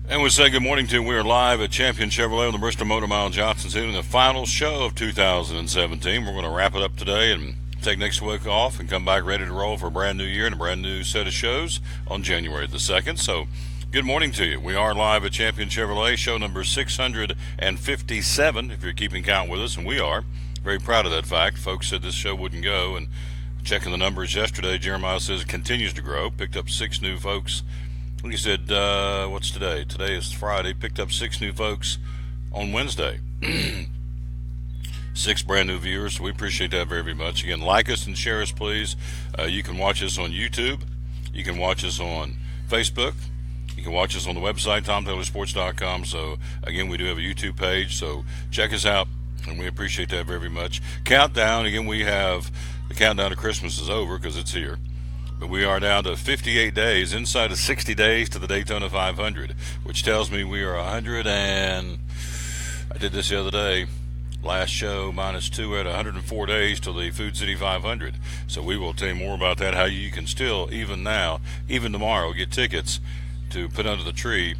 And we say good morning to. We are live at Champion Chevrolet on the Bristol Motor Mile Johnson City, the final show of 2017. We're going to wrap it up today and take next week off and come back ready to roll for a brand new year and a brand new set of shows on January the 2nd. So, good morning to you. We are live at Champion Chevrolet, show number 657, if you're keeping count with us, and we are. Very proud of that fact. Folks said this show wouldn't go, and checking the numbers yesterday, Jeremiah says it continues to grow. Picked up 6 new folks. He said, what's today? Today is Friday. Picked up 6 new folks on Wednesday. 6 brand new viewers. So we appreciate that very, very much. Again, like us and share us, please. You can watch us on YouTube. You can watch us on Facebook. You can watch us on the website, TomTaylorSports.com. So, again, we do have a YouTube page. So, check us out, and we appreciate that very, very much. Countdown. Again, we have the countdown to Christmas is over because it's here. But we are down to 58 days, inside of 60 days to the Daytona 500, which tells me we are 100 and, I did this the other day, last show -2, we're at 104 days till the Food City 500. So we will tell you more about that, how you can still, even now, even tomorrow, get tickets to put under the tree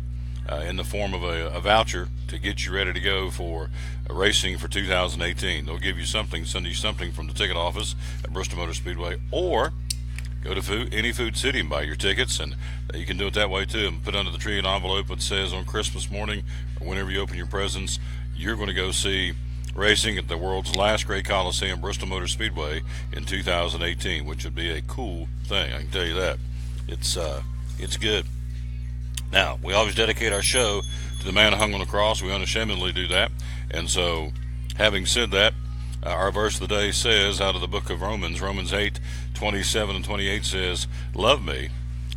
in the form of a voucher to get you ready to go for racing for 2018. They'll give you something, send you something from the ticket office at Bristol Motor Speedway, or go to any Food City and buy your tickets, and you can do it that way too, and put under the tree an envelope that says on Christmas morning or whenever you open your presents, you're going to go see racing at the world's last great Coliseum, Bristol Motor Speedway, in 2018, which would be a cool thing. I can tell you that. It's good. Now, we always dedicate our show to the man who hung on the cross. We unashamedly do that. And so, having said that, our verse of the day says, out of the book of Romans 8:27 and 28 says, "Love me,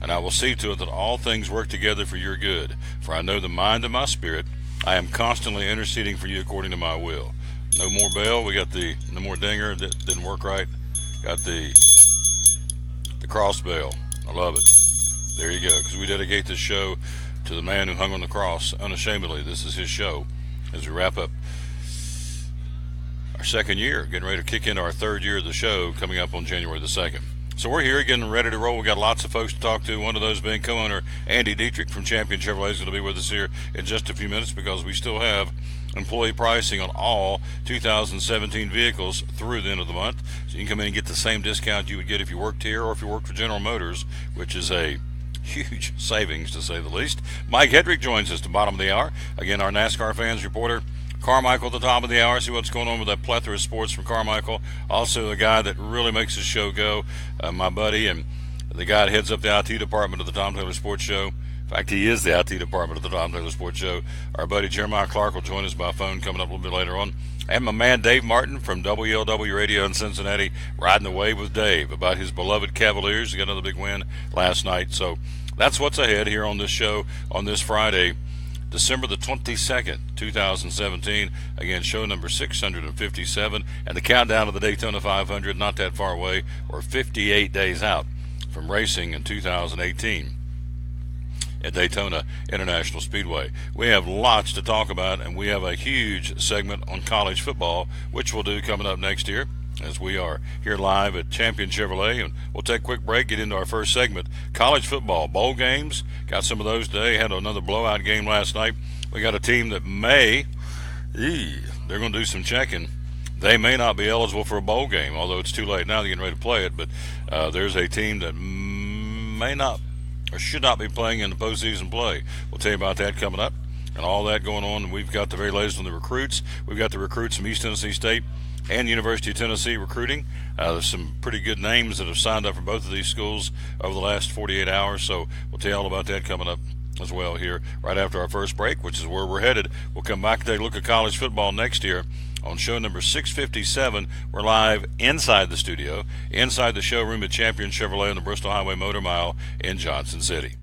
and I will see to it that all things work together for your good. For I know the mind of my spirit. I am constantly interceding for you according to my will." No more bell. We got no more dinger that didn't work right. Got the cross bell. I love it. There you go. Because we dedicate this show to the man who hung on the cross unashamedly. This is his show as we wrap up our second year, getting ready to kick into our third year of the show coming up on January the 2nd. So we're here getting ready to roll. We got lots of folks to talk to. One of those being co-owner Andy Dietrich from Champion Chevrolet is going to be with us here in just a few minutes because we still have employee pricing on all 2017 vehicles through the end of the month. So you can come in and get the same discount you would get if you worked here or if you worked for General Motors, which is a huge savings to say the least. Mike Hedrick joins us at the bottom of the hour. Again, our NASCAR fans reporter. Carmichael at the top of the hour, see what's going on with that plethora of sports from Carmichael. Also the guy that really makes the show go, my buddy, and the guy that heads up the IT department of the Tom Taylor Sports Show. In fact, he is the IT department of the Tom Taylor Sports Show. Our buddy Jeremiah Clark will join us by phone coming up a little bit later on. And my man Dave Martin from WLW Radio in Cincinnati, riding the wave with Dave about his beloved Cavaliers. He got another big win last night. So that's what's ahead here on this show on this Friday, December the 22nd, 2017. Again, show number 657. And the countdown to the Daytona 500, not that far away. We're 58 days out from racing in 2018 at Daytona International Speedway. We have lots to talk about, and we have a huge segment on college football, which we'll do coming up next year, as we are here live at Champion Chevrolet. And we'll take a quick break, get into our first segment. College football, bowl games. Got some of those today. Had another blowout game last night. We got a team that they're going to do some checking. They may not be eligible for a bowl game, although it's too late now. They're getting ready to play it. But there's a team that may not or should not be playing in the postseason play. We'll tell you about that coming up and all that going on. We've got the very latest on the recruits. We've got the recruits from East Tennessee State and University of Tennessee recruiting. There's some pretty good names that have signed up for both of these schools over the last 48 hours, so we'll tell you all about that coming up as well here right after our first break, which is where we're headed. We'll come back and take a look at college football next year on show number 657. We're live inside the studio, inside the showroom at Champion Chevrolet on the Bristol Highway Motor Mile in Johnson City.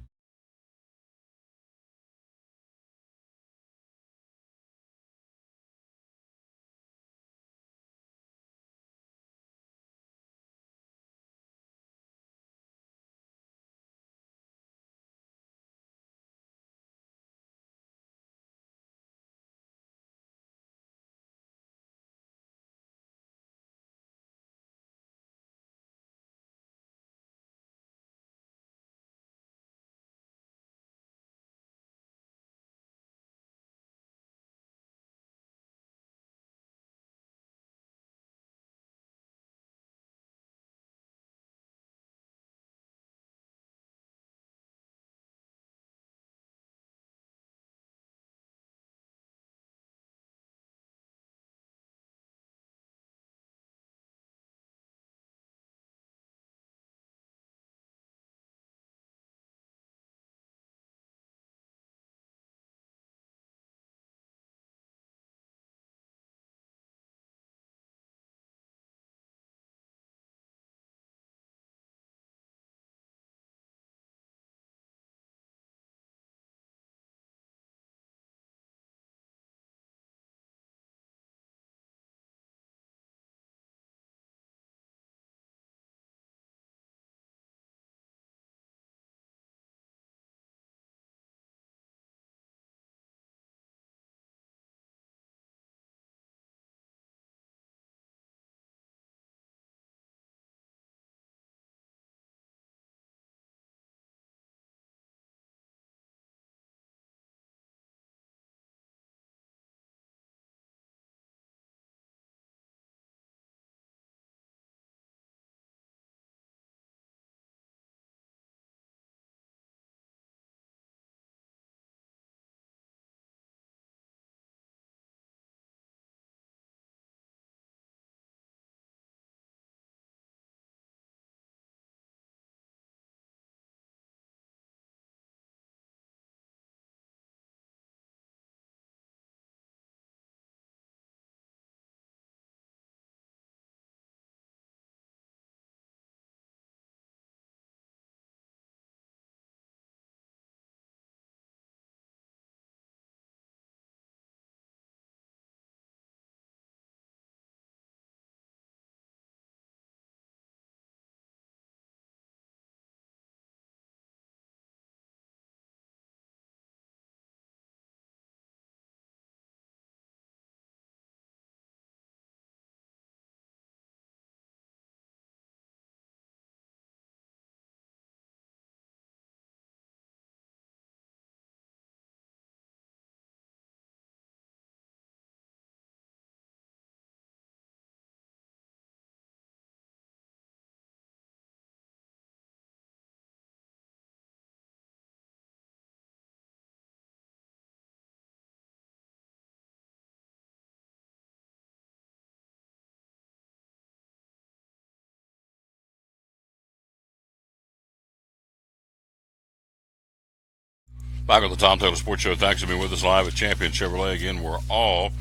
Back on the Tom Taylor Sports Show. Thanks for being with us live at Champion Chevrolet. Again, we're all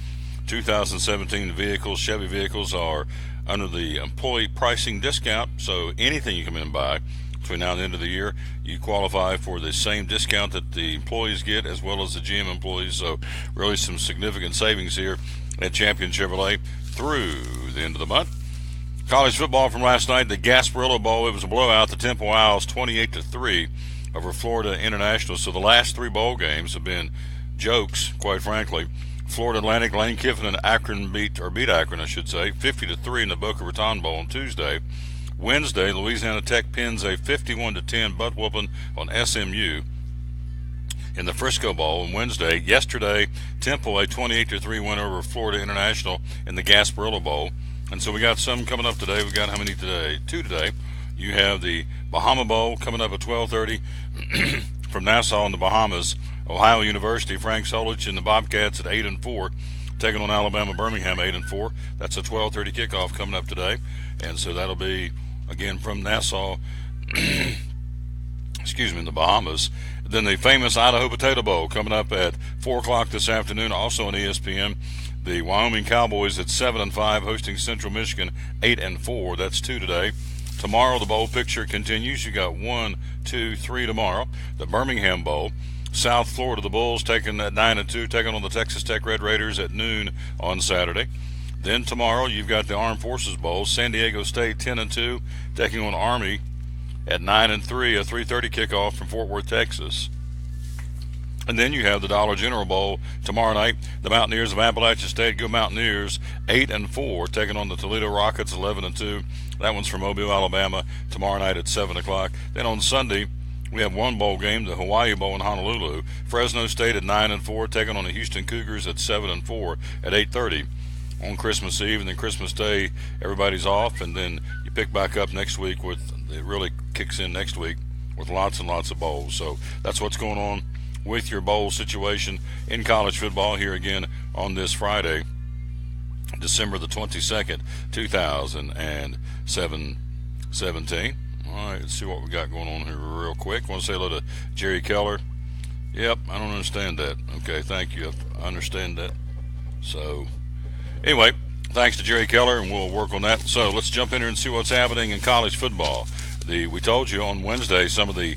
2017 vehicles, Chevy vehicles, are under the employee pricing discount. So anything you come in and buy between now and the end of the year, you qualify for the same discount that the employees get as well as the GM employees. So really some significant savings here at Champion Chevrolet through the end of the month. College football from last night, the Gasparilla Bowl. It was a blowout. The Temple Owls 28-3 over Florida International. So the last three bowl games have been jokes, quite frankly. Florida Atlantic, Lane Kiffin, and Akron beat Akron, I should say, 50-3 in the Boca Raton Bowl on Tuesday. Wednesday, Louisiana Tech pins a 51-10 butt whooping on SMU in the Frisco Bowl on Wednesday. Yesterday, Temple a 28-3 win over Florida International in the Gasparilla Bowl. And so we got some coming up today. We got how many today? Two today. You have the Bahama Bowl coming up at 12:30 from Nassau in the Bahamas. Ohio University, Frank Solich and the Bobcats at 8-4, taking on Alabama Birmingham 8-4. That's a 12:30 kickoff coming up today, and so that'll be again from Nassau. Excuse me, in the Bahamas. Then the famous Idaho Potato Bowl coming up at 4 o'clock this afternoon, also on ESPN. The Wyoming Cowboys at 7-5, hosting Central Michigan 8-4. That's 2 today. Tomorrow the bowl picture continues. You got 1, 2, 3 tomorrow. The Birmingham Bowl. South Florida, the Bulls taking at 9-2, taking on the Texas Tech Red Raiders at noon on Saturday. Then tomorrow you've got the Armed Forces Bowl. San Diego State 10-2, taking on Army at 9-3, a 3:30 kickoff from Fort Worth, Texas. And then you have the Dollar General Bowl tomorrow night. The Mountaineers of Appalachia State, go Mountaineers, 8-4, taking on the Toledo Rockets 11-2. That one's from Mobile, Alabama, tomorrow night at 7 o'clock. Then on Sunday, we have one bowl game, the Hawaii Bowl in Honolulu. Fresno State at 9-4, taking on the Houston Cougars at 7-4 at 8:30 on Christmas Eve. And then Christmas Day, everybody's off, and then you pick back up next week it really kicks in next week with lots and lots of bowls. So that's what's going on with your bowl situation in college football here again on this Friday, December the 22nd, 2017. All right, let's see what we got going on here real quick. I want to say hello to Jerry Keller. Yep, I don't understand that. Okay, thank you. I understand that. So, anyway, thanks to Jerry Keller, and we'll work on that. So, let's jump in here and see what's happening in college football. We told you on Wednesday some of the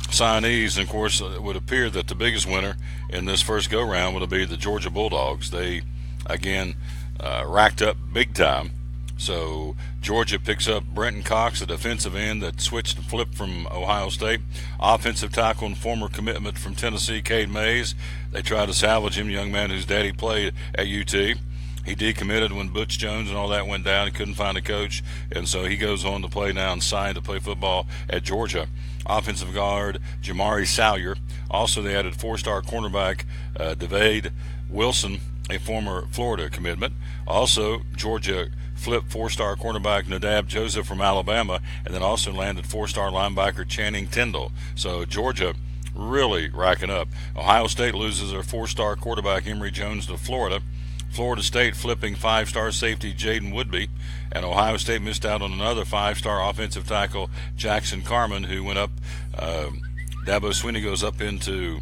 signees, and of course, it would appear that the biggest winner in this first go-round would be the Georgia Bulldogs. They, again, racked up big time. So Georgia picks up Brenton Cox, a defensive end that switched and flipped from Ohio State. Offensive tackle and former commitment from Tennessee, Cade Mays. They tried to salvage him, young man whose daddy played at UT. He decommitted when Butch Jones and all that went down. He couldn't find a coach, and so he goes on to play now and signed to play football at Georgia. Offensive guard Jamari Salyer. Also, they added four-star cornerback Davade Wilson, a former Florida commitment. Also, Georgia flipped four-star cornerback Nadab Joseph from Alabama, and then also landed four-star linebacker Channing Tindall. So Georgia really racking up. Ohio State loses their four-star quarterback Emory Jones to Florida. Florida State flipping five-star safety Jaden Woodby, and Ohio State missed out on another five-star offensive tackle Jackson Carman, who went up. Dabo Swinney goes up into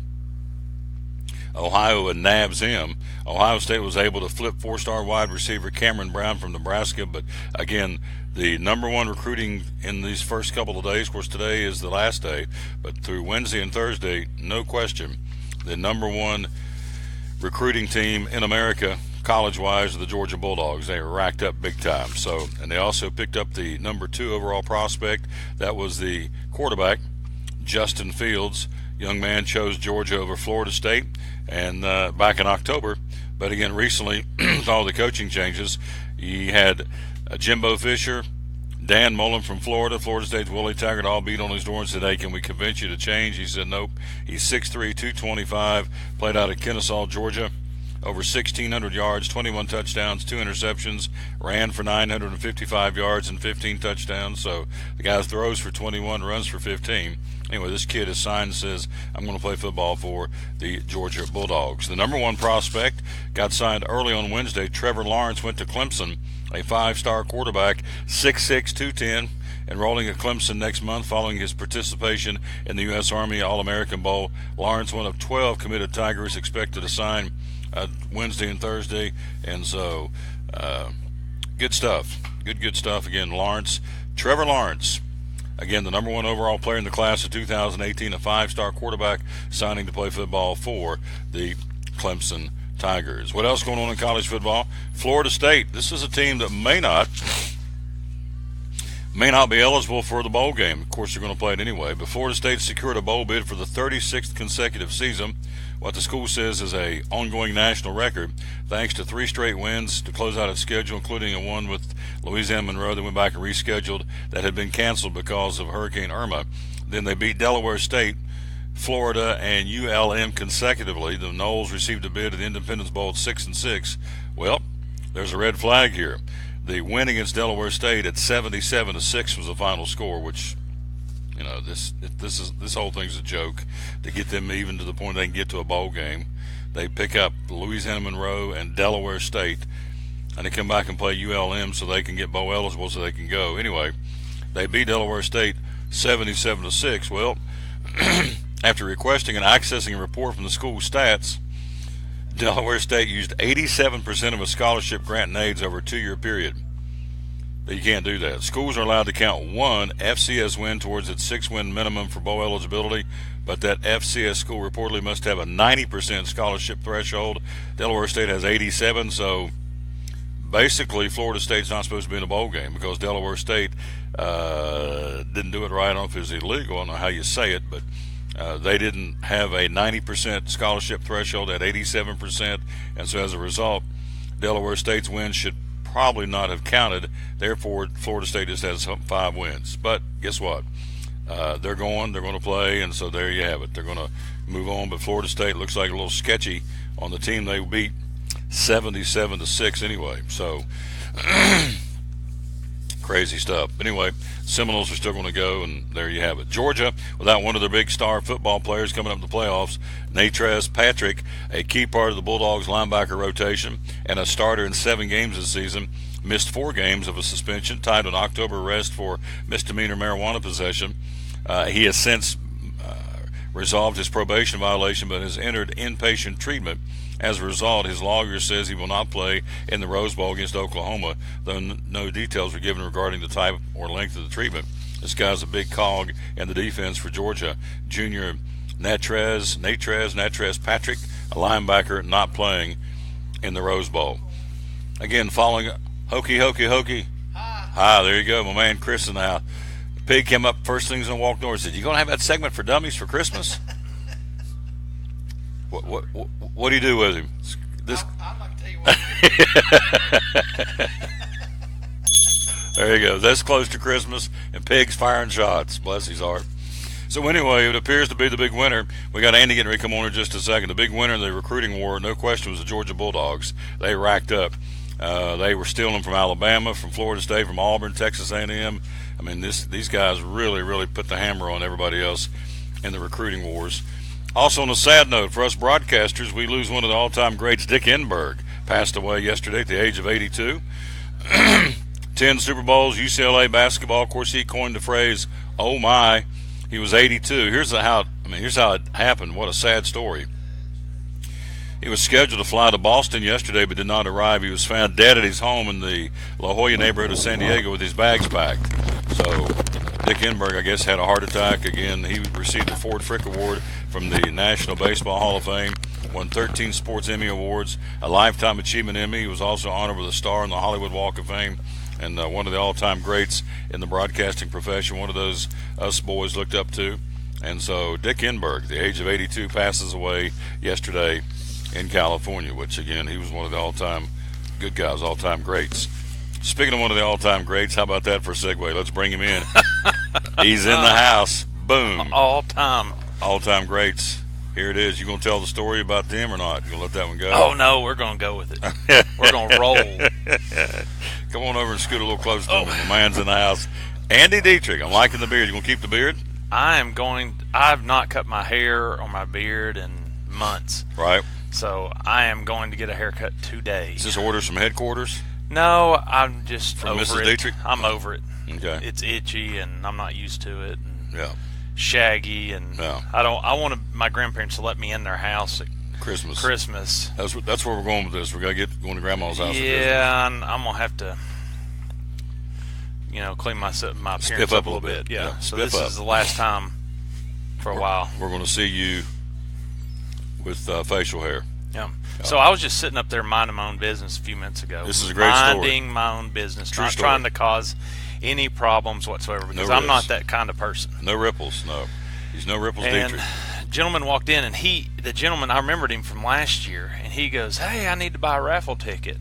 Ohio and nabs him. Ohio State was able to flip four-star wide receiver Cameron Brown from Nebraska, but again, the number one recruiting in these first couple of days, of course today is the last day, but through Wednesday and Thursday, no question, the number one recruiting team in America, college-wise, are the Georgia Bulldogs. They were racked up big time. So, and they also picked up the number 2 overall prospect. That was the quarterback, Justin Fields. Young man chose Georgia over Florida State, and back in October. But again, recently, with all the coaching changes, he had Jimbo Fisher, Dan Mullen from Florida, Florida State's Willie Taggart all beat on his door and said, "Hey, can we convince you to change?" He said, "Nope." He's 6'3", 225, played out of Kennesaw, Georgia. Over 1,600 yards, 21 touchdowns, 2 interceptions, ran for 955 yards and 15 touchdowns. So the guy throws for 21, runs for 15. Anyway, this kid is signed and says, "I'm going to play football for the Georgia Bulldogs." The number one prospect got signed early on Wednesday. Trevor Lawrence went to Clemson, a 5-star quarterback, 6'6", 210. Enrolling at Clemson next month following his participation in the U.S. Army All-American Bowl. Lawrence, one of 12 committed Tigers, expected to sign Wednesday and Thursday. And so, good stuff. Good stuff. Again, Lawrence. Trevor Lawrence. Again, the number one overall player in the class of 2018, a five-star quarterback signing to play football for the Clemson Tigers. What else going on in college football? Florida State. This is a team that may not be eligible for the bowl game. Of course, they're going to play it anyway. But Florida State secured a bowl bid for the 36th consecutive season. What the school says is a ongoing national record, thanks to 3 straight wins to close out its schedule, including a one with Louisiana Monroe that went back and rescheduled that had been canceled because of Hurricane Irma. Then they beat Delaware State, Florida, and ULM consecutively. The Noles received a bid at the Independence Bowl at 6-6. Well, there's a red flag here. The win against Delaware State at 77-6 was the final score, which, you know, this whole thing's a joke to get them even to the point they can get to a bowl game. They pick up Louisiana Monroe and Delaware State, and they come back and play ULM so they can get bowl eligible so they can go. Anyway, they beat Delaware State 77-6. Well, after requesting and accessing a report from the school stats, Delaware State used 87% of a scholarship grant and aids over a 2-year period. But you can't do that. Schools are allowed to count one FCS win towards its 6-win minimum for bowl eligibility, but that FCS school reportedly must have a 90% scholarship threshold. Delaware State has 87, so basically Florida State's not supposed to be in a bowl game because Delaware State didn't do it right. I don't know if it was illegal. I don't know how you say it, but they didn't have a 90% scholarship threshold at 87%, and so as a result, Delaware State's wins should probably not have counted. Therefore, Florida State just has 5 wins. But guess what? They're going to play, and so there you have it. They're going to move on, but Florida State looks like a little sketchy on the team they beat 77-6 anyway. So crazy stuff. But anyway, Seminoles are still going to go, and there you have it. Georgia, without one of their big star football players coming up in the playoffs, Natrez Patrick, a key part of the Bulldogs linebacker rotation and a starter in 7 games this season, missed 4 games of a suspension, tied an October arrest for misdemeanor marijuana possession. He has since resolved his probation violation but has entered inpatient treatment. As a result, his lawyer says he will not play in the Rose Bowl against Oklahoma, though no details were given regarding the type or length of the treatment. This guy's a big cog in the defense for Georgia. Junior Natrez Patrick, a linebacker, not playing in the Rose Bowl. Again, following Hokey. Hi, there you go, my man Chris in the house. Pig came up first things and walked over and said, "You gonna have that segment for dummies for Christmas?" What do you do with him? I'm not gonna tell you what. There you go. That's close to Christmas, and Pig's firing shots. Bless his heart. So anyway, it appears to be the big winner. We got Andy getting ready to come on in just a second. The big winner in the recruiting war, no question, was the Georgia Bulldogs. They racked up. They were stealing from Alabama, from Florida State, from Auburn, Texas A&M. I mean, these guys really put the hammer on everybody else in the recruiting wars. Also, on a sad note, for us broadcasters, we lose one of the all-time greats. Dick Enberg passed away yesterday at the age of 82. 10 Super Bowls, UCLA basketball. Of course, he coined the phrase, "Oh my." He was 82. Here's how it happened. What a sad story. He was scheduled to fly to Boston yesterday but did not arrive. He was found dead at his home in the La Jolla neighborhood of San Diego with his bags packed. So Dick Enberg, I guess, had a heart attack. Again, he received the Ford Frick Award from the National Baseball Hall of Fame, won 13 Sports Emmy Awards, a Lifetime Achievement Emmy. He was also honored with a star in the Hollywood Walk of Fame, and one of the all-time greats in the broadcasting profession, one of those us boys looked up to. And so Dick Enberg, the age of 82, passes away yesterday in California, which, again, he was one of the all-time good guys, all-time greats. Speaking of one of the all-time greats, how about that for a segue? Let's bring him in. He's in the house. Boom. All-time greats. Here it is. You going to tell the story about them or not? You going to let that one go? Oh, no, we're going to go with it. We're going to roll. Come on over and scoot a little closer to me. The man's in the house. Andy Dietrich. I'm liking the beard. You going to keep the beard? I've not cut my hair or my beard in months. Right. So I am going to get a haircut today. Is this orders from headquarters? No, I'm just from over Mrs. it. Dietrich? I'm over it. Okay. It's itchy, and I'm not used to it. And Yeah. shaggy, and Yeah. I want my grandparents to let me in their house at Christmas. That's where we're going with this. We're gonna get going to Grandma's house. Yeah, and I'm gonna have to, clean my appearance Spiff up a little bit. Yeah. So this is the last time for a while. We're going to see you with facial hair. Yeah. So I was just sitting up there minding my own business a few minutes ago. This is a great story. Minding my own business, True not story. trying to cause any problems whatsoever, because I'm not that kind of person. No ripples. No. He's no ripples, And Dietrich. gentleman walked in, and the gentleman, I remembered him from last year, and he goes, "Hey, I need to buy a raffle ticket."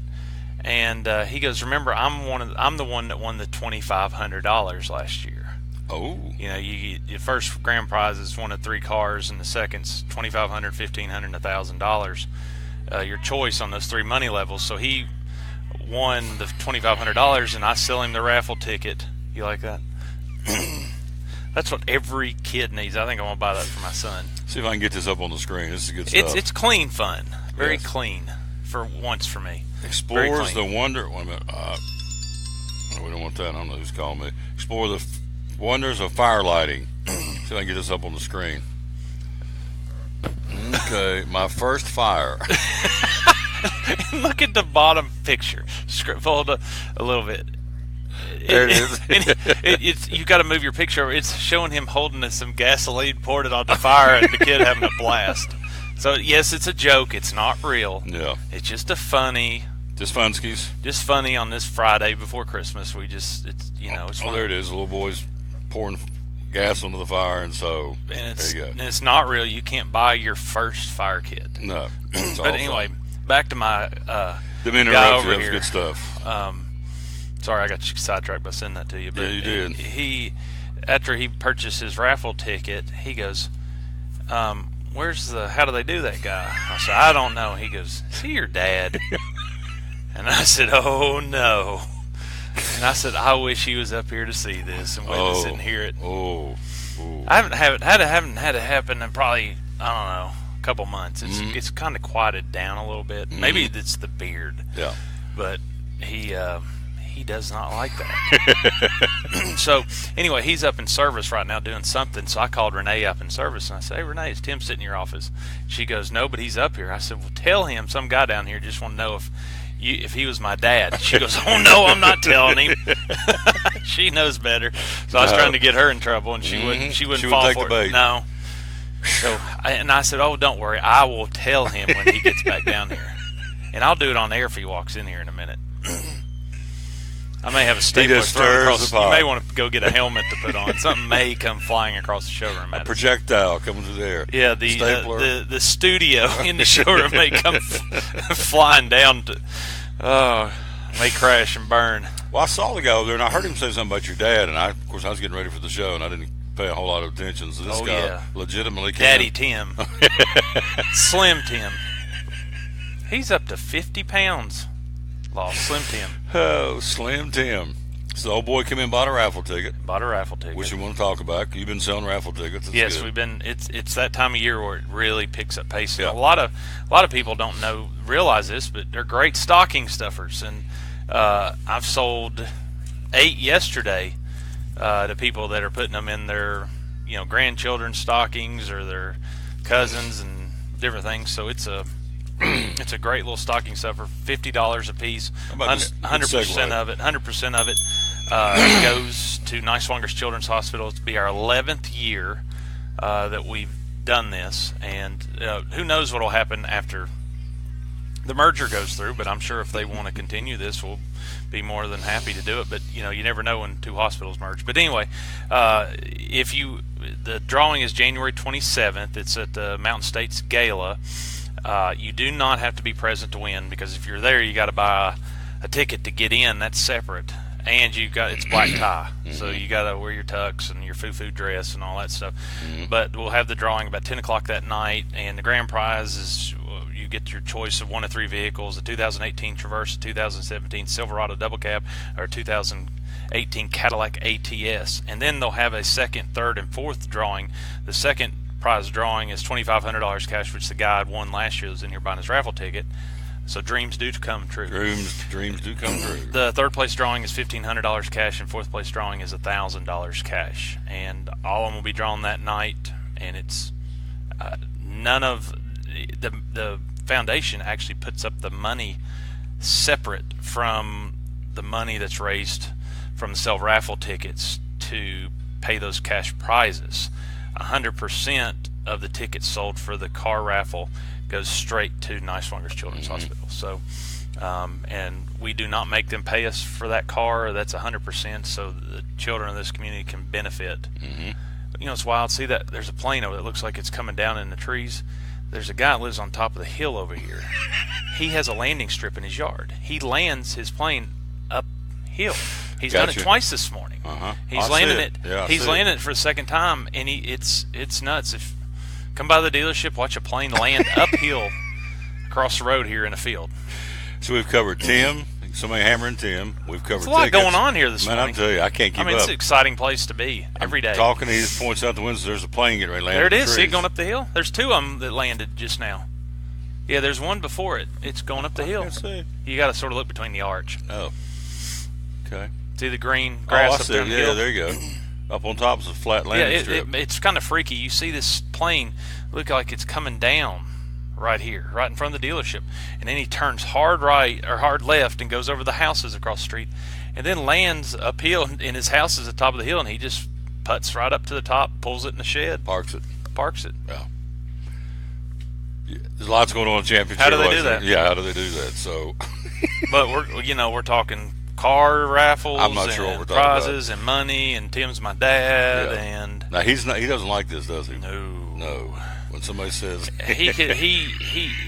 And he goes, "Remember, I'm the one that won the $2,500 last year. Oh. Your first grand prize is one of 3 cars, and the second's $2,500, $1,500, and $1,000. Your choice on those 3 money levels." So he won the $2,500, and I sell him the raffle ticket. You like that? That's what every kid needs. I think I'm gonna buy that for my son. See if I can get this up on the screen. This is good stuff. It's clean fun, very Yes. clean for once for me. Explores the wonder. Wait a minute. We don't want that. I don't know who's calling me. Explore the wonders of fire lighting. See if I can get this up on the screen. Okay, my first fire. Look at the bottom picture. Fold a little bit. There it is. It's you got to move your picture over. It's showing him holding some gasoline, poured it on the fire, and the kid having a blast. So yes, it's a joke. It's not real. Yeah. It's just a funny. Just funskies. Just funny on this Friday before Christmas. It's it's Oh, fun. there it is. The little boy's pouring gas onto the fire, and so And there you go. and it's not real. You can't buy your first fire kit. No. It's all But anyway, back to my didn't guy interrupt you. over That was here. good stuff. Sorry, I got you sidetracked by sending that to you. But Yeah, you did. He after he purchased his raffle ticket, he goes, how do they do that, guy? I said, I don't know. He goes, is he your dad? And I said, oh no. And I said, I wish he was up here to see this and witness it and hear it. Oh. I haven't had it happen in probably, I don't know, a couple months. It's kind of quieted down a little bit. Maybe it's the beard. Yeah. But he does not like that. So anyway, he's up in service right now doing something. So I called Renee up in service, and I said, "Hey, Renee, is Tim sitting in your office?" She goes, "No, but he's up here." I said, "Well, tell him some guy down here just want to know if he was my dad." She goes, "Oh no, I'm not telling him." She knows better. So I was trying to get her in trouble, and she wouldn't. She wouldn't fall take for the it. bait. No. So I said, "Oh, don't worry. I will tell him when he gets back down here, and I'll do it on air if he walks in here in a minute." I may have a stapler just thrown stirs across. the You pot. may want to go get a helmet to put on. Something may come flying across the showroom. At us. Projectile coming through there. Yeah, Stapler. the studio in the showroom may come flying down may crash and burn. Well, I saw the guy over there, and I heard him say something about your dad, and of course, I was getting ready for the show, and I didn't pay a whole lot of attention. So this guy legitimately came. Daddy Tim, Slim Tim. He's up to 50 pounds. Lost Slim Tim. Oh, Slim Tim. So the old boy came in and bought a raffle ticket, Bought a raffle ticket. which you want to talk about. You've been selling raffle tickets. That's Yes, good. we've been. It's that time of year where it really picks up pace. Yeah. A lot of people don't realize this, but they're great stocking stuffers. And I've sold 8 yesterday to people that are putting them in their grandchildren's stockings or their cousins and different things. So it's a it's a great little stocking stuffer. $50 a piece. How about this? Good 100% segue. of it. 100% of it goes to Niswangers Children's Hospital. It's be our 11th year that we've done this, and who knows what will happen after the merger goes through. But I'm sure if they want to continue this, we'll be more than happy to do it. But you never know when 2 hospitals merge. But anyway, the drawing is January 27th. It's at the Mountain States Gala. You do not have to be present to win, because if you're there, you got to buy a ticket to get in. That's separate, and it's black tie, so you got to wear your tux and your foo-foo dress and all that stuff. But we'll have the drawing about 10 o'clock that night, and the grand prize is you get your choice of 1 of 3 vehicles: a 2018 Traverse, a 2017 Silverado Double Cab, or a 2018 Cadillac ATS. And then they'll have a second, third, and fourth drawing. The second prize drawing is $2,500 cash, which the guy had won last year that was in here buying his raffle ticket. So dreams do come true. Dreams do come true. The third place drawing is $1,500 cash, and fourth place drawing is $1,000 cash. And all of them will be drawn that night. And it's none of the foundation actually puts up the money separate from the money that's raised from the sale of raffle tickets to pay those cash prizes. 100% of the tickets sold for the car raffle goes straight to Niswangers Children's Hospital. So, and we do not make them pay us for that car. That's 100%, so the children of this community can benefit. You know, it's wild. See that there's a plane over that looks like it's coming down in the trees. There's a guy that lives on top of the hill over here. He has a landing strip in his yard. He lands his plane uphill. He's done it twice this morning. He's landing it. Yeah, he's landing it for the second time, and it's nuts. If come by the dealership, watch a plane land uphill across the road here in a field. So we've covered Tim. Somebody hammering Tim. We've covered There's a lot tickets. going on here this Man, morning. I'm telling you, I can't keep up. It's an exciting place to be every day. Talking, he just points out the window. There's a plane getting ready to land. There it in the is. See trees. it going up the hill? There's two of them that landed just now. Yeah, there's one before it. It's going up the hill. Let's see. You got to sort of look between the arch. Oh, okay. See the green grass I up see. there on the Yeah, hill? there you go. Up on top is a flat landing strip. It's kind of freaky. You see this plane look like it's coming down right here, right in front of the dealership, and then he turns hard right or hard left and goes over the houses across the street, and then lands uphill, and his house is at the top of the hill, and he just putts right up to the top, pulls it in the shed, Parks it. Yeah. There's lots going on in championship. How do they do that? Yeah, how do they do that? So, But we're talking car raffles, I'm not sure what and we're talking about. prizes and money, and Tim's my dad, Yeah. and now he's not. He doesn't like this, does he? no. When somebody says he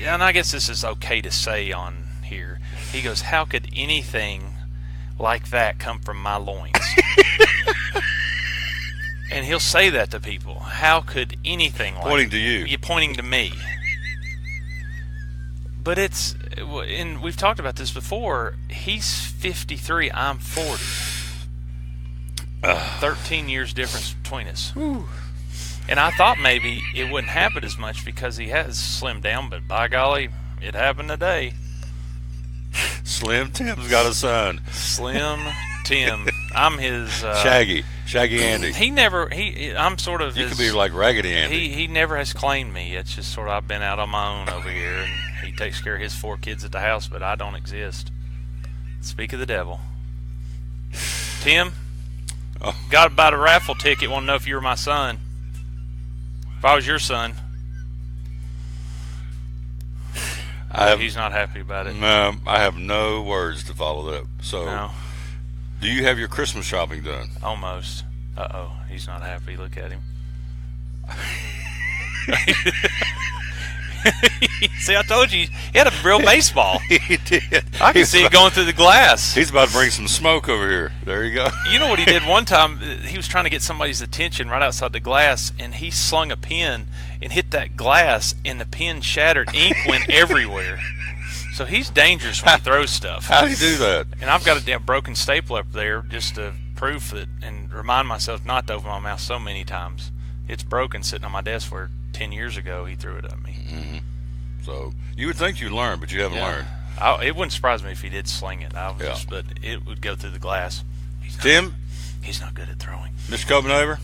and I guess this is okay to say on here. He goes, "How could anything like that come from my loins?" And he'll say that to people. How could anything like pointing to you. You're pointing to me. But it's, and we've talked about this before. He's 53. I'm 40. 13 years difference between us. Whew. And I thought maybe it wouldn't happen as much because he has slimmed down, but by golly, it happened today. Slim Tim's got a son. Slim Tim. I'm his Shaggy Andy. I'm sort of You his, could be like Raggedy Andy. he never has claimed me. It's just sort of I've been out on my own over here, and he takes care of his 4 kids at the house, but I don't exist. Speak of the devil. Tim, got about a raffle ticket. Want to know if you were my son? If I was your son, he's not happy about it. No, I have no words to follow that. So, No, do you have your Christmas shopping done? almost. He's not happy. Look at him. See, I told you he had a real baseball. He did. I can see it going through the glass. He's about to bring some smoke over here. There you go. You know what he did one time? He was trying to get somebody's attention right outside the glass, and he slung a pin and hit that glass, and the pin shattered. Ink went everywhere. So he's dangerous when he throws stuff. How do you do that? And I've got a damn broken stapler up there just to prove it and remind myself not to open my mouth so many times. It's broken sitting on my desk where 10 years ago he threw it at me. So you would think you'd learn, but you haven't learned. It wouldn't surprise me if he did sling it. But it would go through the glass. Tim, He's not good at throwing. Mr. Copenhaver,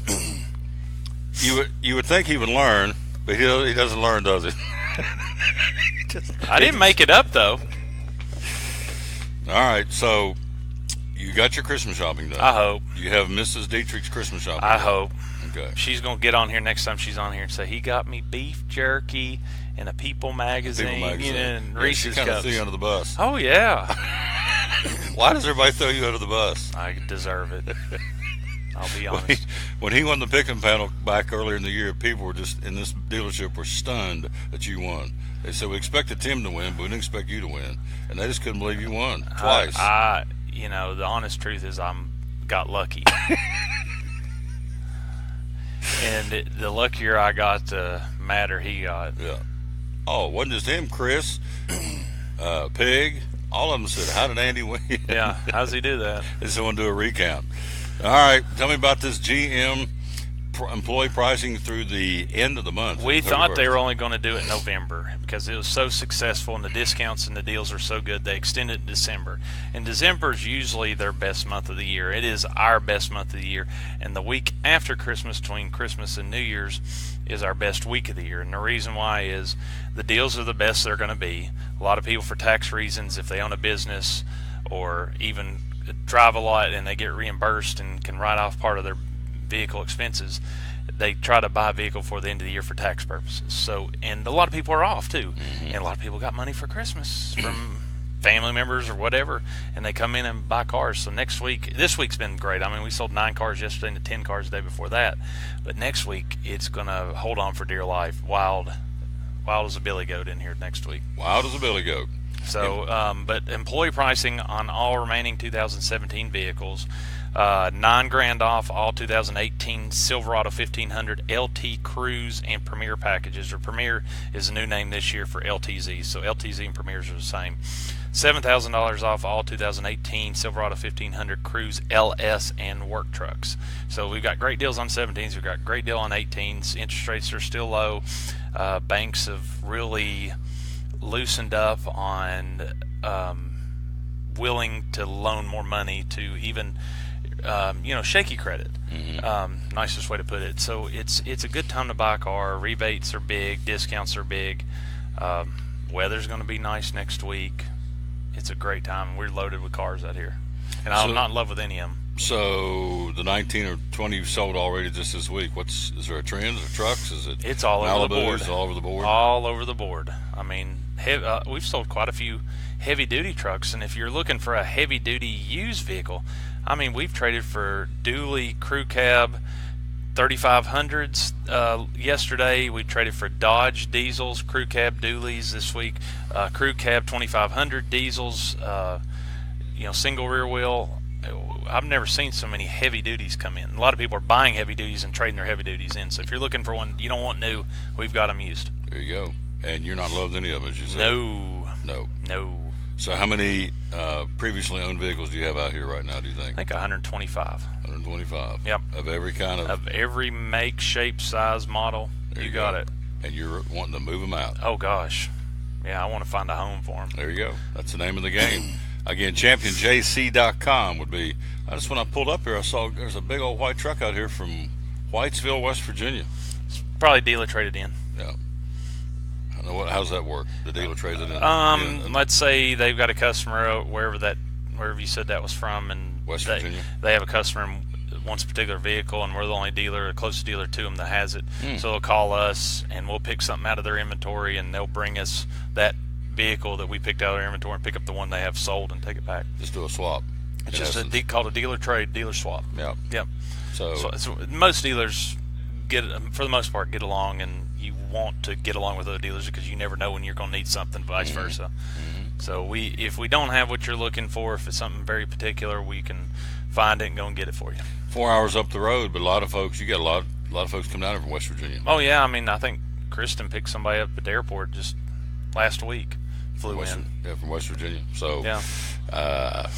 you would think he would learn, but he doesn't learn, does he? I didn't make it up, though. All right, so you got your Christmas shopping done. I hope. You have Mrs. Dietrich's Christmas shopping I done. hope. Okay. She's going to get on here next time she's on here and say, he got me beef jerky and a People magazine, and Yeah, Reese's she kind of cups. threw you under the bus. Oh, yeah. Why does everybody throw you under the bus? I deserve it. I'll be When honest. when he won the picking panel back earlier in the year, people were just in this dealership were stunned that you won. They said we expected Tim to win, but we didn't expect you to win, and they just couldn't believe you won twice. The honest truth is got lucky. And the luckier I got, the madder he got. Yeah. Oh, it wasn't just him, Chris, Pig. All of them said, "How did Andy win?" Yeah, how does he do that? They just want to do a recount. All right, tell me about this GM employee pricing through the end of the month. We thought they 31st. were only going to do it in November because it was so successful and the discounts and the deals are so good. They extended it to December. And December is usually their best month of the year. It is our best month of the year. And the week after Christmas, between Christmas and New Year's, is our best week of the year. And the reason why is the deals are the best they're going to be. A lot of people, for tax reasons, if they own a business or even drive a lot and they get reimbursed and can write off part of their vehicle expenses, they try to buy a vehicle for the end of the year for tax purposes. So, and a lot of people are off too, and a lot of people got money for Christmas from family members or whatever, and they come in and buy cars. So this week's been great. I mean, we sold 9 cars yesterday and 10 cars the day before that, but next week it's gonna hold on for dear life. Wild as a billy goat in here next week. Wild as a billy goat. So, but employee pricing on all remaining 2017 vehicles, $9,000 off all 2018 Silverado 1500 LT Cruise and Premier packages. Or Premier is a new name this year for LTZ, so LTZ and Premiers are the same. $7,000 off all 2018 Silverado 1500 Cruise LS and work trucks. So we've got great deals on 17s. We've got great deal on 18s. Interest rates are still low. Banks have really loosened up on willing to loan more money to even shaky credit. Nicest way to put it. So it's a good time to buy a car. Rebates are big, discounts are big. Weather's going to be nice next week. It's a great time. We're loaded with cars out here, and I'm not in love with any of them. So the 19 or 20 you sold already just this week. Is there a trend? Is it trucks? Is it It's all over the board. Malibus? All over the board. All over the board. I mean, we've sold quite a few heavy-duty trucks, and if you're looking for a heavy-duty used vehicle, I mean, we've traded for dually crew cab 3500s yesterday. We traded for Dodge diesels, crew cab dualies this week, crew cab 2500 diesels, single rear wheel. I've never seen so many heavy duties come in. A lot of people are buying heavy duties and trading their heavy duties in. So if you're looking for one you don't want new, we've got them used. There you go. And you're not loved any of them, as you said. No. So how many previously owned vehicles do you have out here right now, do you think? I think 125. 125. Yep. Of every kind Of every make, shape, size, model. There You got it. And you're wanting to move them out. Oh, gosh. Yeah, I want to find a home for them. There you go. That's the name of the game. Again, championjc.com would be. When I pulled up here, I saw there's a big old white truck out here from Whitesville, West Virginia. It's probably dealer traded in. Yeah. I know how's that work? The dealer trades it in. Let's say they've got a customer wherever you said that was from, and West Virginia. They have a customer who wants a particular vehicle, and we're the only dealer, closest dealer to them that has it. So they'll call us, and we'll pick something out of their inventory, and they'll bring us that vehicle that we picked out of their inventory and pick up the one they have sold and take it back. Just do a swap. It's just called a dealer trade, dealer swap. Yep. So most dealers for the most part get along, and you want to get along with other dealers because you never know when you're going to need something, vice versa. So if we don't have what you're looking for, if it's something very particular, we can find it and go and get it for you. 4 hours up the road, but a lot of folks, you got a lot of folks coming down here from West Virginia. Oh yeah, I mean, I think Kristen picked somebody up at the airport just last week. Flew in. Yeah, from West Virginia. So, yeah.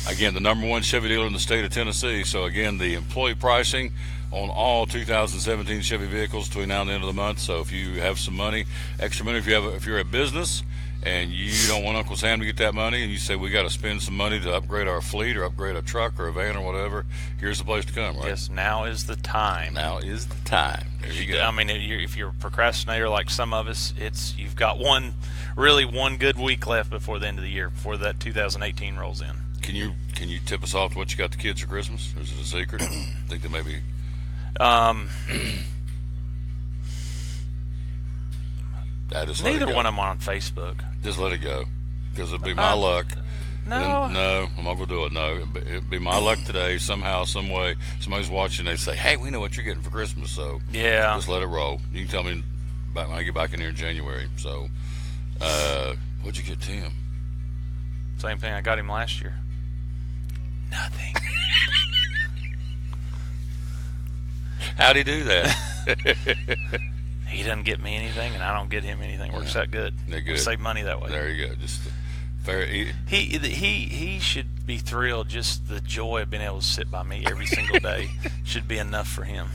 Again, the number one Chevy dealer in the state of Tennessee. So, again, the employee pricing on all 2017 Chevy vehicles between now and the end of the month. So, if you have some money, extra money, if you're a business and you don't want Uncle Sam to get that money, and you say we got to spend some money to upgrade our fleet or upgrade a truck or a van or whatever, here's the place to come, right? Yes, now is the time. Now is the time. There you go. I mean, if you're a procrastinator like some of us, you've got one good week left before the end of the year, before that 2018 rolls in. Can you tip us off to what you got the kids for Christmas? Or is it a secret? I think that maybe. Neither one of them on Facebook. Just let it go, because it'll be my luck. No, I'm not gonna do it. No, it'll be my luck today. Somehow, some way, somebody's watching. They say, "Hey, we know what you're getting for Christmas." So yeah, just let it roll. You can tell me about when I get back in here in January. So, what'd you get Tim? Same thing I got him last year. Nothing. How'd he do that? He doesn't get me anything, and I don't get him anything. Works out good. They're good. We save money that way. There you go. Just fair. He should be thrilled. Just the joy of being able to sit by me every single day should be enough for him.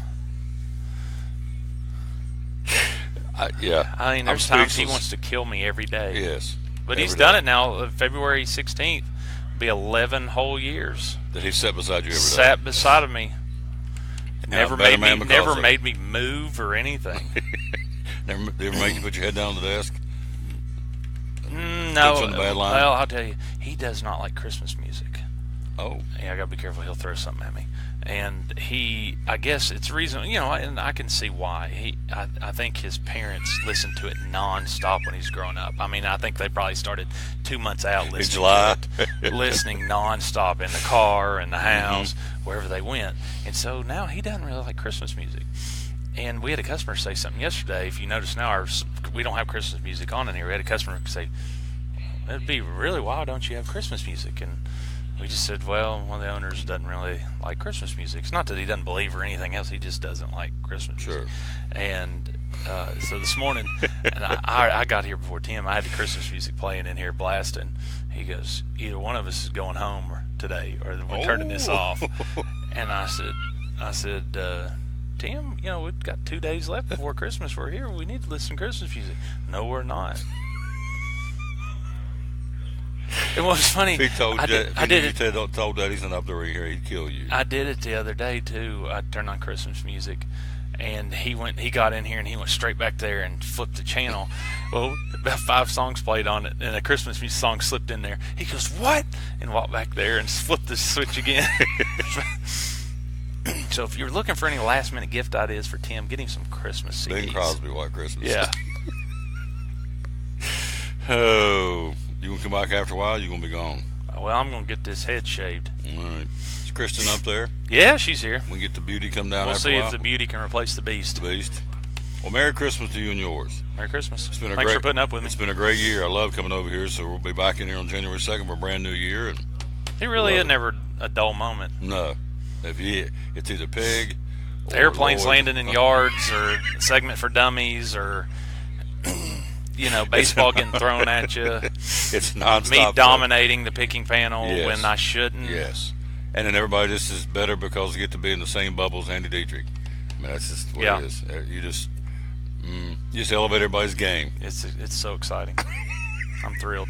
Yeah. I mean, there's times he wants to kill me every day. Yes. But he's done it now. February 16th will be 11 whole years. That he sat beside you every day. Sat beside of me. Never Never made me move or anything. Never make you put your head down on the desk? No. On the bad line? Well, I'll tell you, he does not like Christmas music. Oh. Yeah, I got to be careful. He'll throw something at me. And I guess it's reason, and I can see why. I think his parents listened to it nonstop when he's growing up. I mean, I think they probably started 2 months out listening to it, listening nonstop in the car, in the house, wherever they went. And so now he doesn't really like Christmas music. And we had a customer say something yesterday. If you notice now, we don't have Christmas music on in here. We had a customer say, "It'd be really why don't you have Christmas music?" And we just said, well, one of the owners doesn't really like Christmas music. It's not that he doesn't believe or anything else. He just doesn't like Christmas music. And so this morning, and I got here before Tim. I had the Christmas music playing in here, blasting. He goes, either one of us is going home today, or we're turning this off. And I said, Tim, we've got 2 days left before Christmas. We're here. We need to listen to Christmas music. No, we're not. It was funny. If he told told Daddy's not up there here, he'd kill you. I did it the other day too. I turned on Christmas music, and he got in here and he went straight back there and flipped the channel. Well, about 5 songs played on it, and a Christmas music song slipped in there. He goes, "What?" and walked back there and flipped the switch again. So if you're looking for any last-minute gift ideas for Tim, get him some Christmas CDs. Bing Crosby, White Christmas. Yeah. Oh. You gonna come back after a while? You gonna be gone? Well, I'm gonna get this head shaved. All right. Is Kristen up there? Yeah, she's here. We get the beauty come down. We'll after see a while. if the beauty can replace the beast. The beast. Well, Merry Christmas to you and yours. Merry Christmas. Thanks for putting up with me. It's been a great year. I love coming over here. So we'll be back in here on January 2nd for a brand new year. And it really is never a dull moment. No. It's either pig, airplanes landing in yards, or a segment for dummies, or baseball getting thrown at you. It's nonstop. Me dominating the picking panel when I shouldn't. Yes. And then everybody just is better because they get to be in the same bubble as Andy Dietrich. I mean, that's just what it is. You just elevate everybody's game. It's so exciting. I'm thrilled.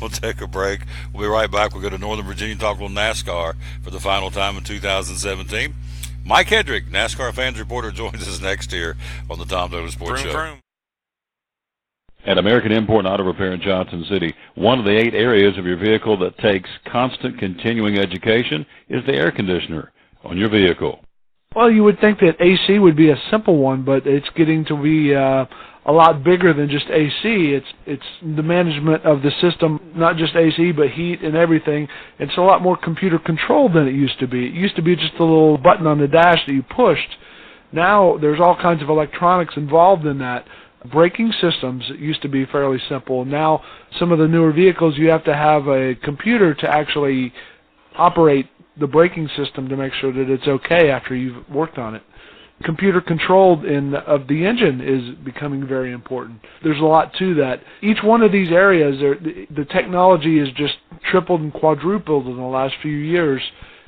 We'll take a break. We'll be right back. We'll go to Northern Virginia, talk a little NASCAR for the final time in 2017. Mike Hedrick, NASCAR Fans Reporter, joins us next here on the Tom Taylor Sports Show. Vroom. At American Import and Auto Repair in Johnson City, one of the 8 areas of your vehicle that takes constant continuing education is the air conditioner on your vehicle. Well, you would think that AC would be a simple one, but it's getting to be a lot bigger than just AC. It's the management of the system, not just AC, but heat and everything. It's a lot more computer controlled than it used to be. It used to be just a little button on the dash that you pushed. Now there's all kinds of electronics involved in that. Braking systems used to be fairly simple. Now some of the newer vehicles, you have to have a computer to actually operate the braking system to make sure that it's okay after you've worked on it. Computer controlled of the engine is becoming very important. There's a lot to that. Each one of these areas, the technology is just tripled and quadrupled in the last few years.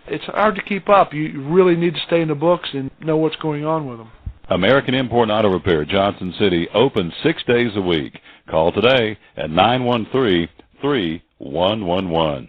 It's hard to keep up. You really need to stay in the books and know what's going on with them. American Import and Auto Repair, Johnson City, open 6 days a week. Call today at 913-3111.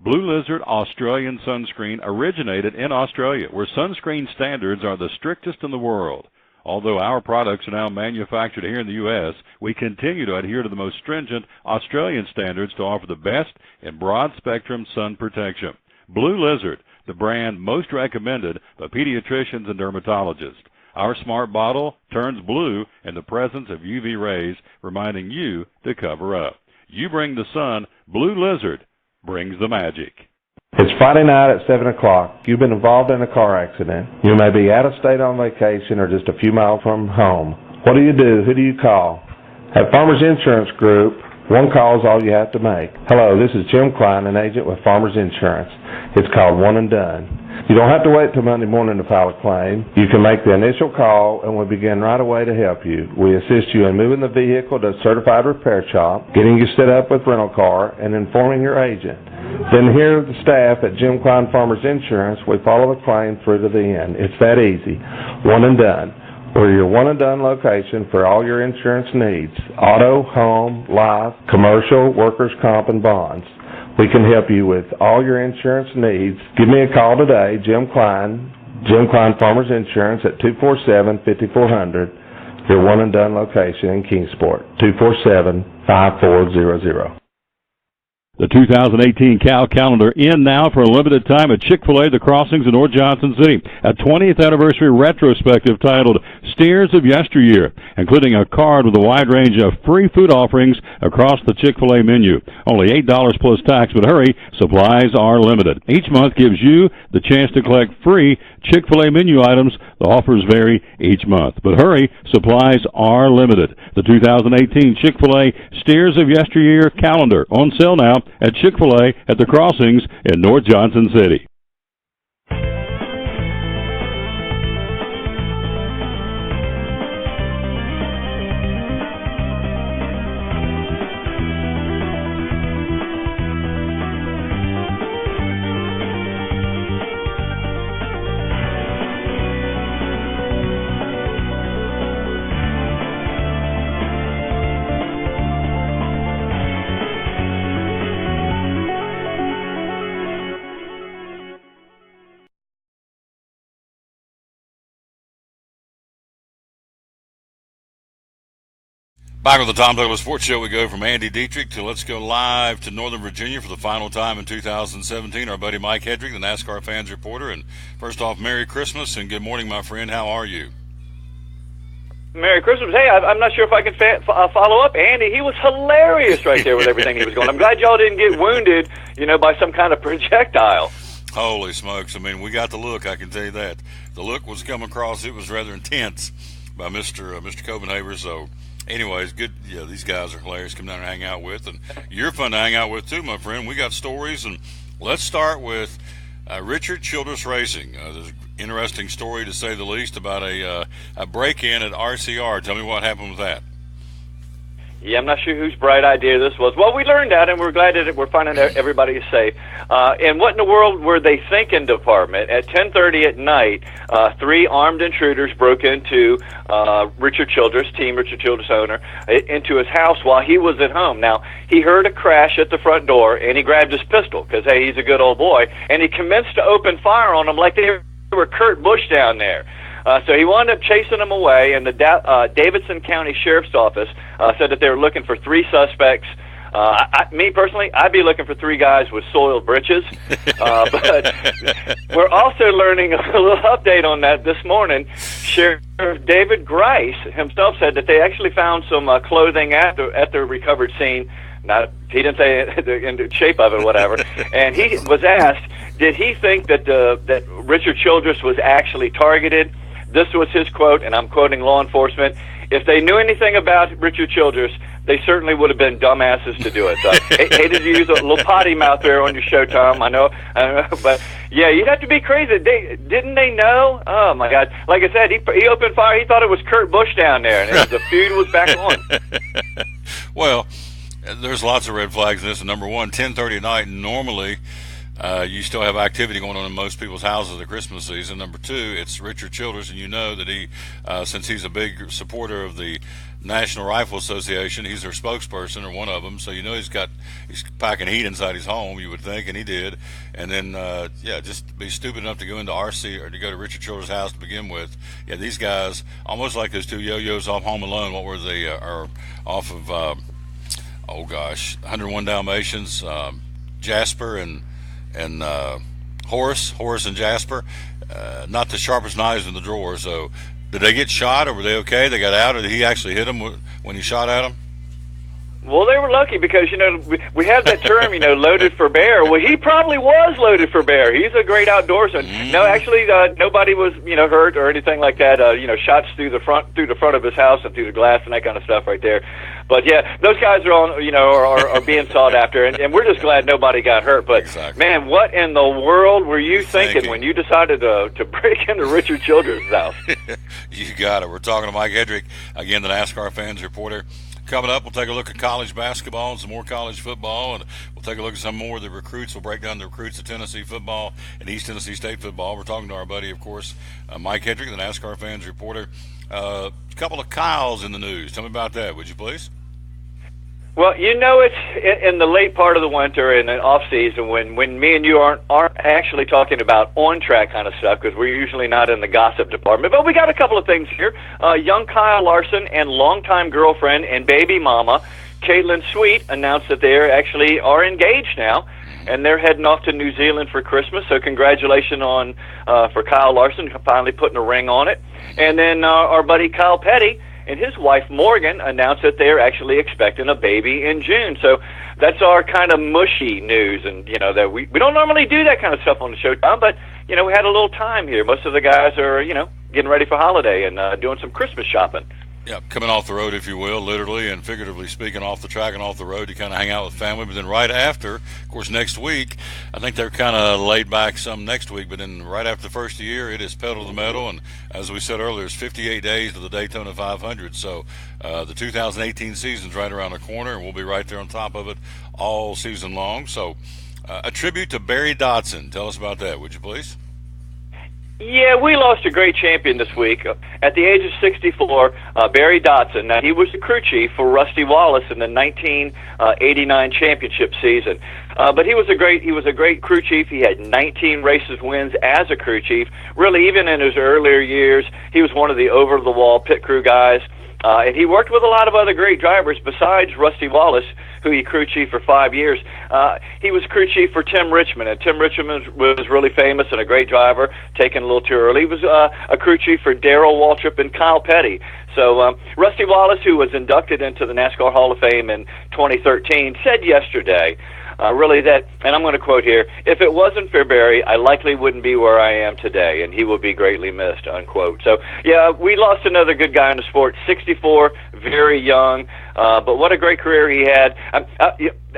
Blue Lizard Australian Sunscreen originated in Australia, where sunscreen standards are the strictest in the world. Although our products are now manufactured here in the U.S., we continue to adhere to the most stringent Australian standards to offer the best in broad-spectrum sun protection. Blue Lizard, the brand most recommended by pediatricians and dermatologists. Our smart bottle turns blue in the presence of UV rays, reminding you to cover up. You bring the sun, Blue Lizard brings the magic. It's Friday night at 7 o'clock. You've been involved in a car accident. You may be out of state on vacation or just a few miles from home. What do? Who do you call? At Farmers Insurance Group, one call is all you have to make. Hello, this is Jim Klein, an agent with Farmers Insurance. It's called One and Done. You don't have to wait till Monday morning to file a claim. You can make the initial call and we'll begin right away to help you. We assist you in moving the vehicle to a certified repair shop, getting you set up with rental car, and informing your agent. Then here at the staff at Jim Klein Farmers Insurance, we follow the claim through to the end. It's that easy. One and done. We're your one-and-done location for all your insurance needs: auto, home, life, commercial, workers' comp, and bonds. We can help you with all your insurance needs. Give me a call today, Jim Klein Farmers Insurance at 247-5400, your one-and-done location in Kingsport, 247-5400. The 2018 Cal Calendar in now for a limited time at Chick-fil-A, The Crossings in North Johnson City. A 20th anniversary retrospective titled Steers of Yesteryear, including a card with a wide range of free food offerings across the Chick-fil-A menu. Only $8 plus tax, but hurry, supplies are limited. Each month gives you the chance to collect free Chick-fil-A menu items. The offers vary each month, but hurry, supplies are limited. The 2018 Chick-fil-A Steers of Yesteryear Calendar on sale now at Chick-fil-A at The Crossings in North Johnson City. Back with the Tom Douglas Sports Show, we go from Andy Dietrich to let's go live to Northern Virginia for the final time in 2017. Our buddy Mike Hedrick, the NASCAR fans reporter. And first off, Merry Christmas and good morning, my friend. How are you? Merry Christmas. Hey, I'm not sure if I can follow up. Andy, he was hilarious right there with everything he was going. I'm glad y'all didn't get wounded, by some kind of projectile. Holy smokes. I mean, we got the look, I can tell you that. The look was coming across. It was rather intense by Mr. Copenhaver, so... Anyways, good. Yeah, these guys are hilarious. Come down and hang out with, and you're fun to hang out with too, my friend. We got stories, and let's start with Richard Childress Racing. There's an interesting story, to say the least, about a break-in at RCR. Tell me what happened with that. Yeah, I'm not sure whose bright idea this was. Well, we learned that, and we're glad that we're finding out everybody is safe. And what in the world were they thinking, department? At 10:30 at night, 3 armed intruders broke into Richard Childress, Team Richard Childress owner, into his house while he was at home. Now, he heard a crash at the front door, and he grabbed his pistol, because, hey, he's a good old boy, and he commenced to open fire on them like they were Kurt Busch down there. So he wound up chasing them away, and the Davidson County Sheriff's Office said that they were looking for 3 suspects. Me personally, I'd be looking for 3 guys with soiled britches. But we're also learning a little update on that this morning. Sheriff David Grice himself said that they actually found some clothing at the recovered scene. He didn't say in the shape of it or whatever. And he was asked, did he think that that Richard Childress was actually targeted? This was his quote, and I'm quoting law enforcement. If they knew anything about Richard Childress, they certainly would have been dumbasses to do it. So I hated to use a little potty mouth there on your show, Tom. I know, but yeah, you'd have to be crazy. Didn't they know? Oh my God! Like I said, he opened fire. He thought it was Kurt Busch down there, and the feud was back on. Well, there's lots of red flags in this. And number one, 10:30 at night. Normally, you still have activity going on in most people's houses at Christmas season. Number two, it's Richard Childress, and you know that he, since he's a big supporter of the National Rifle Association, he's their spokesperson or one of them. So you know he's packing heat inside his home. You would think, and he did. And then, just be stupid enough to go into RC or to go to Richard Childress' house to begin with. Yeah, these guys almost like those 2 yo-yos off Home Alone. What were they? Are off of 101 Dalmatians, Jasper and Horace and Jasper, not the sharpest knives in the drawer. So did they get shot, or were they okay? They got out, or did he actually hit them when he shot at them? Well, they were lucky because, we have that term, loaded for bear. Well, he probably was loaded for bear. He's a great outdoorsman. Mm-hmm. No, actually, nobody was, hurt or anything like that. Shots through the front of his house and through the glass and that kind of stuff right there. But yeah, those guys are on, are being sought after, and we're just glad nobody got hurt. But exactly. Man, what in the world were you thinking when you decided to break into Richard Childress' house? You got it. We're talking to Mike Hedrick, again, the NASCAR fans reporter. Coming up, we'll take a look at college basketball and some more college football, and we'll take a look at some more of the recruits. We'll break down the recruits of Tennessee football and East Tennessee State football. We're talking to our buddy, of course, Mike Hedrick, the NASCAR Fans reporter. A couple of Kyles in the news. Tell me about that, would you please? Well, it's in the late part of the winter and the off season when me and you aren't actually talking about on track kind of stuff, because we're usually not in the gossip department. But we got a couple of things here. Young Kyle Larson and longtime girlfriend and baby mama Caitlin Sweet announced that they actually are engaged now, and they're heading off to New Zealand for Christmas. So congratulations for Kyle Larson finally putting a ring on it. And then our buddy Kyle Petty and his wife Morgan announced that they're actually expecting a baby in June. So that's our kind of mushy news, and that we don't normally do that kind of stuff on the show, Tom, but we had a little time here. Most of the guys are getting ready for holiday and doing some Christmas shopping. Yeah, coming off the road, if you will, literally and figuratively speaking, off the track and off the road to kind of hang out with family. But then right after, of course, next week, I think they're kind of laid back some next week. But then right after the first of the year, it is pedal to the metal. And as we said earlier, it's 58 days to the Daytona 500. So the 2018 season's right around the corner, and we'll be right there on top of it all season long. So a tribute to Barry Dodson. Tell us about that, would you please? Yeah, we lost a great champion this week. At the age of 64, Barry Dodson. Now, he was the crew chief for Rusty Wallace in the 1989 championship season. But he was a great crew chief. He had 19 races wins as a crew chief. Really, even in his earlier years, he was one of the over-the-wall pit crew guys. And he worked with a lot of other great drivers besides Rusty Wallace, who he crew chief for 5 years. He was crew chief for Tim Richmond, and Tim Richmond was really famous and a great driver, taken a little too early. He was a crew chief for Darrell Waltrip and Kyle Petty. So Rusty Wallace, who was inducted into the NASCAR Hall of Fame in 2013, said yesterday, really that, and I'm going to quote here, "If it wasn't for Barry, I likely wouldn't be where I am today, and he will be greatly missed," unquote. So, yeah, we lost another good guy in the sport, 64, very young, but what a great career he had.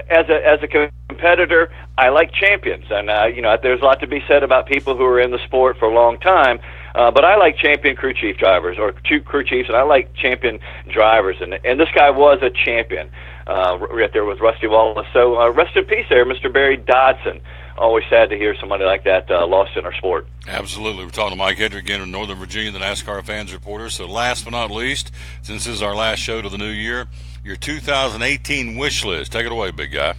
As a competitor, I like champions, and there's a lot to be said about people who are in the sport for a long time. But I like champion crew chief drivers, or crew chiefs, and I like champion drivers, and this guy was a champion right there with Rusty Wallace. So rest in peace there, Mr. Barry Dodson. Always sad to hear somebody like that lost in our sport. Absolutely. We're talking to Mike Hedrick again in Northern Virginia, the NASCAR Fans reporter. So last but not least, since this is our last show to the new year, your 2018 wish list. Take it away, big guy.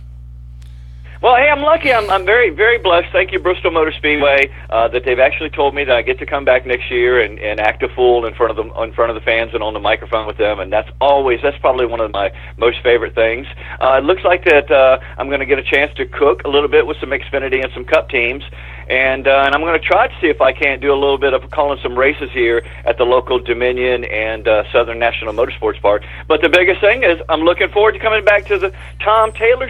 Well, hey, I'm lucky. I'm very, very blessed. Thank you, Bristol Motor Speedway, that they've actually told me that I get to come back next year and act a fool in front of the fans and on the microphone with them, and that's probably one of my most favorite things. It looks like that I'm going to get a chance to cook a little bit with some Xfinity and some Cup teams, and I'm going to try to see if I can't do a little bit of calling some races here at the local Dominion and Southern National Motorsports Park. But the biggest thing is I'm looking forward to coming back to the Tom Taylor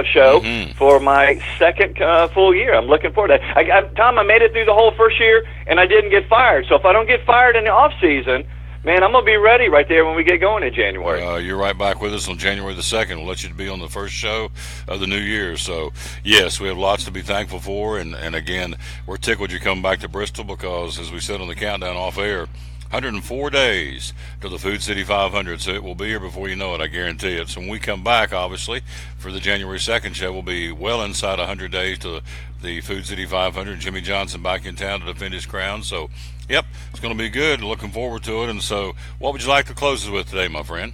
show for my second full year. I'm looking forward to that. Tom, I made it through the whole first year, and I didn't get fired. So if I don't get fired in the off season, man, I'm going to be ready right there when we get going in January. You're right back with us on January the 2nd. We'll let you be on the first show of the new year. So, yes, we have lots to be thankful for. And again, we're tickled you come back to Bristol because, as we said on the countdown off air, 104 days to the Food City 500, so it will be here before you know it, I guarantee it. So when we come back, obviously, for the January 2nd show, we'll be well inside 100 days to the Food City 500. Jimmy Johnson back in town to defend his crown. So, yep, it's going to be good. Looking forward to it. And so what would you like to close us with today, my friend?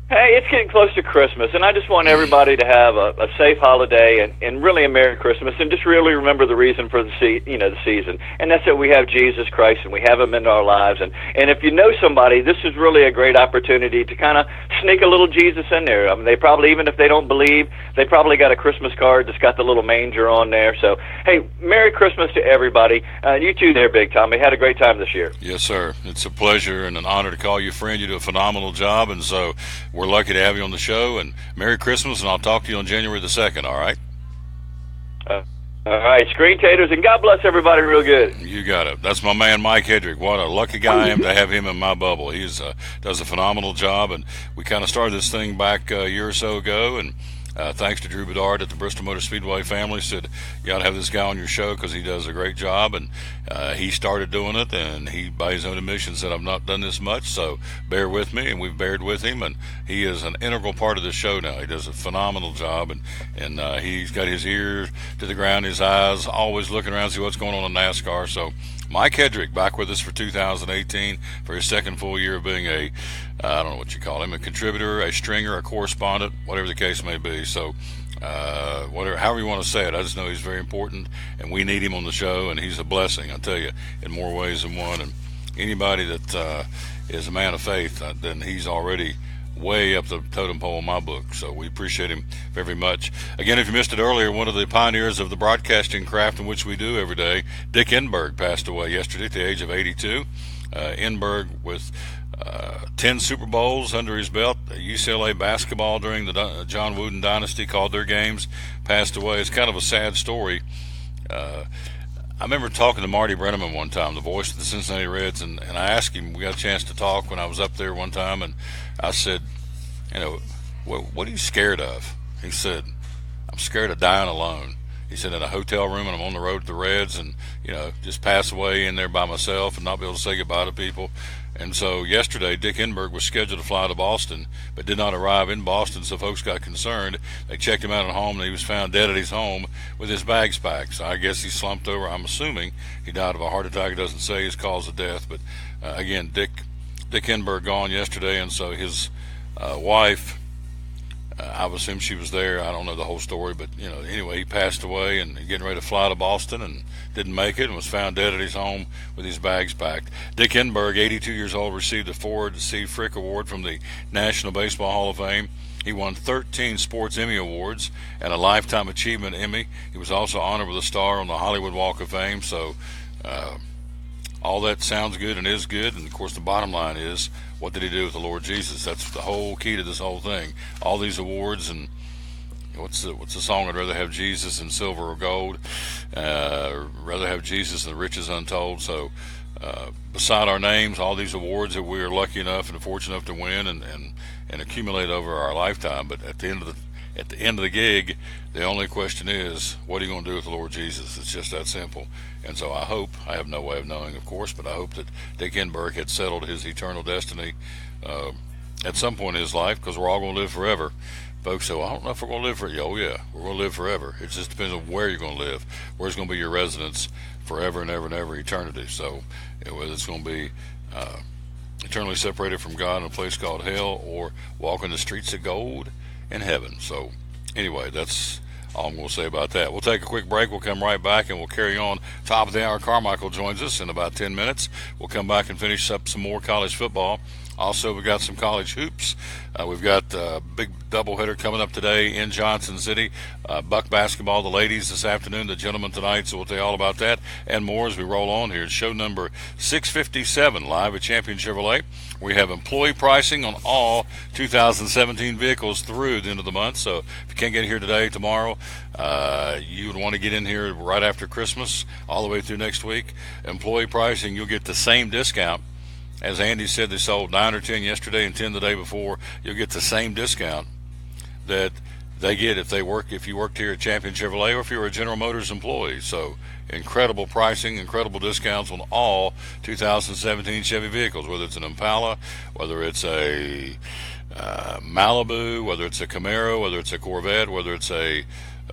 Hey, it's getting close to Christmas, and I just want everybody to have a safe holiday and really a Merry Christmas, and just really remember the reason for the season, and that's that we have Jesus Christ and we have Him in our lives, and if you know somebody, this is really a great opportunity to kind of sneak a little Jesus in there. I mean, they probably, even if they don't believe, they probably got a Christmas card that's got the little manger on there. So, hey, Merry Christmas to everybody. You too there, Big Tommy. Had a great time this year. Yes, sir. It's a pleasure and an honor to call you friend. You do a phenomenal job, and so we're lucky to have you on the show, and Merry Christmas, and I'll talk to you on January the 2nd, all right? All right, Screen Taters, and God bless everybody real good. You got it. That's my man, Mike Hedrick. What a lucky guy I am to have him in my bubble. He does a phenomenal job, and we kind of started this thing back a year or so ago, and Thanks to Drew Bedard at the Bristol Motor Speedway family. Said, you got to have this guy on your show because he does a great job. And he started doing it, and he, by his own admission, said, I've not done this much, so bear with me. And we've bared with him, and he is an integral part of the show now. He does a phenomenal job, and he's got his ear to the ground, his eyes always looking around to see what's going on in NASCAR. So Mike Hedrick back with us for 2018 for his second full year of being I don't know what you call him, a contributor, a stringer, a correspondent, whatever the case may be. So however you want to say it, I just know he's very important, and we need him on the show, and he's a blessing, I tell you, in more ways than one. And anybody that is a man of faith, then he's already way up the totem pole in my book. So we appreciate him very much. Again, if you missed it earlier, one of the pioneers of the broadcasting craft in which we do every day, Dick Enberg, passed away yesterday at the age of 82. Enberg with 10 Super Bowls under his belt. UCLA basketball during the John Wooden dynasty called their games. Passed away. It's kind of a sad story. I remember talking to Marty Brenneman one time, the voice of the Cincinnati Reds, and I asked him, we got a chance to talk when I was up there one time, and I said, what are you scared of? He said, I'm scared of dying alone. He said, in a hotel room, and I'm on the road to the Reds, and, just pass away in there by myself and not be able to say goodbye to people. And so yesterday, Dick Enberg was scheduled to fly to Boston, but did not arrive in Boston, so folks got concerned. They checked him out at home, and he was found dead at his home with his bags packed. So I guess he slumped over. I'm assuming he died of a heart attack. It doesn't say his cause of death, but again, Dick Enberg gone yesterday, and so his wife, I would assume she was there. I don't know the whole story, but anyway, he passed away and getting ready to fly to Boston and didn't make it and was found dead at his home with his bags packed. Dick Enberg, 82 years old, received the Ford C. Frick Award from the National Baseball Hall of Fame. He won 13 Sports Emmy Awards and a Lifetime Achievement Emmy. He was also honored with a star on the Hollywood Walk of Fame. So all that sounds good and is good, and of course the bottom line is, what did he do with the Lord Jesus? That's the whole key to this whole thing. All these awards, and what's the song? I'd rather have Jesus than silver or gold. Rather have Jesus than riches untold. So beside our names, all these awards that we are lucky enough and fortunate enough to win and accumulate over our lifetime. But at the end of the gig, the only question is, what are you going to do with the Lord Jesus? It's just that simple. And so I hope, I have no way of knowing, of course, but I hope that Dick Enberg had settled his eternal destiny at some point in his life, because we're all going to live forever. Folks say, well, I don't know if we're going to live forever. Oh, yeah, we're going to live forever. It just depends on where you're going to live. Where's going to be your residence forever and ever and ever, eternity. So whether it's going to be eternally separated from God in a place called hell, or walking the streets of gold in heaven. So anyway, that's all I'm going to say about that. We'll take a quick break. We'll come right back, and well carry on. Top of the hour, Carmichael joins us in about 10 minutes. We'll come back and finish up some more college football. Also, we've got some college hoops. We've got a big doubleheader coming up today in Johnson City. Buck basketball, the ladies this afternoon, the gentlemen tonight. So we'll tell you all about that and more as we roll on here. It's show number 657, live at Champion Chevrolet. We have employee pricing on all 2017 vehicles through the end of the month. So if you can't get here today, tomorrow, you would want to get in here right after Christmas, all the way through next week. Employee pricing, you'll get the same discount. As Andy said, they sold 9 or 10 yesterday and 10 the day before. You'll get the same discount that they get if you worked here at Champion Chevrolet, or if you're a General Motors employee. So incredible pricing, incredible discounts on all 2017 Chevy vehicles, whether it's an Impala, whether it's a Malibu, whether it's a Camaro, whether it's a Corvette, whether it's a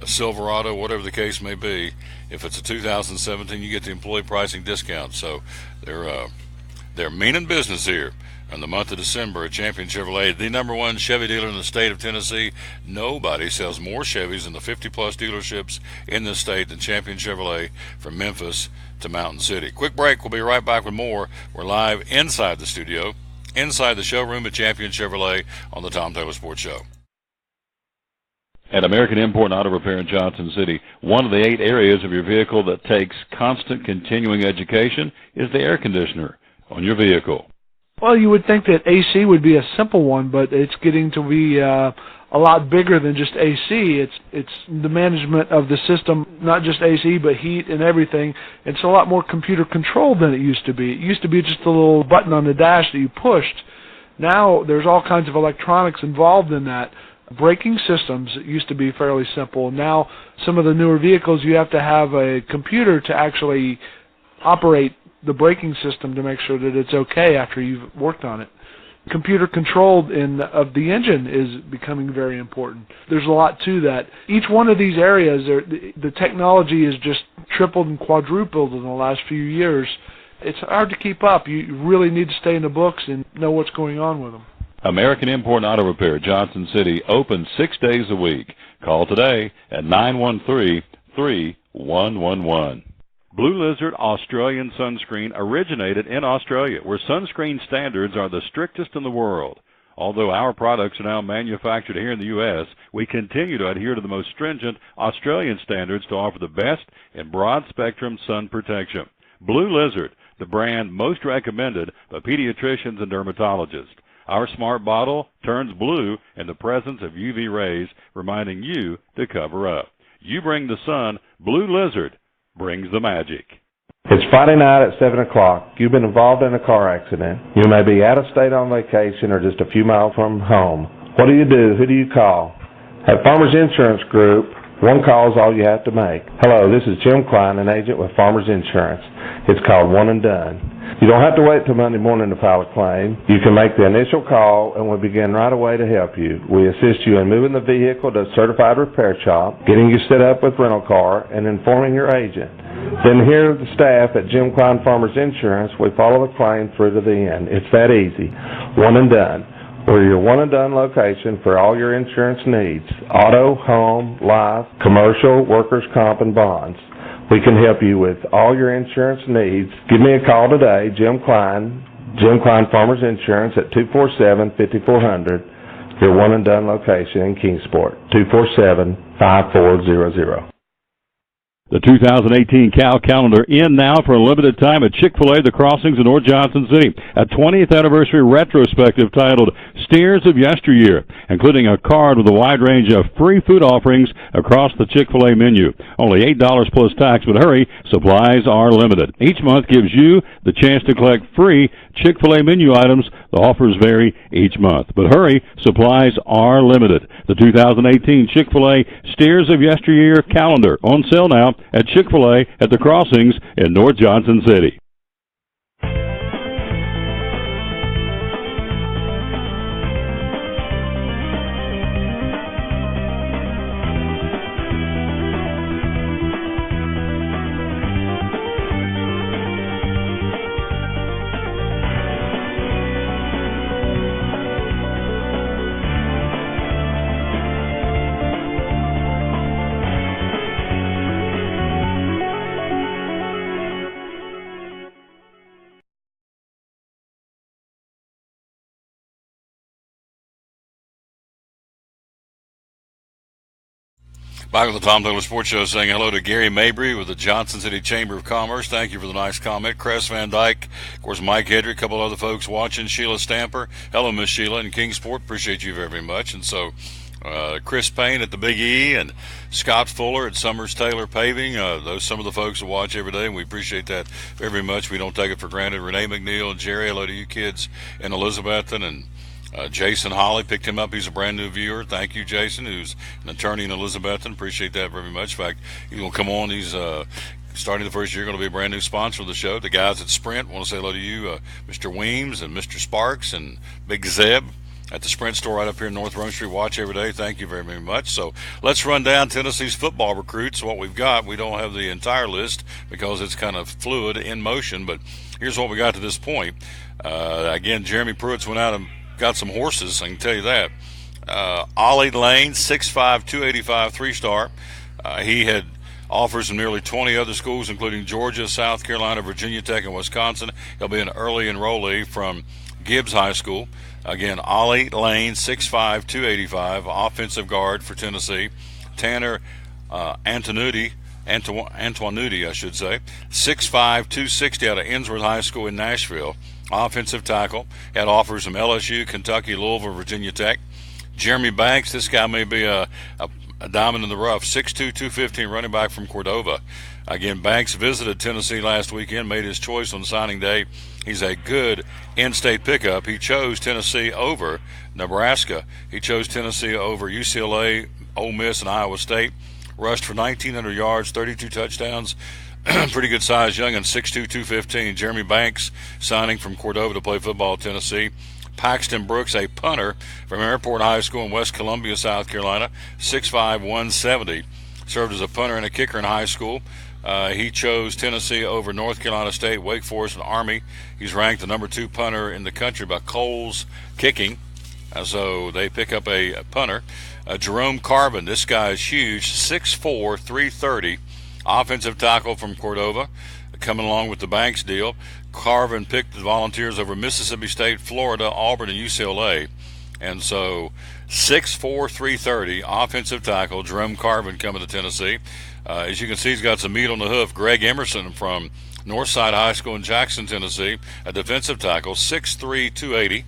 Silverado, whatever the case may be. If it's a 2017, you get the employee pricing discount. So they're meaning business here in the month of December at Champion Chevrolet, the #1 Chevy dealer in the state of Tennessee. Nobody sells more Chevys in the 50-plus dealerships in the state than Champion Chevrolet, from Memphis to Mountain City. Quick break. We'll be right back with more. We're live inside the studio, inside the showroom at Champion Chevrolet on the Tom Taylor Sports Show. At American Import and Auto Repair in Johnson City, one of the 8 areas of your vehicle that takes constant continuing education is the air conditioner on your vehicle. Well, you would think that AC would be a simple one, but it's getting to be a lot bigger than just AC. It's the management of the system, not just AC, but heat and everything. It's a lot more computer controlled than it used to be. It used to be just a little button on the dash that you pushed. Now there's all kinds of electronics involved in that. braking systems used to be fairly simple. Now, some of the newer vehicles, you have to have a computer to actually operate the braking system to make sure that it's okay after you've worked on it. Computer controlled of the engine is becoming very important. There's a lot to that. Each one of these areas, the technology is just tripled and quadrupled in the last few years. It's hard to keep up. You really need to stay in the books and know what's going on with them. American Import Auto Repair, Johnson City, open 6 days a week. Call today at 913-3111. Blue Lizard Australian Sunscreen originated in Australia, where sunscreen standards are the strictest in the world. Although our products are now manufactured here in the U.S., we continue to adhere to the most stringent Australian standards to offer the best in broad-spectrum sun protection. Blue Lizard, the brand most recommended by pediatricians and dermatologists. Our smart bottle turns blue in the presence of UV rays, reminding you to cover up. You bring the sun, Blue Lizard brings the magic. It's Friday night at 7 o'clock. You've been involved in a car accident. You may be out of state on vacation or just a few miles from home. What do you do? Who do you call? At Farmers Insurance Group, one call is all you have to make. Hello, this is Jim Klein, an agent with Farmers Insurance. It's called One and Done. You don't have to wait till Monday morning to file a claim. You can make the initial call and we'll begin right away to help you. We assist you in moving the vehicle to a certified repair shop, getting you set up with rental car, and informing your agent. Then here the staff at Jim Klein Farmers Insurance, we follow the claim through to the end. It's that easy. One and Done. We're your one and done location for all your insurance needs. Auto, home, life, commercial, workers' comp, and bonds. We can help you with all your insurance needs. Give me a call today, Jim Klein Farmers Insurance at 247-5400, your one and done location in Kingsport, 247-5400. The 2018 Cal Calendar in now for a limited time at Chick-fil-A, The Crossings in North Johnson City. A 20th anniversary retrospective titled Steers of Yesteryear, including a card with a wide range of free food offerings across the Chick-fil-A menu. Only $8 plus tax, but hurry, supplies are limited. Each month gives you the chance to collect free Chick-fil-A menu items. The offers vary each month, but hurry, supplies are limited. The 2018 Chick-fil-A Steers of Yesteryear Calendar on sale now at Chick-fil-A at The Crossings in North Johnson City. Back with the Tom Taylor Sports Show, saying hello to Gary Mabry with the Johnson City Chamber of Commerce. Thank you for the nice comment. Cress Van Dyke, of course, Mike Hedrick, a couple other folks watching. Sheila Stamper. Hello, Miss Sheila in Kingsport. Appreciate you very much. And so, Chris Payne at the Big E and Scott Fuller at Summers Taylor Paving. Those some of the folks that watch every day, and we appreciate that very much. We don't take it for granted. Renee McNeil and Jerry, hello to you kids in Elizabethton, and Jason Holly picked him up. He's a brand new viewer. Thank you, Jason, who's an attorney in Elizabethton. Appreciate that very much. In fact, he's going to come on. He's starting the first year, going to be a brand new sponsor of the show. The guys at Sprint want to say hello to you, Mr. Weems and Mr. Sparks and Big Zeb at the Sprint store right up here in North Rome Street. Watch every day. Thank you very, very much. So let's run down Tennessee's football recruits, what we've got. We don't have the entire list because it's kind of fluid in motion, but here's what we got to this point. Again, Jeremy Pruitt's went out and got some horses, I can tell you that. Ollie Lane, 6'5", 285, 3-star. He had offers from nearly 20 other schools, including Georgia, South Carolina, Virginia Tech, and Wisconsin. He'll be an early enrollee from Gibbs High School. Again, Ollie Lane, 6'5", 285, offensive guard for Tennessee. Tanner Antonucci, I should say, 6'5", 260 out of Innsworth High School in Nashville. Offensive tackle. Had offers from LSU, Kentucky, Louisville, Virginia Tech. Jeremy Banks, this guy may be a diamond in the rough, 6'2", 215, running back from Cordova. Again, Banks visited Tennessee last weekend, made his choice on signing day. He's a good in-state pickup. He chose Tennessee over Nebraska. He chose Tennessee over UCLA, Ole Miss, and Iowa State. Rushed for 1,900 yards, 32 touchdowns. Pretty good size, young and 6'2", 215. Jeremy Banks signing from Cordova to play football at Tennessee. Paxton Brooks, a punter from Airport High School in West Columbia, South Carolina, 6'5", 170. Served as a punter and a kicker in high school. He chose Tennessee over North Carolina State, Wake Forest, and Army. He's ranked the number 2 punter in the country by Coles Kicking. So they pick up a punter. Jerome Carvin, this guy is huge, 6'4", 330. Offensive tackle from Cordova, coming along with the Banks deal. Carvin picked the Volunteers over Mississippi State, Florida, Auburn, and UCLA. And so 6'4", 330, offensive tackle, Jerome Carvin coming to Tennessee. As you can see, he's got some meat on the hoof. Greg Emerson from Northside High School in Jackson, Tennessee, a defensive tackle, 6'3", 280.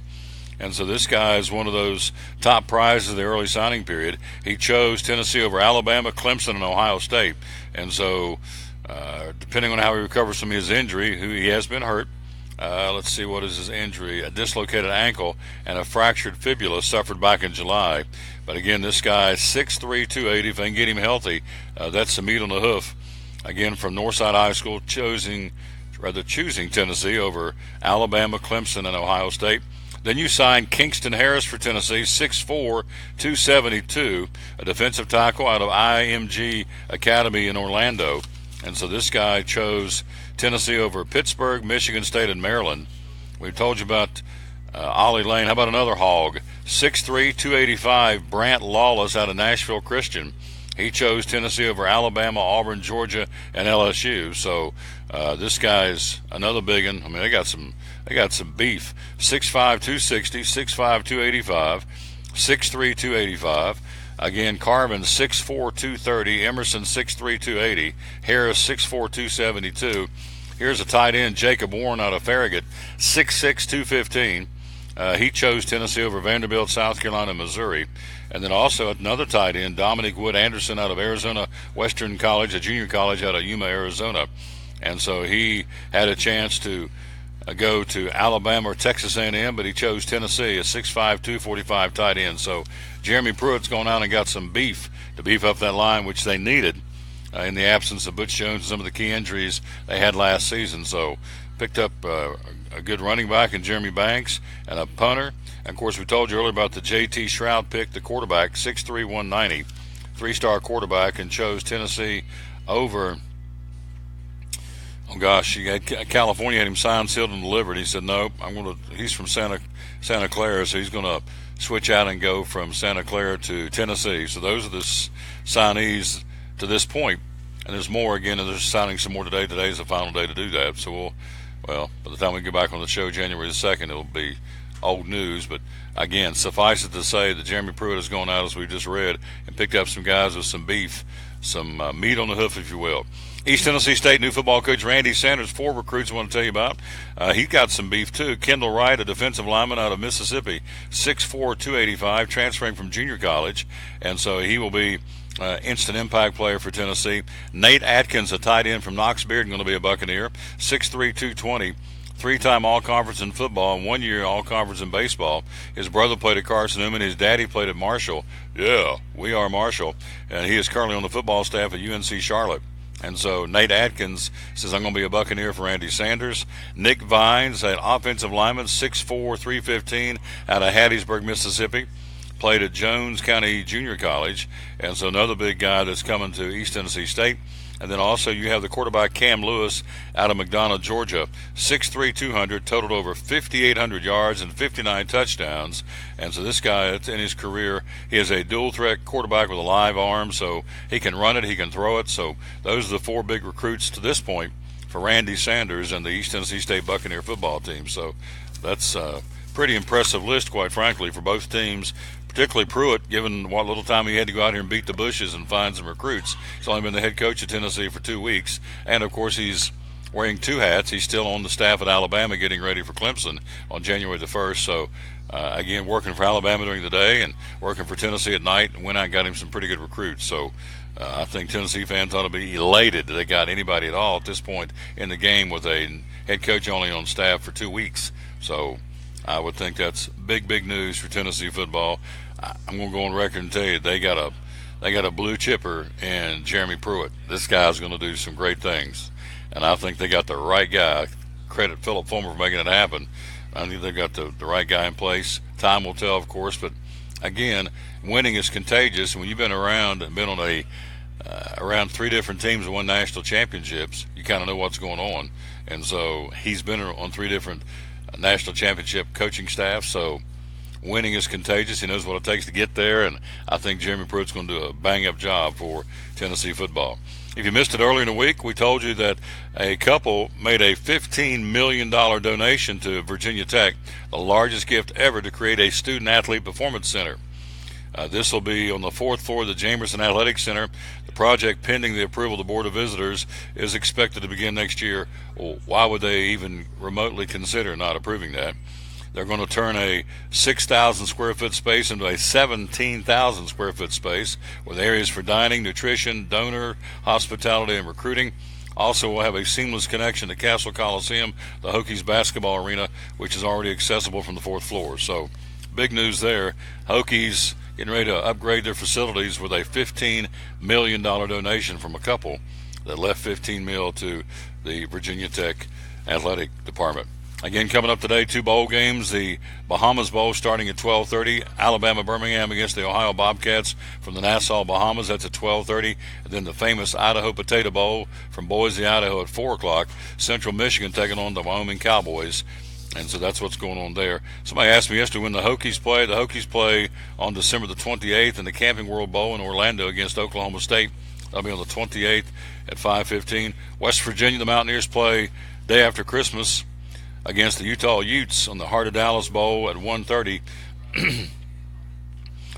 And so this guy is one of those top prizes of the early signing period. He chose Tennessee over Alabama, Clemson, and Ohio State. And so depending on how he recovers from his injury, he has been hurt. Let's see, what is his injury? A dislocated ankle and a fractured fibula suffered back in July. But again, this guy is 6'3", 280. If they can get him healthy, that's some meat on the hoof. Again, from Northside High School, choosing Tennessee over Alabama, Clemson, and Ohio State. Then you signed Kingston Harris for Tennessee, 6'4", 272, a defensive tackle out of IMG Academy in Orlando. And so this guy chose Tennessee over Pittsburgh, Michigan State, and Maryland. We told you about Ollie Lane. How about another hog? 6'3", 285, Brant Lawless out of Nashville Christian. He chose Tennessee over Alabama, Auburn, Georgia, and LSU. So this guy's another big one. I mean, they got some beef. 6'5", 260, 6'5", 285, 6'3", 285. Again, Carvin 6'4", 230, Emerson 6'3", 280, Harris 6'4", 272. Here's a tight end, Jacob Warren out of Farragut, 6'6", 215. He chose Tennessee over Vanderbilt, South Carolina, Missouri. And then also another tight end, Dominic Wood Anderson out of Arizona Western College, a junior college out of Yuma, Arizona. And so he had a chance to go to Alabama or Texas A&M, but he chose Tennessee, a 6'5", 245 tight end. So Jeremy Pruitt's gone out and got some beef to beef up that line, which they needed in the absence of Butch Jones and some of the key injuries they had last season. So picked up a good running back in Jeremy Banks and a punter. And, of course, we told you earlier about the J.T. Shroud pick, the quarterback, 6'3", 190, three-star quarterback, and chose Tennessee over – oh gosh, California had him signed, sealed, and delivered. He said, "No, he's from Santa Clara, so he's going to switch out and go from Santa Clara to Tennessee." So those are the signees to this point, and there's more again, and they're signing some more today. Today's the final day to do that. So by the time we get back on the show January the 2nd, it'll be old news. But again, suffice it to say that Jeremy Pruitt has gone out, as we just read, and picked up some guys with some beef, some meat on the hoof, if you will. East Tennessee State new football coach Randy Sanders, 4 recruits I want to tell you about. He got some beef too. Kendall Wright, a defensive lineman out of Mississippi, 6'4", 285, transferring from junior college, and so he will be instant impact player for Tennessee. Nate Atkins, a tight end from Knox Bearden, going to be a Buccaneer, 6'3", 220. 3-time All-Conference in football and 1 year All-Conference in baseball. His brother played at Carson Newman. His daddy played at Marshall. Yeah, we are Marshall. And he is currently on the football staff at UNC Charlotte. And so Nate Atkins says, "I'm going to be a Buccaneer for Randy Sanders." Nick Vines, an offensive lineman, 6'4", 315, out of Hattiesburg, Mississippi. Played at Jones County Junior College. And so another big guy that's coming to East Tennessee State. And then also you have the quarterback Cam Lewis out of McDonough, Georgia, 6'3", 200, totaled over 5,800 yards and 59 touchdowns. And so this guy, in his career, he is a dual-threat quarterback with a live arm, so he can run it, he can throw it. So those are the 4 big recruits to this point for Randy Sanders and the East Tennessee State Buccaneer football team. So that's a pretty impressive list, quite frankly, for both teams. Particularly Pruitt, given what little time he had to go out here and beat the bushes and find some recruits. He's only been the head coach of Tennessee for 2 weeks. And, of course, he's wearing two hats. He's still on the staff at Alabama getting ready for Clemson on January the 1st. So, again, working for Alabama during the day and working for Tennessee at night. And went out and got him some pretty good recruits. So I think Tennessee fans ought to be elated that they got anybody at all at this point in the game with a head coach only on staff for 2 weeks. So I would think that's big news for Tennessee football. I'm going to go on record and tell you they got a blue chipper in Jeremy Pruitt. This guy's going to do some great things. And I think they got the right guy. Credit Philip Fulmer for making it happen. I think they got the right guy in place. Time will tell, of course, but again, winning is contagious. When you've been around and been on around 3 different teams and won national championships, you kind of know what's going on. And so he's been on 3 different national championship coaching staffs. So winning is contagious. He knows what it takes to get there, and I think Jeremy Pruitt's going to do a bang-up job for Tennessee football. If you missed it earlier in the week, we told you that a couple made a $15 million donation to Virginia Tech, the largest gift ever, to create a student-athlete performance center. This will be on the 4th floor of the Jamerson Athletic Center. The project, pending the approval of the Board of Visitors, is expected to begin next year. Well, why would they even remotely consider not approving that? They're going to turn a 6,000 square foot space into a 17,000 square foot space with areas for dining, nutrition, donor, hospitality, and recruiting. Also, we'll have a seamless connection to Castle Coliseum, the Hokies basketball arena, which is already accessible from the 4th floor. So, big news there. Hokies getting ready to upgrade their facilities with a $15 million donation from a couple that left $15 million to the Virginia Tech Athletic Department. Again, coming up today, 2 bowl games. The Bahamas Bowl starting at 12:30. Alabama-Birmingham against the Ohio Bobcats from the Nassau Bahamas. That's at 12:30. And then the famous Idaho Potato Bowl from Boise, Idaho at 4 o'clock. Central Michigan taking on the Wyoming Cowboys. And so that's what's going on there. Somebody asked me yesterday when the Hokies play. The Hokies play on December the 28th in the Camping World Bowl in Orlando against Oklahoma State. That'll be on the 28th at 5:15. West Virginia, the Mountaineers play day after Christmas against the Utah Utes on the Heart of Dallas Bowl at 1:30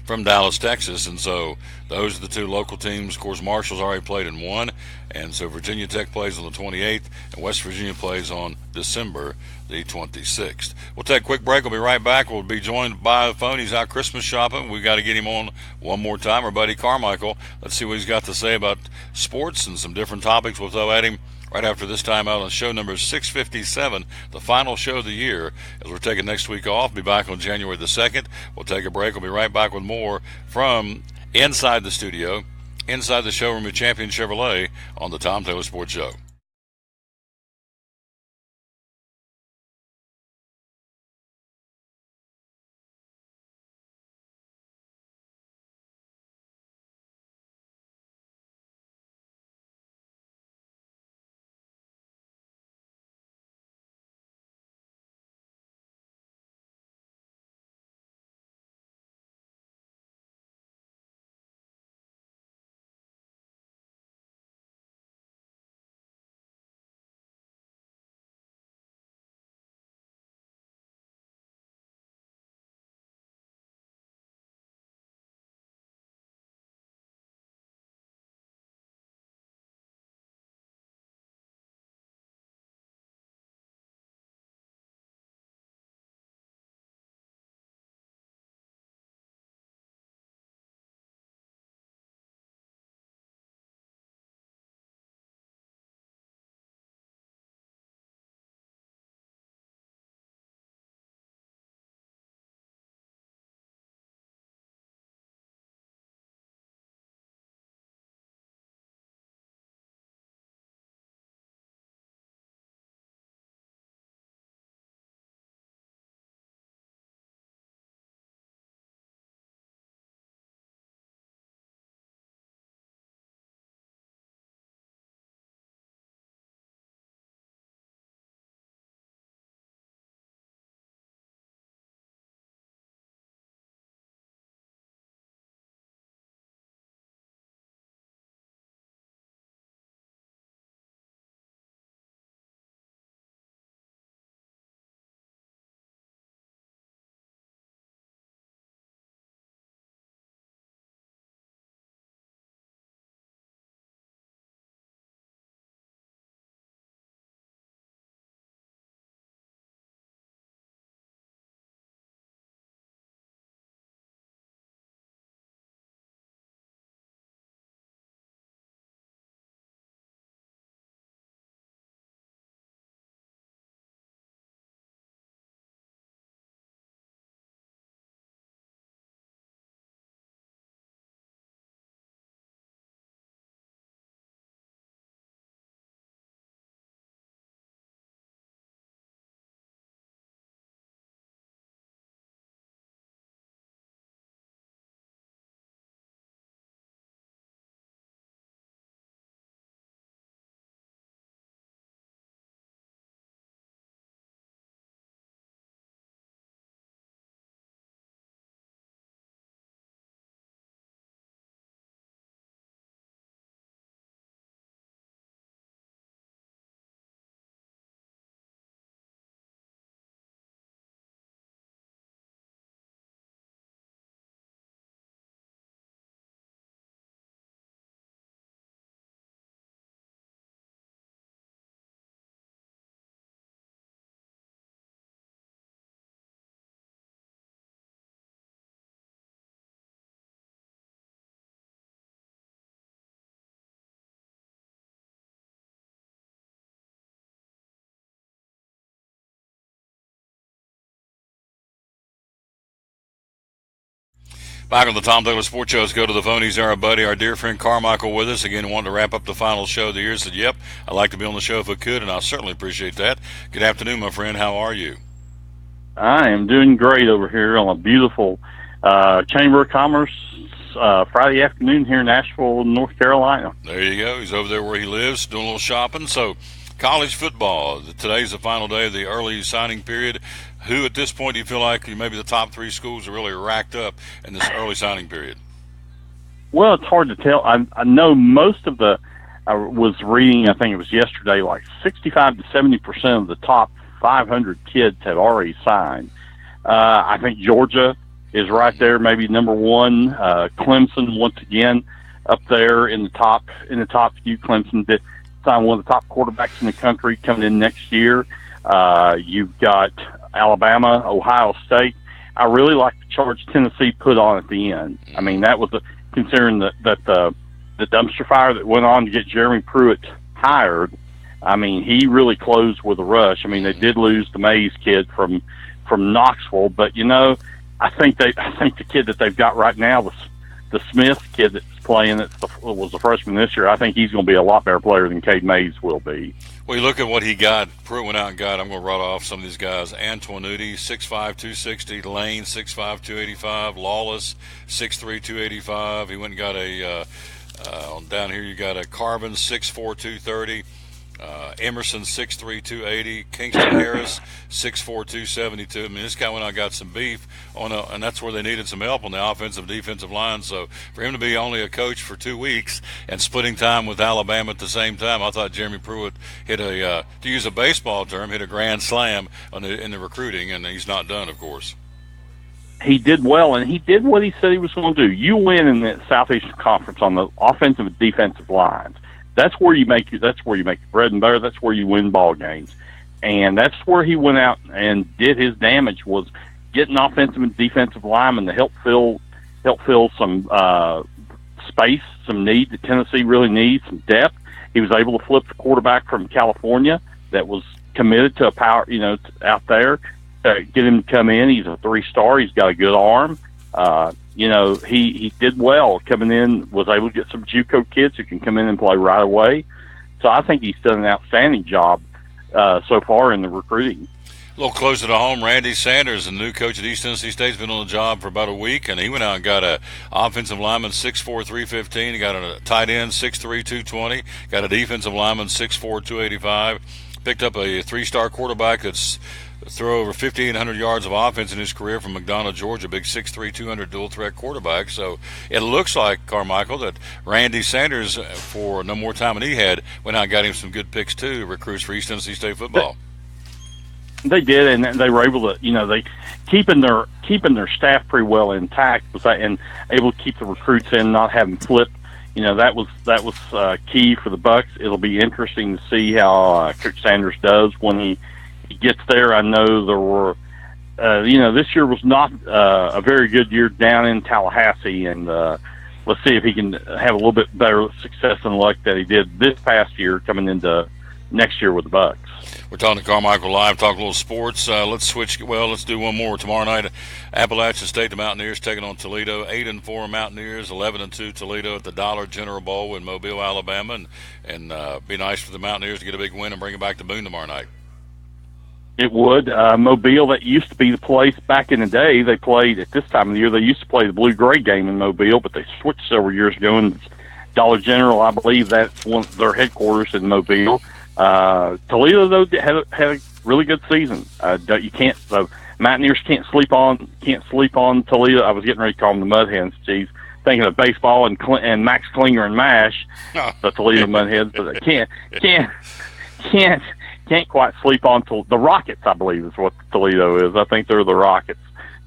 from Dallas, Texas. And so those are the 2 local teams. Of course, Marshall's already played and won. And so Virginia Tech plays on the 28th, and West Virginia plays on December the 26th. We'll take a quick break. We'll be right back. We'll be joined by the phone. He's out Christmas shopping. We've got to get him on one more time. Our buddy Carmichael. Let's see what he's got to say about sports and some different topics. We'll throw at him right after this time out on show number 657, the final show of the year, as we're taking next week off. Be back on January the 2nd. We'll take a break. We'll be right back with more from inside the studio, inside the showroom of Champion Chevrolet on the Tom Taylor Sports Show. Back on the Tom Taylor Sports Show, let's go to the phone. He's our buddy, our dear friend Carmichael with us. Again, wanting to wrap up the final show of the year. Said, yep, I'd like to be on the show if I could, and I'll certainly appreciate that. Good afternoon, my friend. How are you? I am doing great over here on a beautiful Chamber of Commerce Friday afternoon here in Asheville, North Carolina. There you go. He's over there where he lives, doing a little shopping. So, college football. Today's the final day of the early signing period. Who at this point do you feel like maybe the top 3 schools are really racked up in this early signing period? Well, it's hard to tell. I know most of I was reading, I think it was yesterday, like 65 to 70% of the top 500 kids have already signed. I think Georgia is right there, maybe number 1. Clemson, once again, up there in the top few. Clemson did sign one of the top quarterbacks in the country coming in next year. You've got Alabama, Ohio State. I really like the charge Tennessee put on at the end. I mean, that was considering that the dumpster fire that went on to get Jeremy Pruitt hired. I mean, he really closed with a rush. I mean, they did lose the Mays kid from Knoxville, but I think the kid that they've got right now, the Smith kid that's playing, was a freshman this year. I think he's going to be a lot better player than Cade Mays will be. Well, you look at what he got. Pruitt went out and got, I'm going to run off some of these guys. Antoine Nudie, 6'5", 260. Lane, 6'5", 285. Lawless, 6'3", 285. He went and got down here you got a Carvin, 6'4", 230. Emerson, 6'3", 280. Kingston Harris, 6'4", 272. I mean, this guy went out and got some beef and that's where they needed some help on the offensive defensive line. So for him to be only a coach for 2 weeks and splitting time with Alabama at the same time, I thought Jeremy Pruitt hit to use a baseball term, hit a grand slam in the recruiting, and he's not done, of course. He did well, and he did what he said he was going to do. You win in the Southeastern Conference on the offensive and defensive lines. That's where you make your bread and butter. That's where you win ball games, and that's where he went out and did his damage, was getting offensive and defensive linemen to help fill some space, some need that Tennessee really needs, some depth. He was able to flip the quarterback from California that was committed to a power, out there, get him to come in. He's a 3-star. He's got a good arm. He did well coming in, was able to get some JUCO kids who can come in and play right away. So I think he's done an outstanding job so far in the recruiting. A little closer to home, Randy Sanders, the new coach at East Tennessee State, has been on the job for about a week, and he went out and got a offensive lineman 6'4", 315. He got a tight end 6'3", 220. Got a defensive lineman 6'4", 285. Picked up a 3-star quarterback that's throw over 1,500 yards of offense in his career from McDonough, Georgia, big 6'3", 200 dual-threat quarterback. So it looks like, Carmichael, that Randy Sanders, for no more time than he had, went out and got him some good picks, too, recruits for East Tennessee State football. They did, and they were able to, they keeping their staff pretty well intact, and able to keep the recruits in, not having flipped. That was key for the Bucks. It'll be interesting to see how Coach Sanders does when he gets there. I know there were, this year was not a very good year down in Tallahassee, and let's see if he can have a little bit better success and luck that he did this past year coming into next year with the Bucks. We're talking to Carmichael Live, talk a little sports. Let's switch. Well, let's do one more. Tomorrow night, Appalachian State, the Mountaineers, taking on Toledo. 8-4 Mountaineers, 11-2 Toledo at the Dollar General Bowl in Mobile, Alabama. And be nice for the Mountaineers to get a big win and bring it back to Boone tomorrow night. It would. Mobile, that used to be the place back in the day. They played, at this time of the year, they used to play the Blue-Gray game in Mobile, but they switched several years ago. And Dollar General, I believe that's one of their headquarters in Mobile. Toledo, though, had a really good season. The Mountaineers can't sleep on Toledo. I was getting ready to call them the Mud Hens. Geez, thinking of baseball and Max Klinger and MASH, the Toledo Mud Hens, but they can't quite sleep on the Rockets, I believe is what Toledo is. I think they're the Rockets.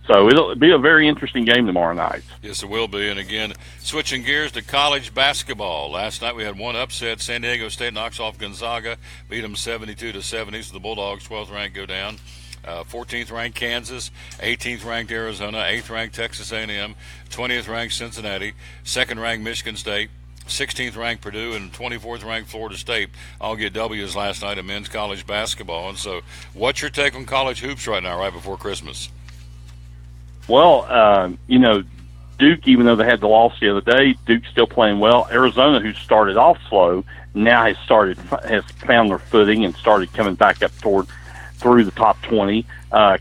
So it'll be a very interesting game tomorrow night. Yes, it will be. And again, switching gears to college basketball. Last night we had one upset. San Diego State knocks off Gonzaga, beat them 72-70. So the Bulldogs, 12th ranked, go down. 14th ranked Kansas, 18th ranked Arizona, 8th ranked Texas A&M, 20th ranked Cincinnati, 2nd ranked Michigan State, 16th ranked Purdue, and 24th ranked Florida State all get W's last night in men's college basketball. And so what's your take on college hoops right now, right before Christmas? Well, Duke, even though they had the loss the other day, Duke's still playing well. Arizona, who started off slow, now has found their footing and started coming back up through the top 20.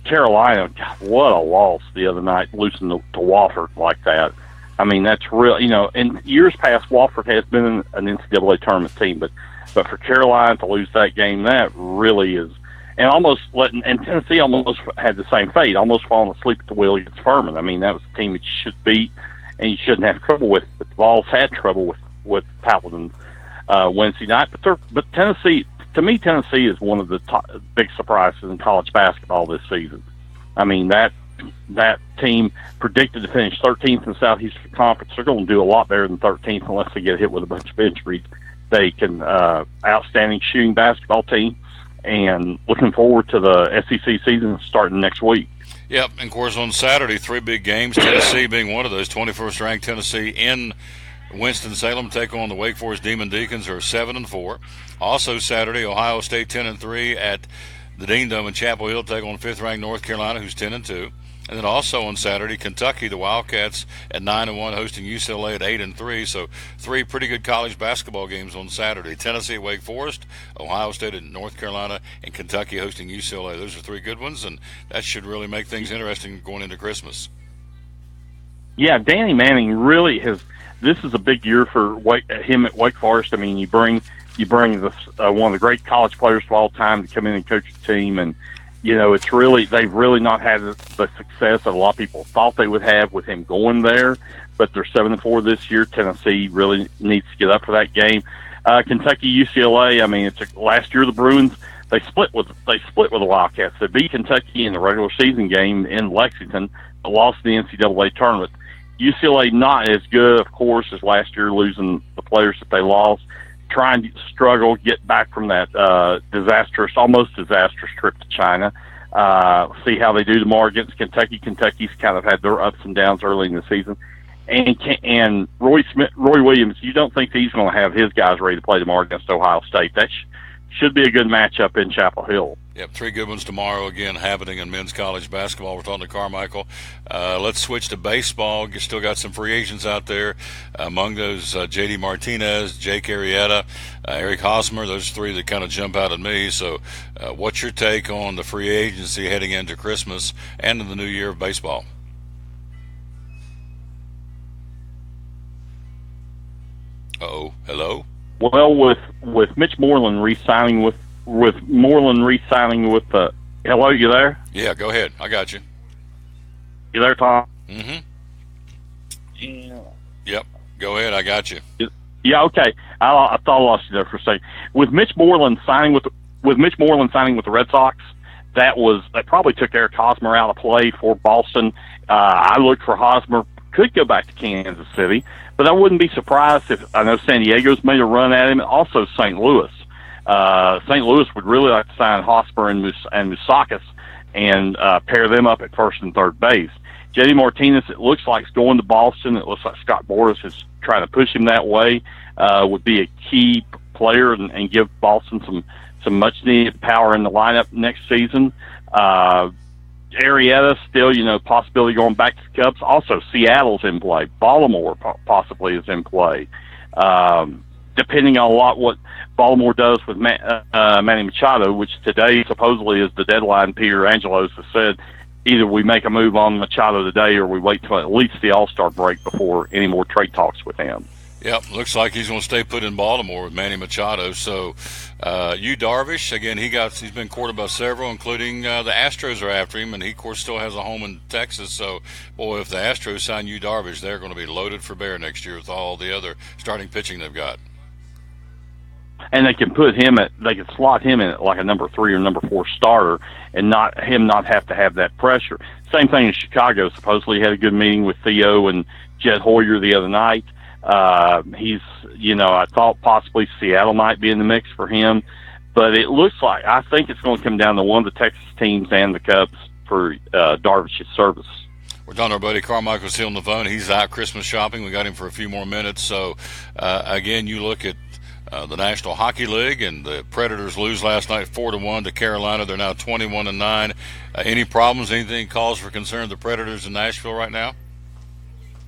Carolina, God, what a loss the other night, losing to Wofford like that. I mean, that's real. In years past, Wofford has been an NCAA tournament team, but for Carolina to lose that game, that really is. And Tennessee almost had the same fate, almost falling asleep at the wheel against Furman. I mean, that was a team that you should beat and you shouldn't have trouble with. But the Vols had trouble with Paladin Wednesday night. But Tennessee, to me, Tennessee is one of the big surprises in college basketball this season. I mean, that team predicted to finish 13th in the Southeastern Conference. They're going to do a lot better than 13th unless they get hit with a bunch of injuries. They can outstanding shooting basketball team. And looking forward to the SEC season starting next week. Yep, and of course on Saturday, 3 big games, Tennessee being one of those. 21st-ranked Tennessee in Winston-Salem take on the Wake Forest Demon Deacons, who are 7-4. Also Saturday, Ohio State 10-3 at the Dean Dome in Chapel Hill take on 5th-ranked North Carolina, who's 10-2. And then also on Saturday, Kentucky, the Wildcats at 9-1, hosting UCLA at 8-3. So 3 pretty good college basketball games on Saturday. Tennessee at Wake Forest, Ohio State at North Carolina, and Kentucky hosting UCLA. Those are 3 good ones, and that should really make things interesting going into Christmas. Yeah, Danny Manning really has. This is a big year for him at Wake Forest. I mean, you bring this one of the great college players of all time to come in and coach the team, and they've really not had the success that a lot of people thought they would have with him going there, but they're 7-4 this year. Tennessee really needs to get up for that game. Kentucky, UCLA, I mean, last year the Bruins, they split with the Wildcats. They beat Kentucky in the regular season game in Lexington, but lost the NCAA tournament. UCLA not as good, of course, as last year, losing the players that they lost. Trying to struggle, get back from that almost disastrous trip to China. See how they do tomorrow against Kentucky. Kentucky's kind of had their ups and downs early in the season. And Roy Williams, you don't think he's going to have his guys ready to play tomorrow against Ohio State. That should be a good matchup in Chapel Hill. Yep, 3 good ones tomorrow, again, happening in men's college basketball. We're talking to Carmichael. Let's switch to baseball. You still got some free agents out there. Among those, J.D. Martinez, Jake Arrieta, Eric Hosmer. Those 3 that kind of jump out at me. So what's your take on the free agency heading into Christmas and in the new year of baseball? Uh-oh. Hello? Well, with Mitch Moreland re-signing with the. Hello, you there? Yeah, go ahead. I got you. You there, Tom? Mm-hmm. Yeah. Yep. Go ahead. I got you. Yeah. Okay. I thought I lost you there for a second. With Mitch Moreland signing with the Red Sox, that probably took Eric Hosmer out of play for Boston. I looked for Hosmer. Could go back to Kansas City, but I wouldn't be surprised if I know San Diego's made a run at him. And also St. Louis. St. Louis would really like to sign Hosmer and Moustakas and pair them up at first and third base. J.D. Martinez, it looks like, is going to Boston. It looks like Scott Boras is trying to push him that way. Would be a key player and give Boston some much-needed power in the lineup next season. Arrieta still, possibility going back to the Cubs. Also, Seattle's in play. Baltimore possibly is in play. Depending on what Baltimore does with Manny Machado, which today supposedly is the deadline. Peter Angelos has said either we make a move on Machado today or we wait till at least the All-Star break before any more trade talks with him. Yep, looks like he's going to stay put in Baltimore with Manny Machado. So, Yu Darvish, again, he's been courted by several, including the Astros are after him, and he, of course, still has a home in Texas. So, boy, if the Astros sign Yu Darvish, they're going to be loaded for bear next year with all the other starting pitching they've got. And they can slot him in at like a number 3 or number 4 starter, and not have to have that pressure. Same thing in Chicago. Supposedly had a good meeting with Theo and Jed Hoyer the other night. I thought possibly Seattle might be in the mix for him, but it looks like, I think it's going to come down to one of the Texas teams and the Cubs for Darvish's service. We're talking to our buddy Carmichael still on the phone. He's out Christmas shopping. We got him for a few more minutes. So, again, you look at the National Hockey League, and the Predators lose last night 4-1 to Carolina. They're now 21-9. Any problems, anything cause for concern, the Predators in Nashville right now?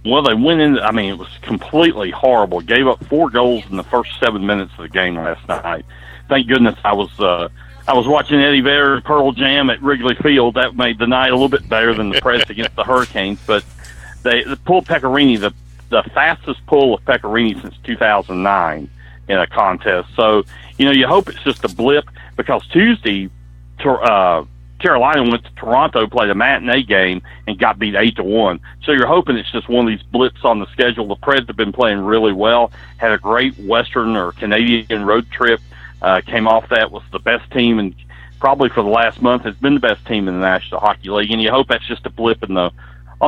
Well, they went in. I mean, it was completely horrible. Gave up 4 goals in the first 7 minutes of the game last night. Thank goodness I was watching Eddie Vedder and Pearl Jam at Wrigley Field. That made the night a little bit better than the Preds against the Hurricanes. But they pulled Pecorini, the fastest pull of Pecorini since 2009 in a contest. So, you hope it's just a blip, because Tuesday, Carolina went to Toronto, played a matinee game, and got beat 8-1. So you're hoping it's just one of these blips on the schedule. The Preds have been playing really well, had a great Western or Canadian road trip, came off that, was the best team, and probably for the last month has been the best team in the National Hockey League. And you hope that's just a blip on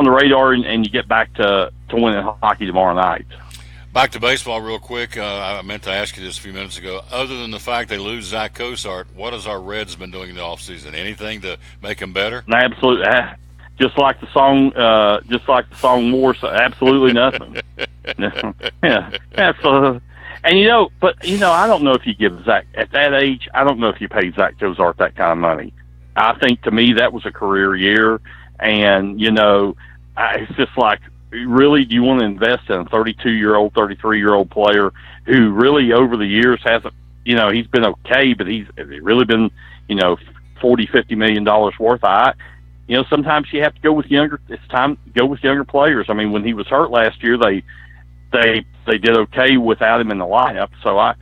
the radar, and you get back to winning hockey tomorrow night. Back to baseball real quick. I meant to ask you this a few minutes ago. Other than the fact they lose Zach Cozart, what has our Reds been doing in the offseason? Anything to make them better? Absolutely. Just like the song More, so absolutely nothing. Yeah, absolutely. And, but I don't know if you give Zach, at that age, I don't know if you pay Zach Cozart that kind of money. I think, to me, that was a career year. And, it's just like, really, do you want to invest in a 32-year-old, 33-year-old player who really over the years hasn't, he's been okay, but he's really been, $40, $50 million worth. Sometimes you have to go with it's time to go with younger players. I mean, when he was hurt last year, they did okay without him in the lineup. So I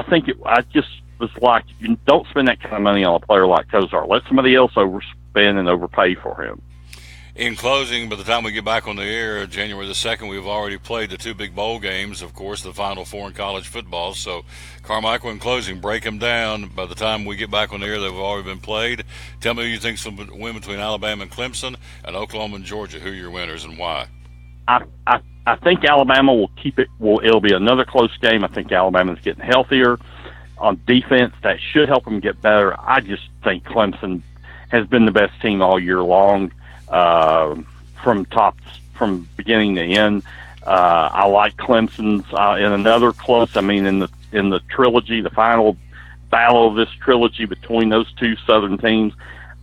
think I just was like, don't spend that kind of money on a player like Cozart. Let somebody else overspend and overpay for him. In closing, by the time we get back on the air, January the 2nd, we've already played the 2 big bowl games, of course, the Final Four in college football. So, Carmichael, in closing, break them down. By the time we get back on the air, they've already been played. Tell me who you think's going to win between Alabama and Clemson, and Oklahoma and Georgia. Who are your winners and why? I think Alabama will keep it. It'll be another close game. I think Alabama's getting healthier on defense. That should help them get better. I just think Clemson has been the best team all year long. From beginning to end. I like Clemson's in another close. I mean, in the trilogy, the final battle of this trilogy between those 2 Southern teams,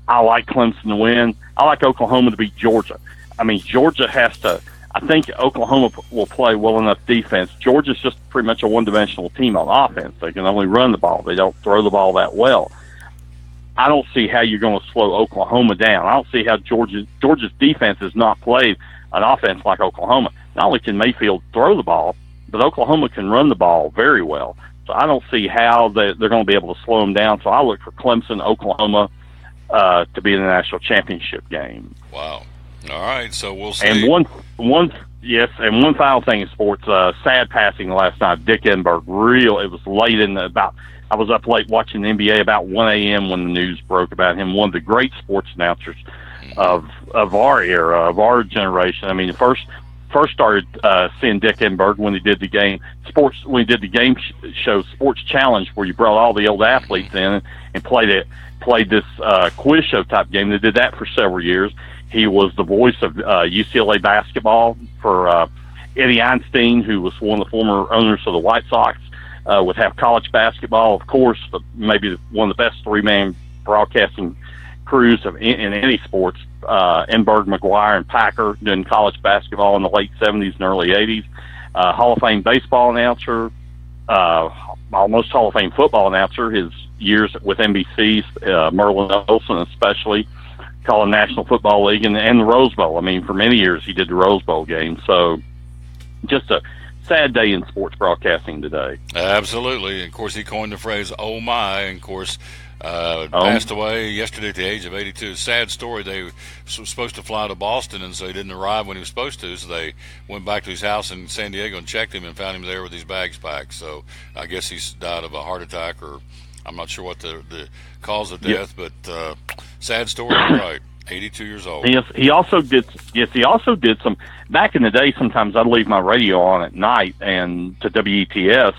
I like Clemson to win. I like Oklahoma to beat Georgia. I mean, Georgia has to. I think Oklahoma will play well enough defense. Georgia's just pretty much a one-dimensional team on offense. They can only run the ball. They don't throw the ball that well. I don't see how you're going to slow Oklahoma down. I don't see how Georgia's defense has not played an offense like Oklahoma. Not only can Mayfield throw the ball, but Oklahoma can run the ball very well. So I don't see how they're going to be able to slow them down. So I look for Clemson, Oklahoma to be in the national championship game. Wow. All right, so we'll see. And one final thing in sports, sad passing last night, Dick Enberg. It was late I was up late watching the NBA about 1 a.m. when the news broke about him. One of the great sports announcers of our era, of our generation. I mean, first started seeing Dick Enberg when he did the game show Sports Challenge, where you brought all the old athletes in and played this quiz show type game. They did that for several years. He was the voice of UCLA basketball for Eddie Einstein, who was one of the former owners of the White Sox. Would have college basketball, of course, maybe one of the best 3-man broadcasting crews in any sports. Enberg, McGuire, and Packer doing college basketball in the late 70s and early 80s. Hall of Fame baseball announcer, almost Hall of Fame football announcer. His years with NBC, Merlin Olsen especially, calling National Football League and the Rose Bowl. I mean, for many years he did the Rose Bowl game. So just a sad day in sports broadcasting today. Absolutely. And of course, he coined the phrase, oh my, and of course, passed away yesterday at the age of 82. Sad story. They were supposed to fly to Boston, and so he didn't arrive when he was supposed to, so they went back to his house in San Diego and checked him and found him there with his bags packed. So I guess he's died of a heart attack, or I'm not sure what the cause of death, but sad story, right. 82 years old. Yes, he also did some, back in the day, sometimes I'd leave my radio on at night and to WETS,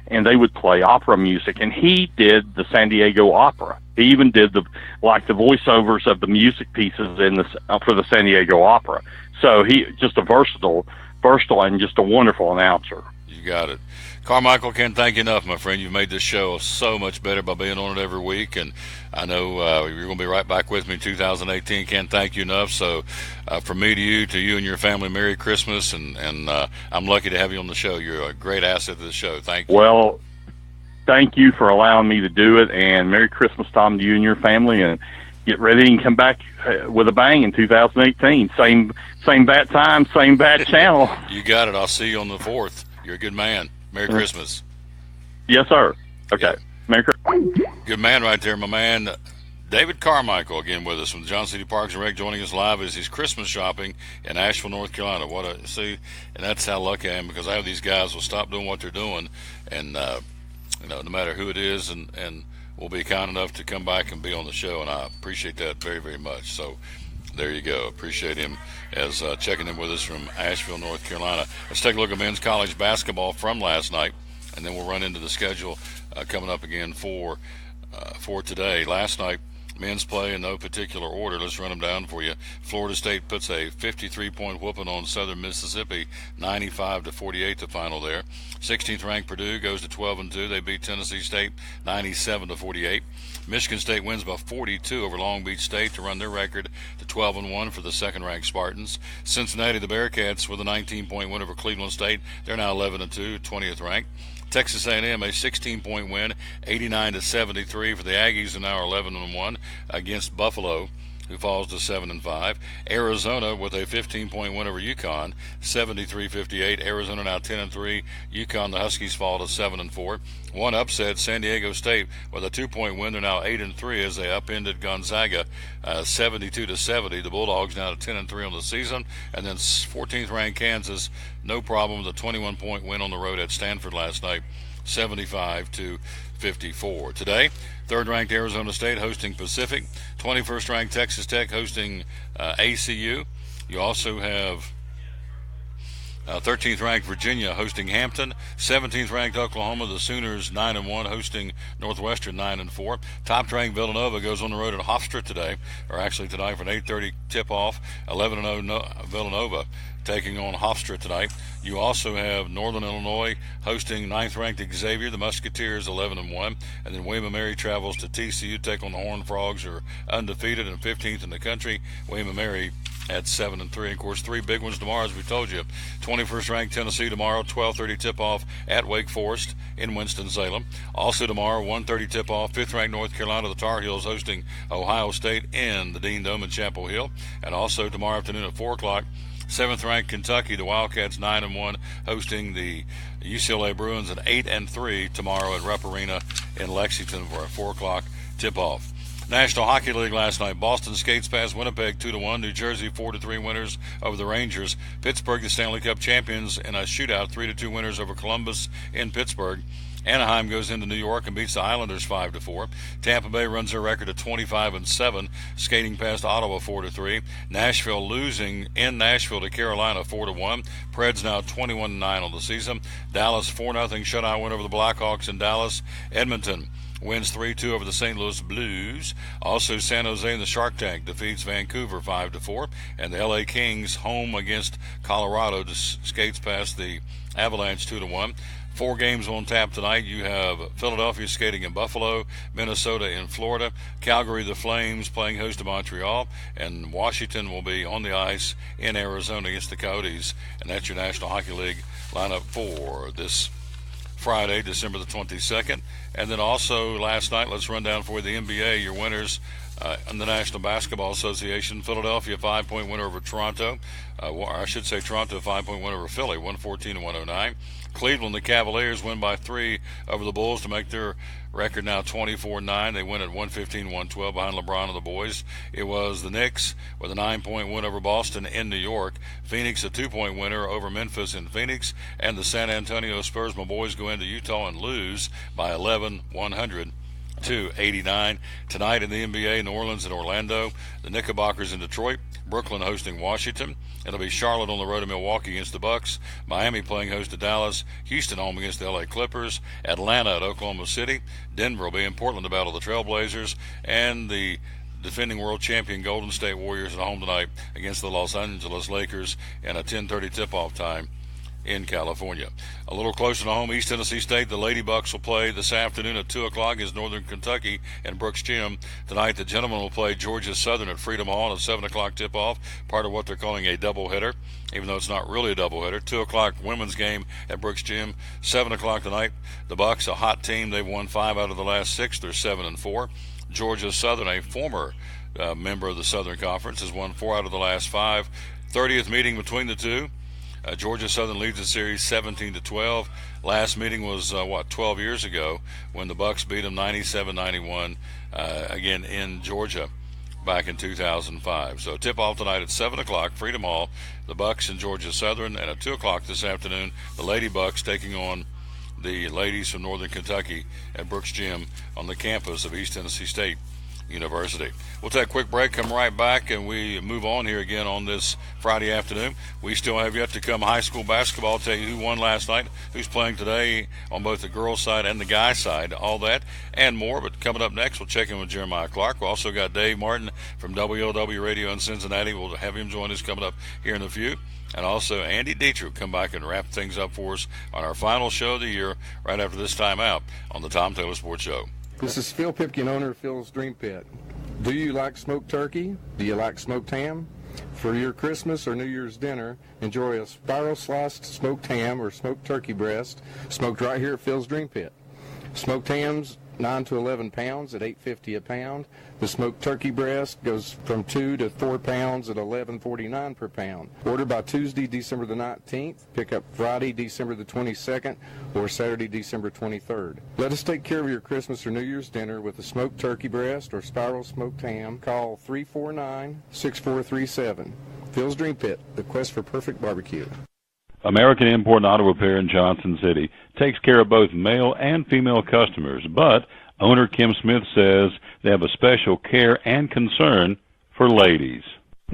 and they would play opera music, and he did the San Diego Opera. He even did the voiceovers of the music pieces for the San Diego Opera. So he just a versatile and just a wonderful announcer. You got it. Carmichael, can't thank you enough, my friend. You've made this show so much better by being on it every week, and I know you're going to be right back with me in 2018. Can't thank you enough. So from me to you and your family, Merry Christmas, and I'm lucky to have you on the show. You're a great asset to the show. Thank you. Well, thank you for allowing me to do it, and Merry Christmas, Tom, to you and your family, and get ready and come back with a bang in 2018. Same bat time, same bat channel. You got it. I'll see you on the 4th. You're a good man. Merry Christmas. Yes, sir. Okay. Yeah. Merry Christmas. Good man right there, my man. David Carmichael again with us from the Johnson City Parks and Rec, joining us live as he's Christmas shopping in Asheville, North Carolina. And that's how lucky I am, because I have these guys will stop doing what they're doing, and no matter who it is, and will be kind enough to come back and be on the show, and I appreciate that very, very much. So there you go. Appreciate him as checking in with us from Asheville, North Carolina. Let's take a look at men's college basketball from last night, and then we'll run into the schedule coming up again for today. Last night, men's play in no particular order. Let's run them down for you. Florida State puts a 53-point whooping on Southern Mississippi, 95-48 the final there. 16th ranked Purdue goes to 12-2. They beat Tennessee State 97-48. Michigan State wins by 42 over Long Beach State to run their record to 12-1 for the second-ranked Spartans. Cincinnati, the Bearcats, with a 19-point win over Cleveland State. They're now 11-2, 20th ranked. Texas A&M, a 16-point win, 89-73 for the Aggies, and now 11-1 against Buffalo, who falls to 7-5. Arizona with a 15-point win over UConn, 73-58. Arizona now 10-3. UConn, the Huskies, fall to 7-4. One upset, San Diego State with a 2-point win. They're now 8-3 as they upended Gonzaga, 72-70. The Bulldogs now 10-3 on the season, and then 14th ranked Kansas, no problem with a 21-point win on the road at Stanford last night, 75-54. Today, third-ranked Arizona State hosting Pacific. 21st-ranked Texas Tech hosting ACU. You also have 13th-ranked Virginia hosting Hampton. 17th-ranked Oklahoma, the Sooners 9-1, hosting Northwestern 9-4. Top-ranked Villanova goes on the road at Hofstra today, or actually tonight for an 8:30 tip-off. 11-0 Villanova taking on Hofstra tonight. You also have Northern Illinois hosting 9th-ranked Xavier. The Musketeers 11-1, and then William & Mary travels to TCU, take on the Horned Frogs, who are undefeated and 15th in the country. William & Mary at 7-3. Of course, three big ones tomorrow, as we told you. 21st-ranked Tennessee tomorrow, 12:30 tip-off at Wake Forest in Winston-Salem. Also tomorrow, 1:30 tip-off, 5th-ranked North Carolina, the Tar Heels hosting Ohio State in the Dean Dome in Chapel Hill. And also tomorrow afternoon at 4 o'clock, 7th-ranked Kentucky, the Wildcats 9-1, hosting the UCLA Bruins at 8-3 tomorrow at Rupp Arena in Lexington for a 4 o'clock tip-off. National Hockey League last night. Boston skates past Winnipeg 2-1. New Jersey 4-3 winners over the Rangers. Pittsburgh, the Stanley Cup champions, in a shootout 3-2 winners over Columbus in Pittsburgh. Anaheim goes into New York and beats the Islanders 5-4. Tampa Bay runs their record to 25-7, skating past Ottawa 4-3. Nashville losing in Nashville to Carolina 4-1. Preds now 21-9 on the season. Dallas 4-0 shutout win over the Blackhawks in Dallas. Edmonton wins 3-2 over the St. Louis Blues. Also, San Jose in the Shark Tank defeats Vancouver 5-4. And the LA Kings, home against Colorado, skates past the Avalanche 2-1. 4 games on tap tonight. You have Philadelphia skating in Buffalo, Minnesota in Florida, Calgary the Flames playing host to Montreal, and Washington will be on the ice in Arizona against the Coyotes. And that's your National Hockey League lineup for this Friday, December the 22nd. And then also last night, let's run down for the NBA, your winners in the National Basketball Association. Philadelphia 5-point winner over Toronto. Toronto 5-point winner over Philly, 114-109. Cleveland, the Cavaliers win by 3 over the Bulls to make their record now 24-9. They win at 115-112 behind LeBron and the boys. It was the Knicks with a 9-point win over Boston in New York. Phoenix, a 2-point winner over Memphis in Phoenix. And the San Antonio Spurs, my boys, go into Utah and lose by 11, 100-89. Tonight in the NBA, New Orleans and Orlando. The Knickerbockers in Detroit. Brooklyn hosting Washington. It'll be Charlotte on the road to Milwaukee against the Bucks. Miami playing host to Dallas. Houston home against the LA Clippers. Atlanta at Oklahoma City. Denver will be in Portland to battle the Trailblazers. And the defending world champion Golden State Warriors at home tonight against the Los Angeles Lakers in a 10:30 tip-off time in California. A little closer to home, East Tennessee State, the Lady Bucks will play this afternoon at 2 o'clock is Northern Kentucky and Brooks Gym. Tonight, the Gentlemen will play Georgia Southern at Freedom Hall at a 7 o'clock tip-off, part of what they're calling a doubleheader, even though it's not really a doubleheader. 2 o'clock women's game at Brooks Gym. 7 o'clock tonight, the Bucks, a hot team. They've won 5 out of the last 6. They're 7-4. Georgia Southern, a former member of the Southern Conference, has won 4 out of the last 5. 30th meeting between the two. Georgia Southern leads the series 17-12. Last meeting was 12 years ago when the Bucks beat them 97-91 again in Georgia back in 2005. So tip-off tonight at 7 o'clock, Freedom Hall, the Bucks and Georgia Southern, and at 2 o'clock this afternoon, the Lady Bucks taking on the ladies from Northern Kentucky at Brooks Gym on the campus of East Tennessee State University. We'll take a quick break, come right back, and we move on here again on this Friday afternoon. We still have yet to come high school basketball. I'll tell you who won last night, who's playing today on both the girls' side and the guys' side, all that and more. But coming up next, we'll check in with Jeremiah Clark. We'll also got Dave Martin from WLW Radio in Cincinnati. We'll have him join us coming up here in a few. And also Andy Dietrich will come back and wrap things up for us on our final show of the year right after this time out on the Tom Taylor Sports Show. This is Phil Pipkin, owner of Phil's Dream Pit. Do you like smoked turkey? Do you like smoked ham? For your Christmas or New Year's dinner, enjoy a spiral sliced smoked ham or smoked turkey breast smoked right here at Phil's Dream Pit. Smoked hams, 9 to 11 pounds at $8.50 a pound. The smoked turkey breast goes from 2 to 4 pounds at $11.49 per pound. Order by Tuesday, December the 19th. Pick up Friday, December the 22nd, or Saturday, December 23rd. Let us take care of your Christmas or New Year's dinner with a smoked turkey breast or spiral smoked ham. Call 349-6437. Phil's Dream Pit, the quest for perfect barbecue. American Import and Auto Repair in Johnson City takes care of both male and female customers, but owner Kim Smith says they have a special care and concern for ladies.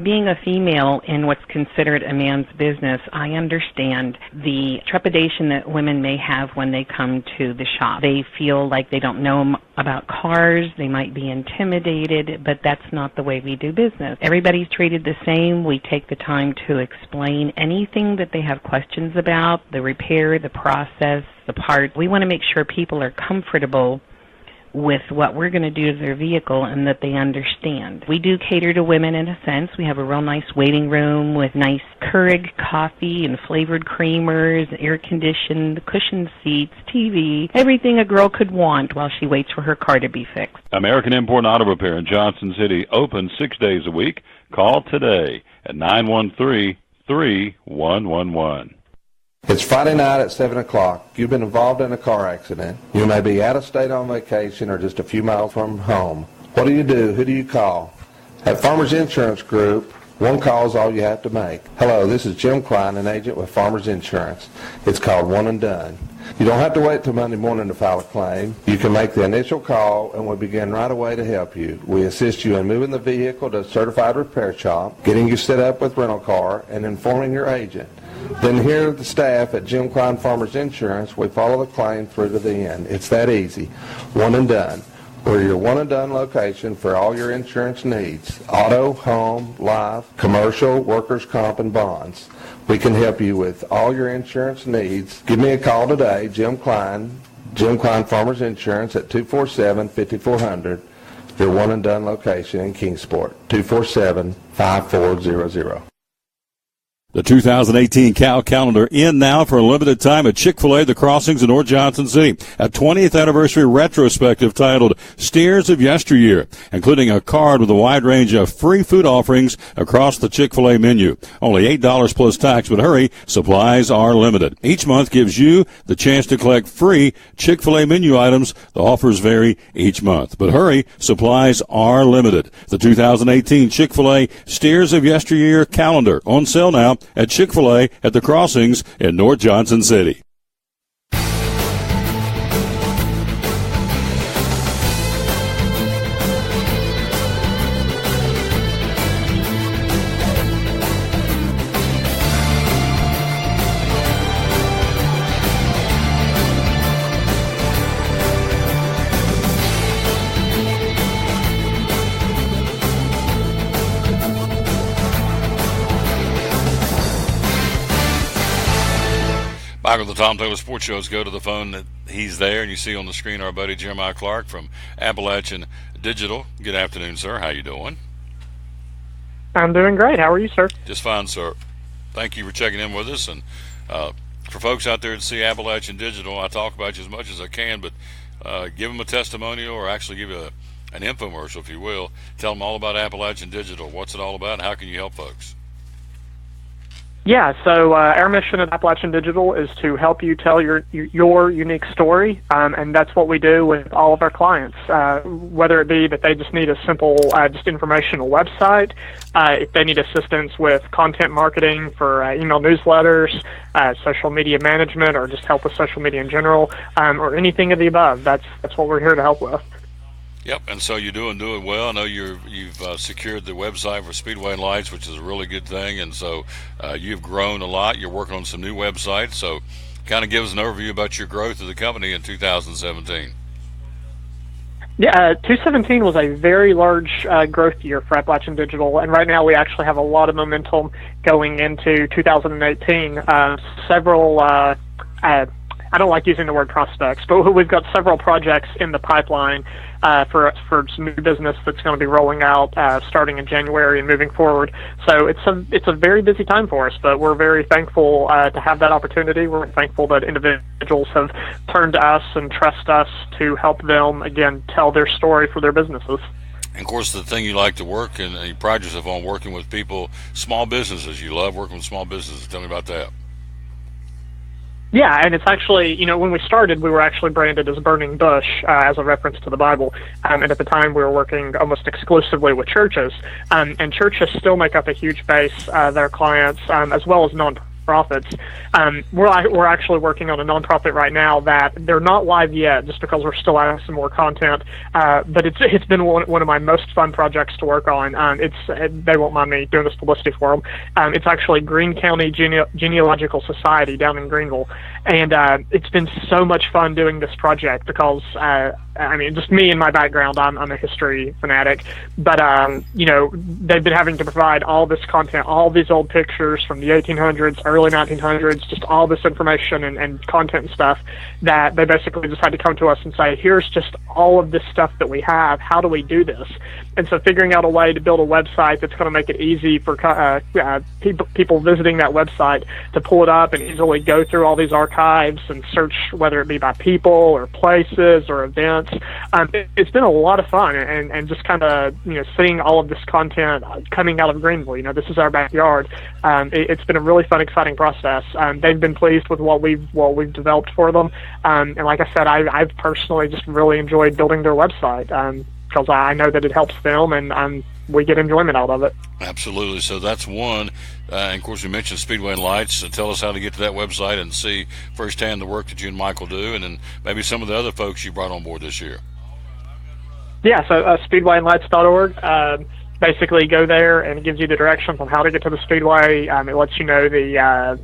Being a female in what's considered a man's business, I understand the trepidation that women may have when they come to the shop. They feel like they don't know about cars, they might be intimidated, but that's not the way we do business. Everybody's treated the same. We take the time to explain anything that they have questions about, the repair, the process, the part. We want to make sure people are comfortable with what we're going to do to their vehicle and that they understand. We do cater to women in a sense. We have a real nice waiting room with nice Keurig coffee and flavored creamers, air-conditioned, cushioned seats, TV, everything a girl could want while she waits for her car to be fixed. American Import and Auto Repair in Johnson City, open 6 days a week. Call today at 913-3111. It's Friday night at 7 o'clock. You've been involved in a car accident. You may be out of state on vacation or just a few miles from home. What do you do? Who do you call? At Farmers Insurance Group, one call is all you have to make. Hello, this is Jim Klein, an agent with Farmers Insurance. It's called One and Done. You don't have to wait till Monday morning to file a claim. You can make the initial call and we'll begin right away to help you. We assist you in moving the vehicle to a certified repair shop, getting you set up with rental car, and informing your agent. Then here at the staff at Jim Klein Farmers Insurance, we follow the claim through to the end. It's that easy. One and Done. We're your one and done location for all your insurance needs. Auto, home, life, commercial, workers' comp, and bonds. We can help you with all your insurance needs. Give me a call today, Jim Klein Farmers Insurance at 247-5400. Your one and done location in Kingsport, 247-5400. The 2018 Cal Calendar in now for a limited time at Chick-fil-A, The Crossings in North Johnson City. A 20th anniversary retrospective titled Steers of Yesteryear, including a card with a wide range of free food offerings across the Chick-fil-A menu. Only $8 plus tax, but hurry, supplies are limited. Each month gives you the chance to collect free Chick-fil-A menu items. The offers vary each month, but hurry, supplies are limited. The 2018 Chick-fil-A Steers of Yesteryear Calendar on sale now at Chick-fil-A at The Crossings in North Johnson City. Michael, the Tom Taylor Sports Shows, go to the phone that he's there, and you see on the screen our buddy Jeremiah Clark from Appalachian Digital. Good afternoon, sir. How you doing? I'm doing great. How are you, sir? Just fine, sir. Thank you for checking in with us. And for folks out there that see Appalachian Digital, I talk about you as much as I can, but give them a testimonial, or actually give you an infomercial, if you will. Tell them all about Appalachian Digital. What's it all about, and how can you help folks? Yeah, so our mission at Appalachian Digital is to help you tell your unique story, and that's what we do with all of our clients, whether it be that they just need a simple, just informational website, if they need assistance with content marketing for email newsletters, social media management, or just help with social media in general, or anything of the above. That's what we're here to help with. Yep, and so you're doing well. I know you've secured the website for Speedway and Lights, which is a really good thing, and so you've grown a lot. You're working on some new websites, so kind of give us an overview about your growth of the company in 2017. Yeah, 2017 was a very large growth year for Appalachian Digital, and right now we actually have a lot of momentum going into 2018. Several I don't like using the word prospects, but we've got several projects in the pipeline for some new business that's going to be rolling out starting in January and moving forward. So it's a very busy time for us, but we're very thankful to have that opportunity. We're thankful that individuals have turned to us and trust us to help them, again, tell their story for their businesses. And of course, the thing you like to work, and you pride yourself on working with people, small businesses. You love working with small businesses. Tell me about that. Yeah, and it's actually, when we started, we were actually branded as Burning Bush as a reference to the Bible. And at the time, we were working almost exclusively with churches. And churches still make up a huge base of their clients, as well as nonprofits. We're actually working on a nonprofit right now that they're not live yet, just because we're still adding some more content. But it's been one of my most fun projects to work on. They won't mind me doing this publicity for them. It's actually Greene County Genealogical Society down in Greenville, and it's been so much fun doing this project because just me and my background, I'm a history fanatic, but they've been having to provide all this content, all these old pictures from the 1800s, early 1900s, just all this information and content and stuff that they basically just had to come to us and say, here's just all of this stuff that we have. How do we do this? And so figuring out a way to build a website that's going to make it easy for people visiting that website to pull it up and easily go through all these archives and search, whether it be by people or places or events. It's been a lot of fun, and just kind of seeing all of this content coming out of Greenville. This is our backyard. It's been a really fun, exciting process. They've been pleased with what we've developed for them, and like I said, I've personally just really enjoyed building their website because I know that it helps them, and we get enjoyment out of it. Absolutely. So that's one. And of course, we mentioned Speedway and Lights. So tell us how to get to that website and see firsthand the work that you and Michael do, and then maybe some of the other folks you brought on board this year. Yeah, so speedwayandlights.org. Basically, go there and it gives you the directions on how to get to the Speedway. It lets you know the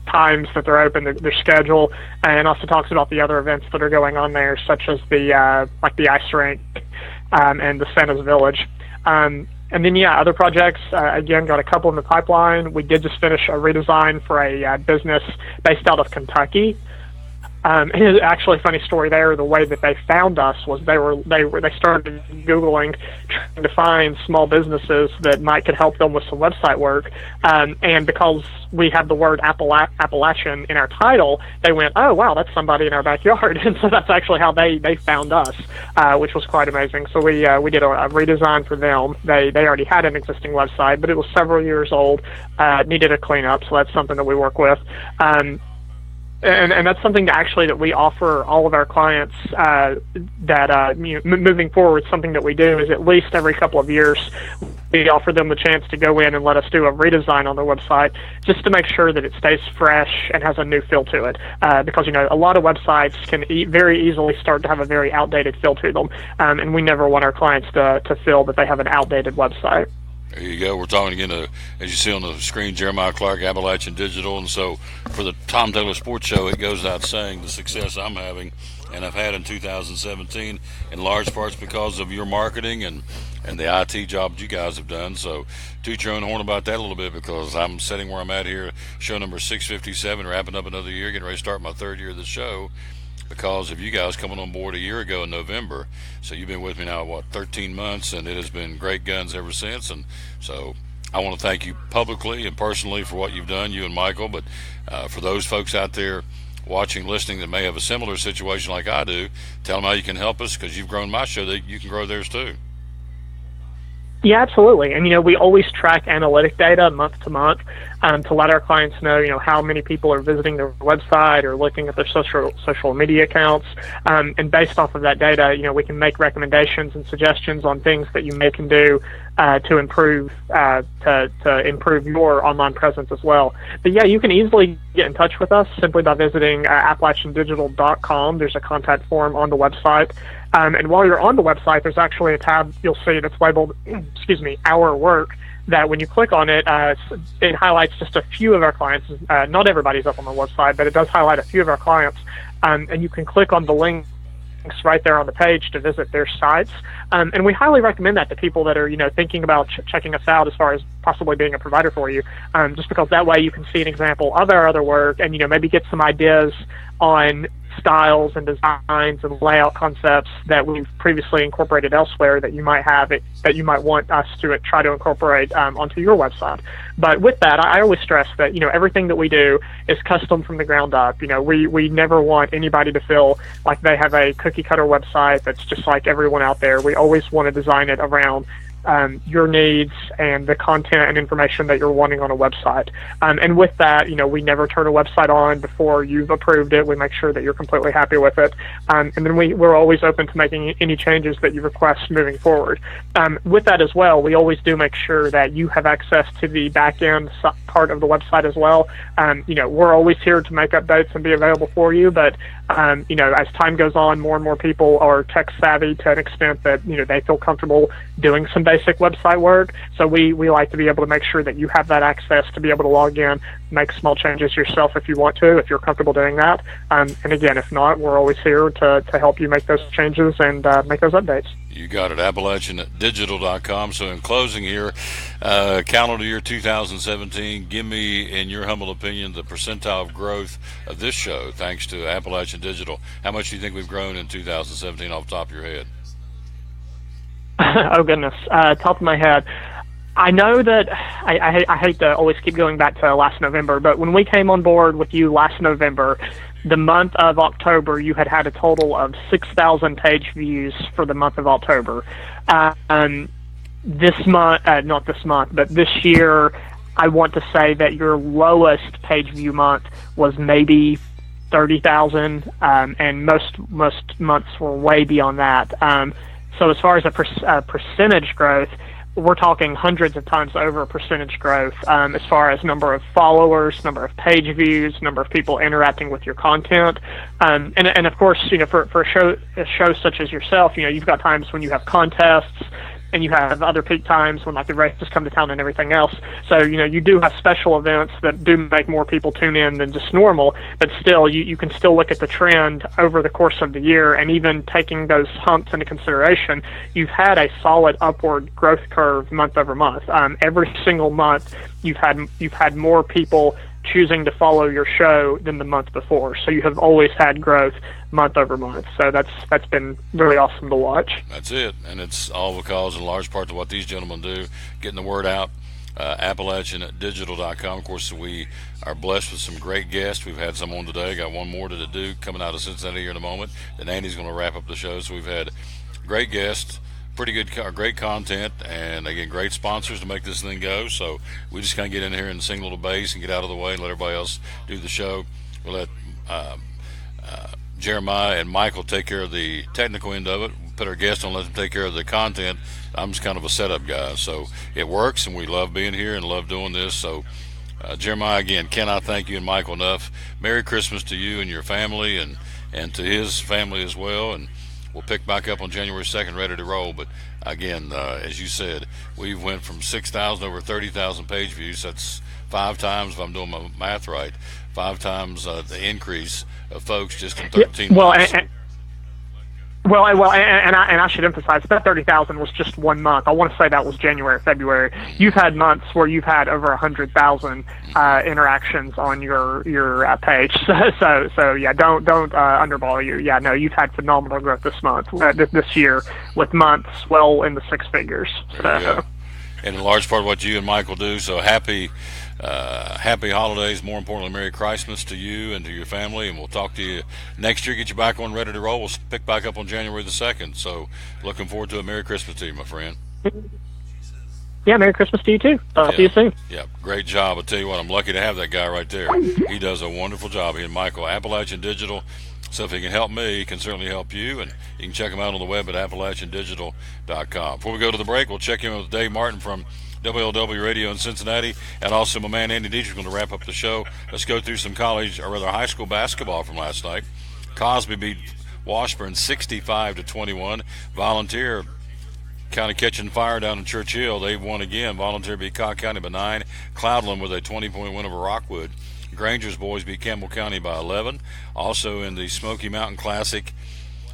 times that they're open, their schedule, and also talks about the other events that are going on there, such as the ice rink and the Santa's Village. And then, other projects, again, got a couple in the pipeline. We did just finish a redesign for a business based out of Kentucky. It's actually a funny story there. The way that they found us was they started Googling, trying to find small businesses that could help them with some website work. And because we have the word Appalachian in our title, they went, oh, wow, that's somebody in our backyard. And so that's actually how they found us, which was quite amazing. So we did a redesign for them. They already had an existing website, but it was several years old, needed a cleanup. So that's something that we work with. And that's something that we offer all of our clients moving forward. Something that we do is at least every couple of years we offer them the chance to go in and let us do a redesign on their website just to make sure that it stays fresh and has a new feel to it. Because a lot of websites can very easily start to have a very outdated feel to them, and we never want our clients to feel that they have an outdated website. There you go. We're talking again, as you see on the screen, Jeremiah Clark, Appalachian Digital. And so for the Tom Taylor Sports Show, it goes without saying the success I'm having and I've had in 2017 in large parts because of your marketing and the IT job you guys have done. So toot your own horn about that a little bit, because I'm sitting where I'm at here, show number 657, wrapping up another year, getting ready to start my third year of the show because of you guys coming on board a year ago in November. So you've been with me now, 13 months, and it has been great guns ever since. And so I want to thank you publicly and personally for what you've done, you and Michael. But for those folks out there watching, listening, that may have a similar situation like I do, tell them how you can help us, because you've grown my show, that you can grow theirs too. Yeah, absolutely. And, we always track analytic data month to month to let our clients know, how many people are visiting their website or looking at their social media accounts. And based off of that data, we can make recommendations and suggestions on things that you can do to improve improve your online presence as well. But yeah, you can easily get in touch with us simply by visiting AppalachianDigital.com. There's a contact form on the website. And while you're on the website, there's actually a tab you'll see that's labeled, Our Work, that when you click on it, it highlights just a few of our clients. Not everybody's up on the website, but it does highlight a few of our clients. And you can click on the links right there on the page to visit their sites. And we highly recommend that to people that are, thinking about checking us out as far as possibly being a provider for you, just because that way you can see an example of our other work and, maybe get some ideas on styles and designs and layout concepts that we've previously incorporated elsewhere that you might have that you might want us to try to incorporate onto your website. But with that, I always stress that everything that we do is custom from the ground up. We never want anybody to feel like they have a cookie cutter website that's just like everyone out there. We always want to design it around your needs and the content and information that you're wanting on a website. And with that, we never turn a website on before you've approved it. We make sure that you're completely happy with it. And then we're always open to making any changes that you request moving forward. With that as well, we always do make sure that you have access to the back-end part of the website as well. We're always here to make updates and be available for you, but as time goes on, more and more people are tech savvy to an extent that, they feel comfortable doing some basic website work. So we like to be able to make sure that you have that access to be able to log in, make small changes yourself if you want to, if you're comfortable doing that. And again, if not, we're always here to help you make those changes and make those updates. You got it, AppalachianDigital.com. So in closing here, calendar year 2017, give me, in your humble opinion, the percentile of growth of this show thanks to Appalachian Digital. How much do you think we've grown in 2017 off the top of your head? Oh, goodness. Top of my head. I know that I hate to always keep going back to last November, but when we came on board with you last November, the month of October, you had a total of 6,000 page views for the month of October. This month, not this month, but this year, I want to say that your lowest page view month was maybe 30,000, and most months were way beyond that. So as far as a percentage growth, we're talking hundreds of times over percentage growth as far as number of followers, number of page views, number of people interacting with your content. And of course, for a show such as yourself, you've got times when you have contests and you have other peak times when the races come to town and everything else. So, you do have special events that do make more people tune in than just normal, but still, you can still look at the trend over the course of the year, and even taking those humps into consideration, you've had a solid upward growth curve month over month. Every single month, you've had more people choosing to follow your show than the month before. So you have always had growth month over month. So that's been really awesome to watch. That's it. And it's all because, in large part, to what these gentlemen do, getting the word out. AppalachianDigital.com. Of course, we are blessed with some great guests. We've had some on today. Got one more to do coming out of Cincinnati here in a moment. Then Andy's going to wrap up the show. So we've had great guests, great content, and again, great sponsors to make this thing go. So we just kind of get in here and sing a little bass and get out of the way and let everybody else do the show. We'll let Jeremiah and Michael take care of the technical end of it. Put our guests on, let them take care of the content. I'm just kind of a setup guy, so it works, and we love being here and love doing this. So Jeremiah, again, cannot thank you and Michael enough. Merry Christmas to you and your family, and to his family as well, and we'll pick back up on January 2nd, ready to roll. But again, as you said, we went from 6,000 over 30,000 page views. That's 5 times, if I'm doing my math right, 5 times the increase of folks just in 13 months. And I should emphasize that 30,000 was just 1 month. I want to say that was January, February. You've had months where you've had over 100,000 interactions on your page. So yeah, don't undervalue. Yeah, no, you've had phenomenal growth this month, this year, with months well in the 6 figures. So. And in large part what you and Michael do. So happy holidays. More importantly, Merry Christmas to you and to your family. And we'll talk to you next year. Get you back on ready to roll. We'll pick back up on January the 2nd. So looking forward to it. Merry Christmas to you, my friend. Yeah, Merry Christmas to you too. See you soon. Yeah, great job. I'll tell you what, I'm lucky to have that guy right there. He does a wonderful job. He and Michael, Appalachian Digital. So if he can help me, he can certainly help you. And you can check him out on the web at AppalachianDigital.com. Before we go to the break, we'll check in with Dave Martin from WLW Radio in Cincinnati, and also my man Andy Dietrich going to wrap up the show. Let's go through some high school basketball from last night. Cosby beat Washburn 65-21. Volunteer kind of catching fire down in Churchill. They've won again. Volunteer beat Cobb County by 9. Cloudland with a 20-point win over Rockwood. Granger's boys beat Campbell County by 11. Also in the Smoky Mountain Classic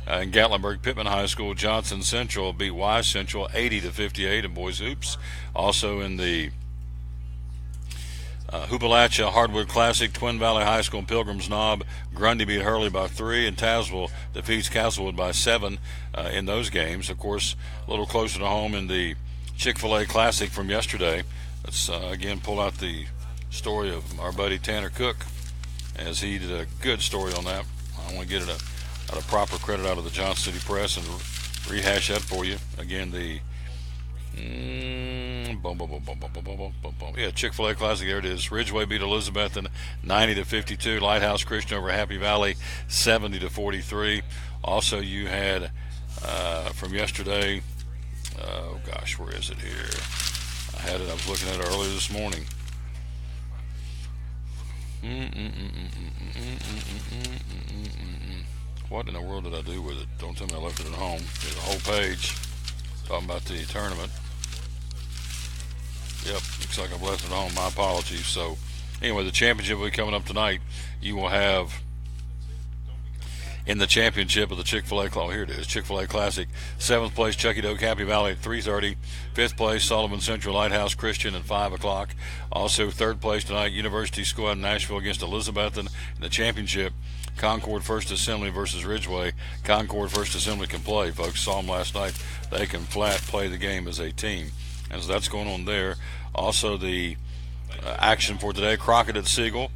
in Gatlinburg, Pittman High School, Johnson Central beat Wise Central 80-58 in boys hoops. Also in the Hoopalachia Hardwood Classic, Twin Valley High School and Pilgrim's Knob, Grundy beat Hurley by 3, and Tazewell defeats Castlewood by 7 in those games. Of course, a little closer to home in the Chick-fil-A Classic from yesterday. Let's again pull out the story of our buddy Tanner Cook, as he did a good story on that. I want to get it a proper credit out of the Johnson City Press and rehash that for you. Again, the Chick-fil-A Classic, there it is. Ridgeway beat Elizabethton 90-52. Lighthouse Christian over Happy Valley 70-43. Also, you had from yesterday, where is it here? I was looking at it earlier this morning. What in the world did I do with it? Don't tell me I left it at home. There's a whole page talking about the tournament. Yep, looks like I've left it at home. My apologies. So, anyway, the championship will be coming up tonight. You will have in the championship of the Chick-fil-A, here it is, Chick-fil-A Classic, 7th place Chucky Doak Happy Valley at 3:30, 5th place Sullivan Central Lighthouse Christian at 5 o'clock. Also 3rd place tonight, University School out in Nashville against Elizabethton. In the championship, Concord First Assembly versus Ridgeway. Concord First Assembly can play, folks. Saw them last night. They can flat play the game as a team. And so that's going on there. Also the action for today, Crockett at Siegel.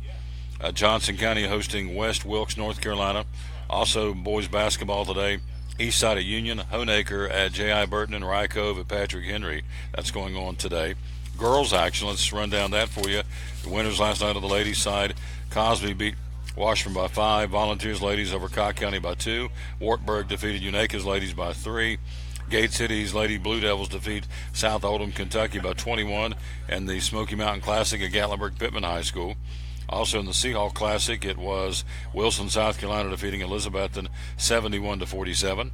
Johnson County hosting West Wilkes, North Carolina. Also boys basketball today, East Side of Union, Honaker at J.I. Burton, and Rye Cove at Patrick Henry. That's going on today. Girls action, let's run down that for you. The winners last night on the ladies' side, Cosby beat Washburn by 5. Volunteers ladies over Cobb County by 2. Wartburg defeated Unaka's ladies by 3. Gate City's Lady Blue Devils defeat South Oldham, Kentucky by 21. And the Smoky Mountain Classic at Gatlinburg Pittman High School. Also in the Seahawk Classic, it was Wilson, South Carolina defeating Elizabethton 71-47.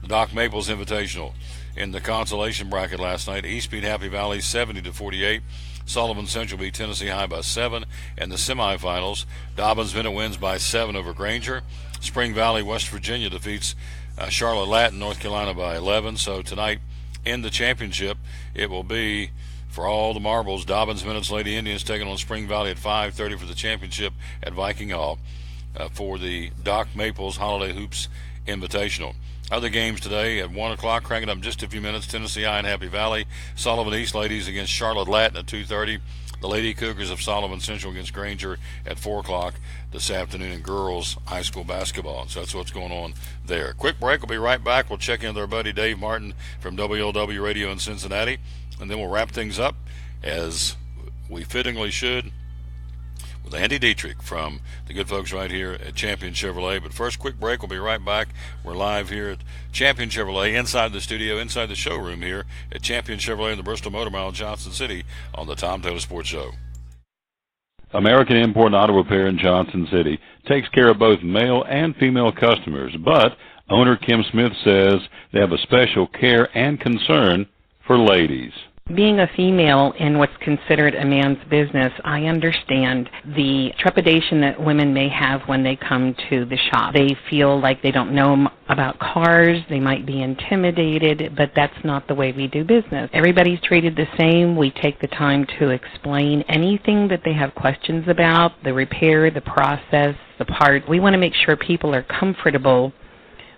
The Doc Maples Invitational in the consolation bracket last night, East beat Happy Valley 70-48. Sullivan Central beat Tennessee High by 7. And the semifinals, Dobbins Bennett wins by 7 over Granger. Spring Valley, West Virginia defeats Charlotte Latin, North Carolina by 11. So tonight in the championship, it will be for all the marbles, Dobbins Bennett's Lady Indians taking on Spring Valley at 5:30 for the championship at Viking Hall for the Doc Maples Holiday Hoops Invitational. Other games today at 1 o'clock, cranking up in just a few minutes, Tennessee High and Happy Valley. Sullivan East ladies against Charlotte Latin at 2:30. The Lady Cougars of Sullivan Central against Granger at 4 o'clock this afternoon in girls high school basketball. So that's what's going on there. Quick break. We'll be right back. We'll check in with our buddy Dave Martin from WLW Radio in Cincinnati. And then we'll wrap things up, as we fittingly should, with Andy Dietrich from the good folks right here at Champion Chevrolet. But first, quick break. We'll be right back. We're live here at Champion Chevrolet, inside the studio, inside the showroom here at Champion Chevrolet in the Bristol Motor Mile in Johnson City on the Tom Taylor Sports Show. American Import Auto Repair in Johnson City takes care of both male and female customers, but Owner Kim Smith says they have a special care and concern for ladies. Being a female in what's considered a man's business, I understand the trepidation that women may have when they come to the shop. They feel like they don't know about cars, they might be intimidated, but that's not the way we do business. Everybody's treated the same. We take the time to explain anything that they have questions about, the repair, the process, the part. We want to make sure people are comfortable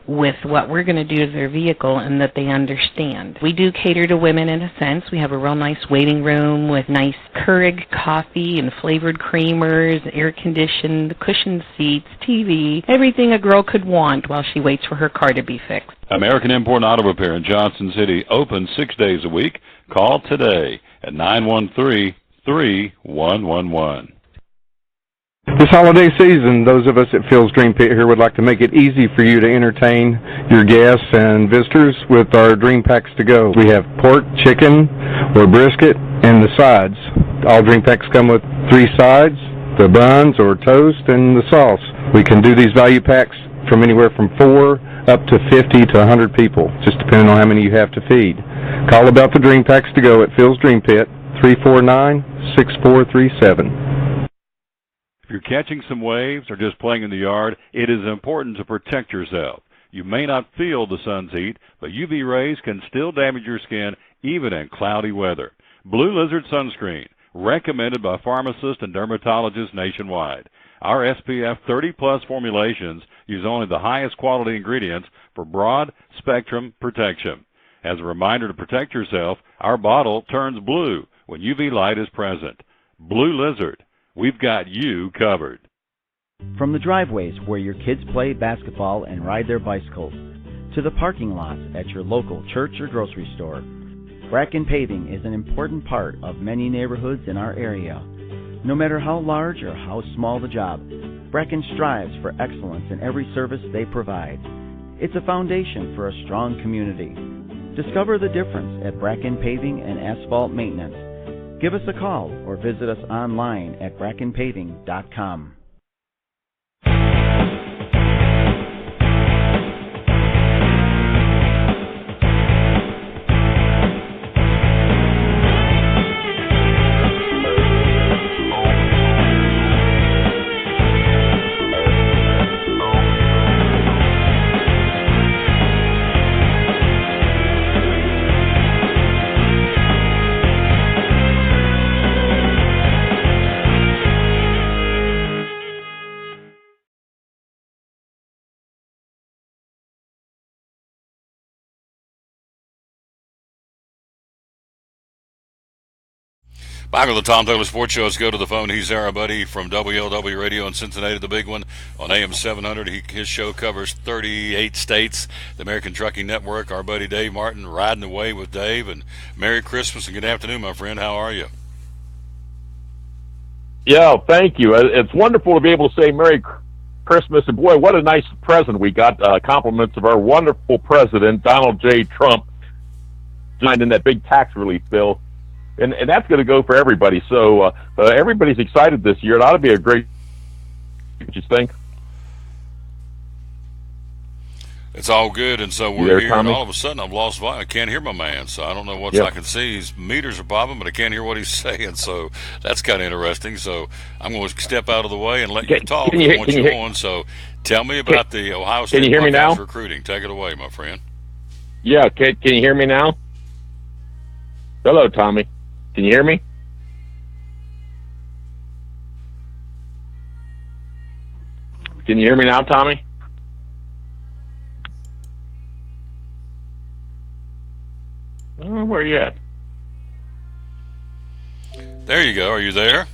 with what we're going to do to their vehicle and that they understand. We do cater to women in a sense. We have a real nice waiting room with nice Keurig coffee and flavored creamers, air-conditioned, cushioned seats, TV, everything a girl could want while she waits for her car to be fixed. American Import Auto Repair in Johnson City, open 6 days a week. Call today at 913-3111. This holiday season, those of us at Phil's Dream Pit here would like to make it easy for you to entertain your guests and visitors with our Dream Packs to go. We have pork, chicken, or brisket, and the sides. All Dream Packs come with 3 sides, the buns or toast, and the sauce. We can do these value packs from anywhere from 4 up to 50 to 100 people, just depending on how many you have to feed. Call about the Dream Packs to go at Phil's Dream Pit, 349-6437. If you're catching some waves or just playing in the yard, it is important to protect yourself. You may not feel the sun's heat, but UV rays can still damage your skin even in cloudy weather. Blue Lizard Sunscreen, recommended by pharmacists and dermatologists nationwide. Our SPF 30-plus formulations use only the highest quality ingredients for broad-spectrum protection. As a reminder to protect yourself, our bottle turns blue when UV light is present. Blue Lizard. We've got you covered. From the driveways where your kids play basketball and ride their bicycles, to the parking lots at your local church or grocery store, Bracken Paving is an important part of many neighborhoods in our area. No matter how large or how small the job, Bracken strives for excellence in every service they provide. It's a foundation for a strong community. Discover the difference at Bracken Paving and Asphalt Maintenance. Give us a call or visit us online at brackenpaving.com. Back on the Tom Taylor Sports Show. Let's go to the phone. He's our buddy from WLW Radio in Cincinnati, the big one, on AM 700. His show covers 38 states, the American Trucking Network. Our buddy Dave Martin, riding away with Dave. And Merry Christmas and good afternoon, my friend. How are you? Yeah, thank you. It's wonderful to be able to say Merry Christmas. And boy, what a nice present we got. Compliments of our wonderful president, Donald J. Trump, signed in that big tax relief bill. And that's going to go for everybody. So everybody's excited this year. It ought to be a great, what you think? It's all good, and so we're here, Tommy? and all of a sudden I've lost volume. I can't hear my man, so I don't know what I can see. His meters are popping, but I can't hear what he's saying, so that's kind of interesting. So I'm going to step out of the way and let you talk. I want you on. So tell me about the Ohio State Buckeyes recruiting. Take it away, my friend. Yeah, can you hear me now? Hello, Tommy. Can you hear me? Can you hear me now, Tommy? Oh, where are you at? There you go. Are you there?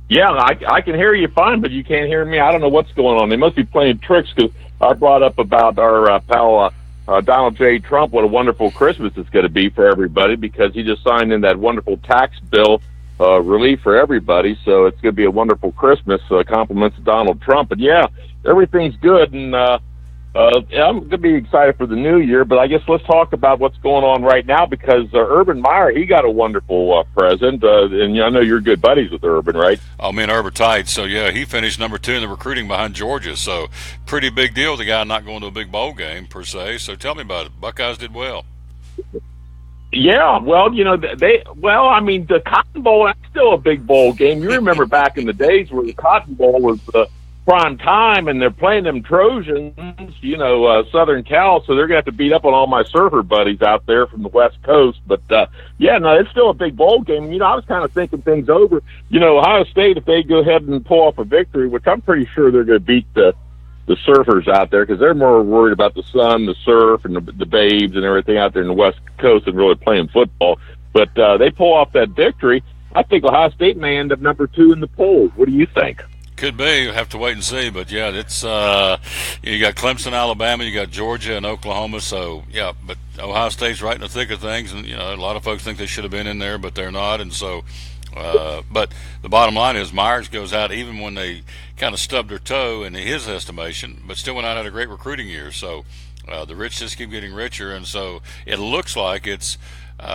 Yeah, I can hear you fine, but you can't hear me. I don't know what's going on. They must be playing tricks because I brought up about our pal Donald J. Trump, what a wonderful Christmas it's going to be for everybody because he just signed in that wonderful tax bill relief for everybody. So it's going to be a wonderful Christmas. Compliments to Donald Trump. But yeah, everything's good. And I'm going to be excited for the new year, but I guess let's talk about what's going on right now because Urban Meyer, he got a wonderful present, and I know you're good buddies with Urban, right? Oh, me and Urban tight. So, yeah, he finished number 2 in the recruiting behind Georgia. So, pretty big deal, the guy not going to a big bowl game, per se. So, tell me about it. Buckeyes did well. Yeah, well, the Cotton Bowl, that's still a big bowl game. You remember back in the days where the Cotton Bowl was prime time, and they're playing them Trojans, Southern Cal, so they're going to have to beat up on all my surfer buddies out there from the West Coast. But, it's still a big bowl game. I was kind of thinking things over. Ohio State, if they go ahead and pull off a victory, which I'm pretty sure they're going to beat the surfers out there because they're more worried about the sun, the surf, and the babes and everything out there in the West Coast than really playing football. But they pull off that victory. I think Ohio State may end up number 2 in the poll. What do you think? Could be. We'll have to wait and see. But, yeah, it's you got Clemson, Alabama, you got Georgia and Oklahoma. So, yeah, but Ohio State's right in the thick of things. And, a lot of folks think they should have been in there, but they're not. And so, but the bottom line is Myers goes out even when they kind of stubbed their toe in his estimation, but still went out at a great recruiting year. So the rich just keep getting richer. And so it looks like it's,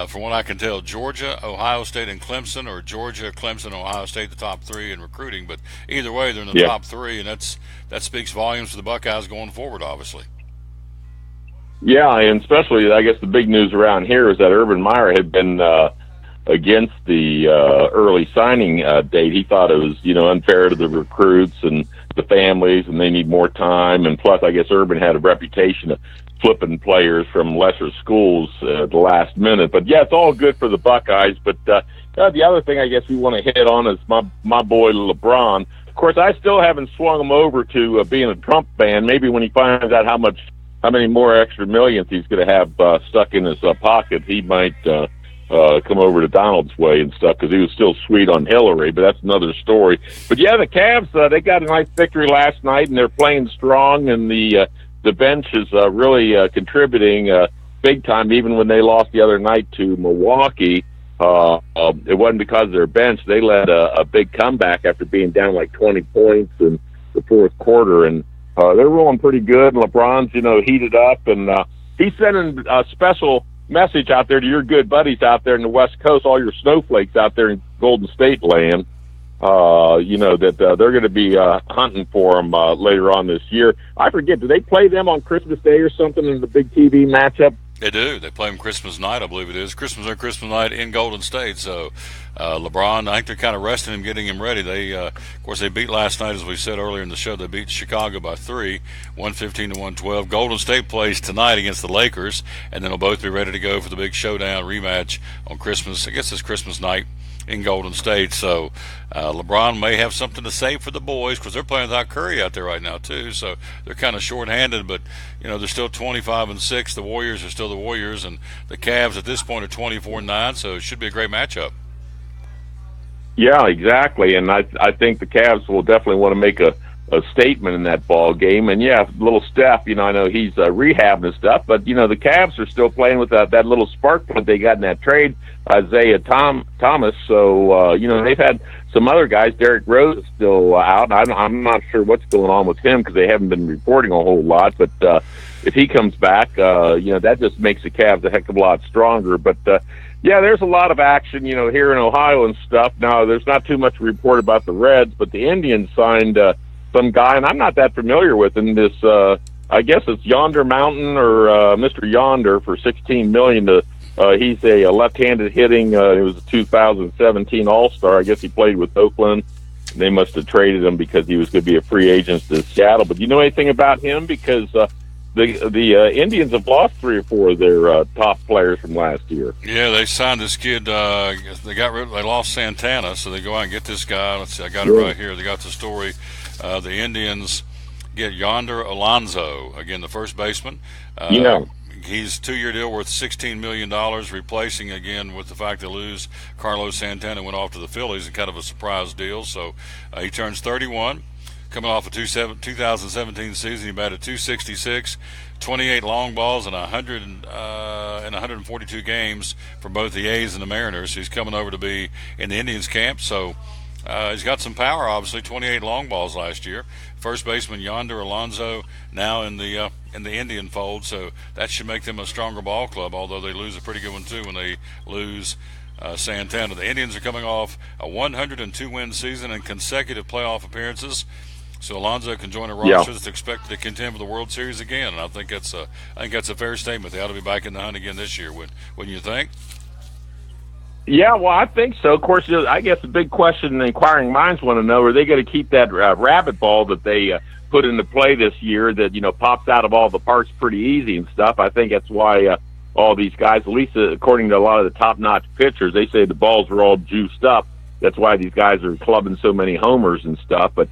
from what I can tell, Georgia, Ohio State, and Clemson, or Georgia, Clemson, Ohio State, the top 3 in recruiting. But either way, they're in the top 3, and that speaks volumes for the Buckeyes going forward, obviously. Yeah, and especially, I guess the big news around here is that Urban Meyer had been against the early signing date. He thought it was, unfair to the recruits and the families, and they need more time. And plus, I guess Urban had a reputation of flipping players from lesser schools at the last minute. But, yeah, it's all good for the Buckeyes. But the other thing I guess we want to hit on is my boy LeBron. Of course, I still haven't swung him over to being a Trump fan. Maybe when he finds out how many more extra millions he's going to have stuck in his pocket, he might come over to Donald's way and stuff because he was still sweet on Hillary, but that's another story. But, yeah, the Cavs, they got a nice victory last night, and they're playing strong, and the bench is really contributing big time, even when they lost the other night to Milwaukee. It wasn't because of their bench. They led a big comeback after being down like 20 points in the fourth quarter, and they're rolling pretty good. And LeBron's, heated up, and he's sending a special message out there to your good buddies out there in the West Coast, all your snowflakes out there in Golden State land, that they're going to be hunting for him later on this year. I forget, do they play them on Christmas Day or something in the big TV matchup? They do. They play them Christmas night, I believe it is. Christmas night in Golden State. So LeBron, I think they're kind of resting him, getting him ready. They, of course, they beat last night, as we said earlier in the show. They beat Chicago by 3, 115-112. Golden State plays tonight against the Lakers, and then they'll both be ready to go for the big showdown rematch on Christmas. I guess it's Christmas night in Golden State. So LeBron may have something to say for the boys because they're playing without Curry out there right now too. So they're kind of short-handed, but they're still 25-6. The Warriors are still the Warriors, and the Cavs at this point are 24-9. So it should be a great matchup. Yeah, exactly. And I think the Cavs will definitely want to make a statement in that ball game. And yeah, little Steph, I know he's rehabbing and stuff, but the Cavs are still playing with that little spark that they got in that trade, Isaiah Thomas. So they've had some other guys. Derrick Rose is still out. I'm not sure what's going on with him because they haven't been reporting a whole lot. But if he comes back, that just makes the Cavs a heck of a lot stronger. But yeah, there's a lot of action, here in Ohio and stuff. Now, there's not too much to report about the Reds, but the Indians signed some guy, and I'm not that familiar with him. This, I guess it's Yonder Mountain or Mr. Yonder for $16 million. He's a left-handed hitting. He was a 2017 All-Star. I guess he played with Oakland. They must have traded him because he was going to be a free agent to Seattle. But do you know anything about him? Because the Indians have lost 3 or 4 of their top players from last year. Yeah, they signed this kid. They lost Santana, so they go out and get this guy. Let's see, I got it right here. They got the story. The Indians get Yonder Alonso, again, the first baseman. He's a 2-year deal worth $16 million, replacing, again, with the fact they lose Carlos Santana, went off to the Phillies, and kind of a surprise deal. So he turns 31, coming off a 2017 season. He batted .266, 28 long balls, and 142 games for both the A's and the Mariners. He's coming over to be in the Indians camp. So He's got some power, obviously. 28 long balls last year. First baseman Yonder Alonso now in the Indian fold, so that should make them a stronger ball club. Although they lose a pretty good one too when they lose Santana. The Indians are coming off a 102-win season and consecutive playoff appearances. So Alonso can join a roster that's expected to contend for the World Series again, and I think that's a fair statement. They ought to be back in the hunt again this year. Wouldn't you think? Yeah, well, I think so. Of course, I guess the big question the inquiring minds want to know: are they going to keep that rabbit ball that they put into play this year that pops out of all the parks pretty easy and stuff? I think that's why all these guys, at least according to a lot of the top-notch pitchers, they say the balls were all juiced up. That's why these guys are clubbing so many homers and stuff. But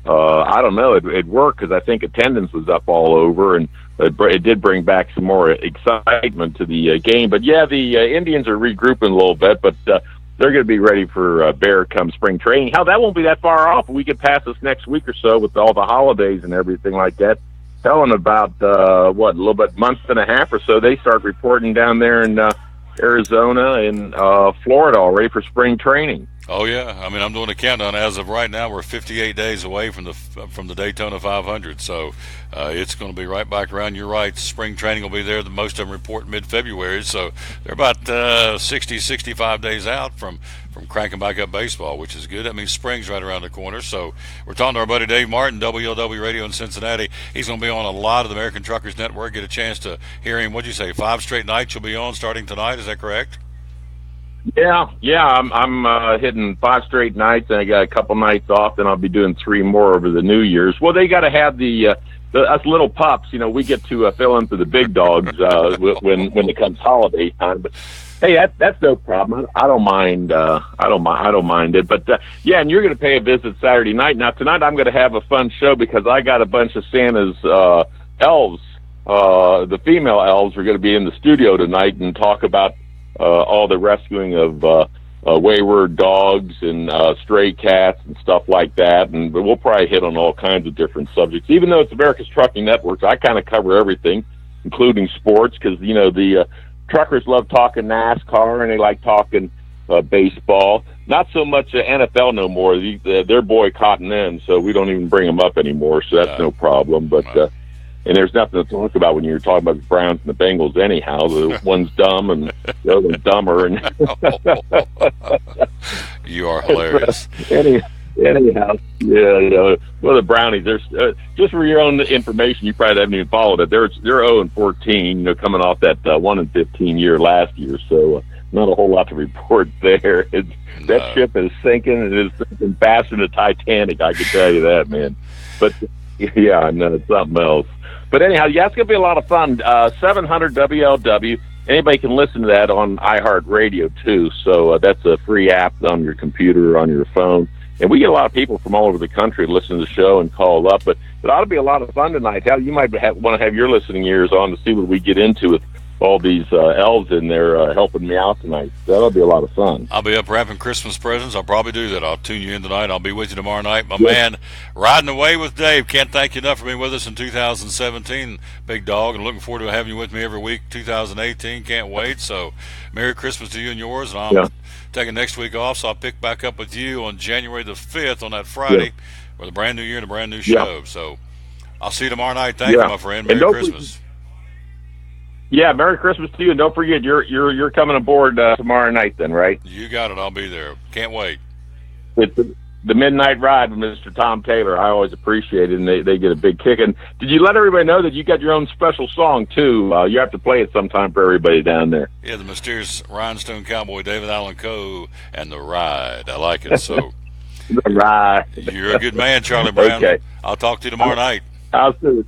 I don't know. It worked because I think attendance was up all over, and it did bring back some more excitement to the game. But, yeah, the Indians are regrouping a little bit, but they're going to be ready for Bear come spring training. Hell, that won't be that far off. We get past this next week or so with all the holidays and everything like that. Hell, in about, a little bit, month and a half or so, they start reporting down there in Arizona and Florida already for spring training. Oh yeah, I mean I'm doing a countdown. As of right now, we're 58 days away from the Daytona 500, so it's going to be right back around. You're right. Spring training will be there. The most of them report mid-February, so they're about 60, 65 days out from cranking back up baseball, which is good. That means spring's right around the corner. So we're talking to our buddy Dave Martin, WLW Radio in Cincinnati. He's going to be on a lot of the American Truckers Network. Get a chance to hear him. What'd you say? 5 straight nights you'll be on starting tonight. Is that correct? Yeah, I'm hitting 5 straight nights, and I got a couple nights off, then I'll be doing 3 more over the New Year's. Well, they got to have us little pups. We get to fill in for the big dogs when it comes holiday time. But hey, that's no problem. I don't mind. I don't mind it. But yeah, and you're going to pay a visit Saturday night. Now tonight I'm going to have a fun show because I got a bunch of Santa's elves. The female elves are going to be in the studio tonight and talk about all the rescuing of wayward dogs and stray cats and stuff like that. And we'll probably hit on all kinds of different subjects. Even though it's America's Trucking Network, I kind of cover everything, including sports, because, the truckers love talking NASCAR and they like talking baseball. Not so much NFL no more. They're boycotting them, so we don't even bring them up anymore, so that's no problem. But and there's nothing to talk about when you're talking about the Browns and the Bengals anyhow. The one's dumb and the other one's dumber. And you are hilarious. Anyhow, yeah. Well, the Brownies, there's just for your own information, you probably haven't even followed it. They're 0-14, coming off that 1-15 year last year. So not a whole lot to report there. That ship is sinking, and it's sinking faster than the Titanic. I can tell you that, man. But yeah, no, it's something else. But anyhow, yeah, it's going to be a lot of fun. 700 WLW. Anybody can listen to that on iHeartRadio, too. So that's a free app on your computer or on your phone. And we get a lot of people from all over the country to listen to the show and call up. But it ought to be a lot of fun tonight. Hal, you might want to have your listening ears on to see what we get into with all these elves in there helping me out tonight. That'll be a lot of fun. I'll be up wrapping Christmas presents. I'll probably do that. I'll tune you in tonight. I'll be with you tomorrow night. My man, riding away with Dave. Can't thank you enough for being with us in 2017, big dog, and looking forward to having you with me every week 2018. Can't wait. So Merry Christmas to you and yours. And I'm taking next week off, so I'll pick back up with you on January the 5th on that Friday with a brand new year and a brand new show. So I'll see you tomorrow night. Thank you, my friend. Merry Christmas. Yeah, Merry Christmas to you, and don't forget you're coming aboard tomorrow night. Then, right? You got it. I'll be there. Can't wait. It's the Midnight Ride with Mr. Tom Taylor. I always appreciate it, and they get a big kick. And did you let everybody know that you got your own special song too? You have to play it sometime for everybody down there. Yeah, the mysterious Rhinestone Cowboy, David Allen Coe, and The Ride. I like it. So The Ride. You're a good man, Charlie Brown. Okay. I'll talk to you tomorrow night. I'll see you.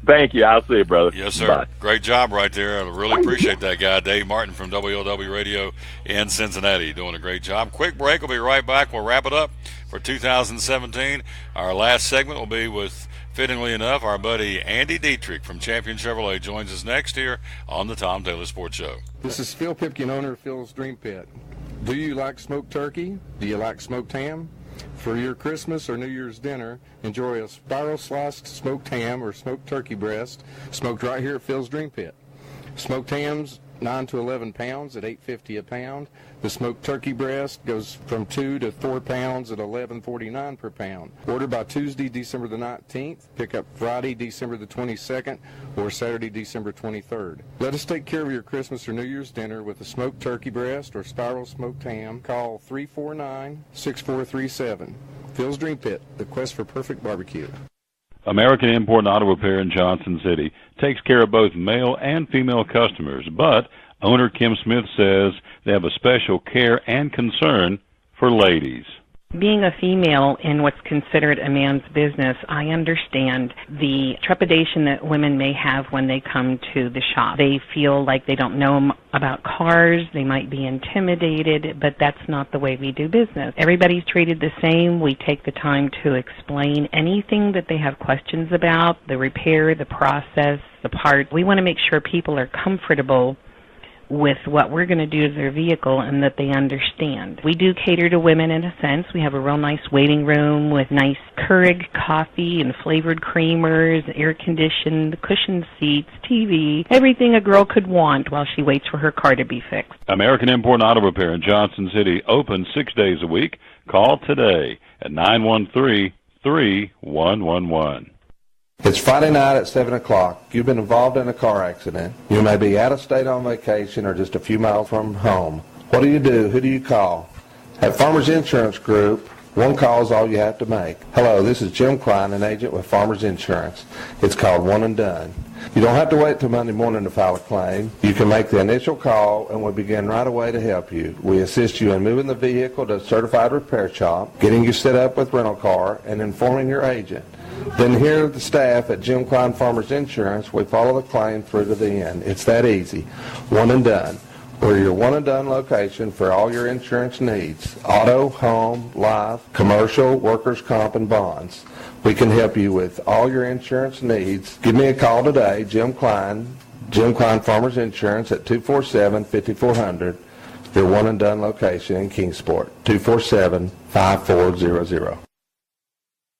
Thank you. I'll see you, brother. Yes, sir. Bye. Great job right there. I really appreciate that guy, Dave Martin from WLW Radio in Cincinnati. Doing a great job. Quick break. We'll be right back. We'll wrap it up for 2017. Our last segment will be with, fittingly enough, our buddy Andy Dietrich from Champion Chevrolet joins us next here on the Tom Taylor Sports Show. This is Phil Pipkin, owner of Phil's Dream Pit. Do you like smoked turkey? Do you like smoked ham? For your Christmas or New Year's dinner, enjoy a spiral sliced smoked ham or smoked turkey breast, smoked right here at Phil's Dream Pit. Smoked hams 9 to 11 pounds at $8.50 a pound. The smoked turkey breast goes from 2 to 4 pounds at $11.49 per pound. Order by Tuesday, December the 19th. Pick up Friday, December the 22nd, or Saturday, December 23rd. Let us take care of your Christmas or New Year's dinner with a smoked turkey breast or spiral smoked ham. Call 349-6437. Phil's Dream Pit, the quest for perfect barbecue. American Import and Auto Repair in Johnson City takes care of both male and female customers, but owner Kim Smith says they have a special care and concern for ladies. Being a female in what's considered a man's business, I understand the trepidation that women may have when they come to the shop. They feel like they don't know about cars, they might be intimidated, but that's not the way we do business. Everybody's treated the same. We take the time to explain anything that they have questions about, the repair, the process, the part. We want to make sure people are comfortable with what we're going to do to their vehicle and that they understand. We do cater to women in a sense. We have a real nice waiting room with nice Keurig coffee and flavored creamers, air-conditioned, cushioned seats, TV, everything a girl could want while she waits for her car to be fixed. American Import and Auto Repair in Johnson City, open 6 days a week. Call today at 913-3111. It's Friday night at 7 o'clock. You've been involved in a car accident. You may be out of state on vacation or just a few miles from home. What do you do? Who do you call? At Farmers Insurance Group, one call is all you have to make. Hello, this is Jim Klein, an agent with Farmers Insurance. It's called One and Done. You don't have to wait till Monday morning to file a claim. You can make the initial call and we'll begin right away to help you. We assist you in moving the vehicle to a certified repair shop, getting you set up with rental car, and informing your agent. Then here at the staff at Jim Klein Farmers Insurance, we follow the claim through to the end. It's that easy. One and Done. We're your one and done location for all your insurance needs. Auto, home, life, commercial, workers' comp, and bonds. We can help you with all your insurance needs. Give me a call today, Jim Klein Farmers Insurance at 247-5400. Your one and done location in Kingsport, 247-5400.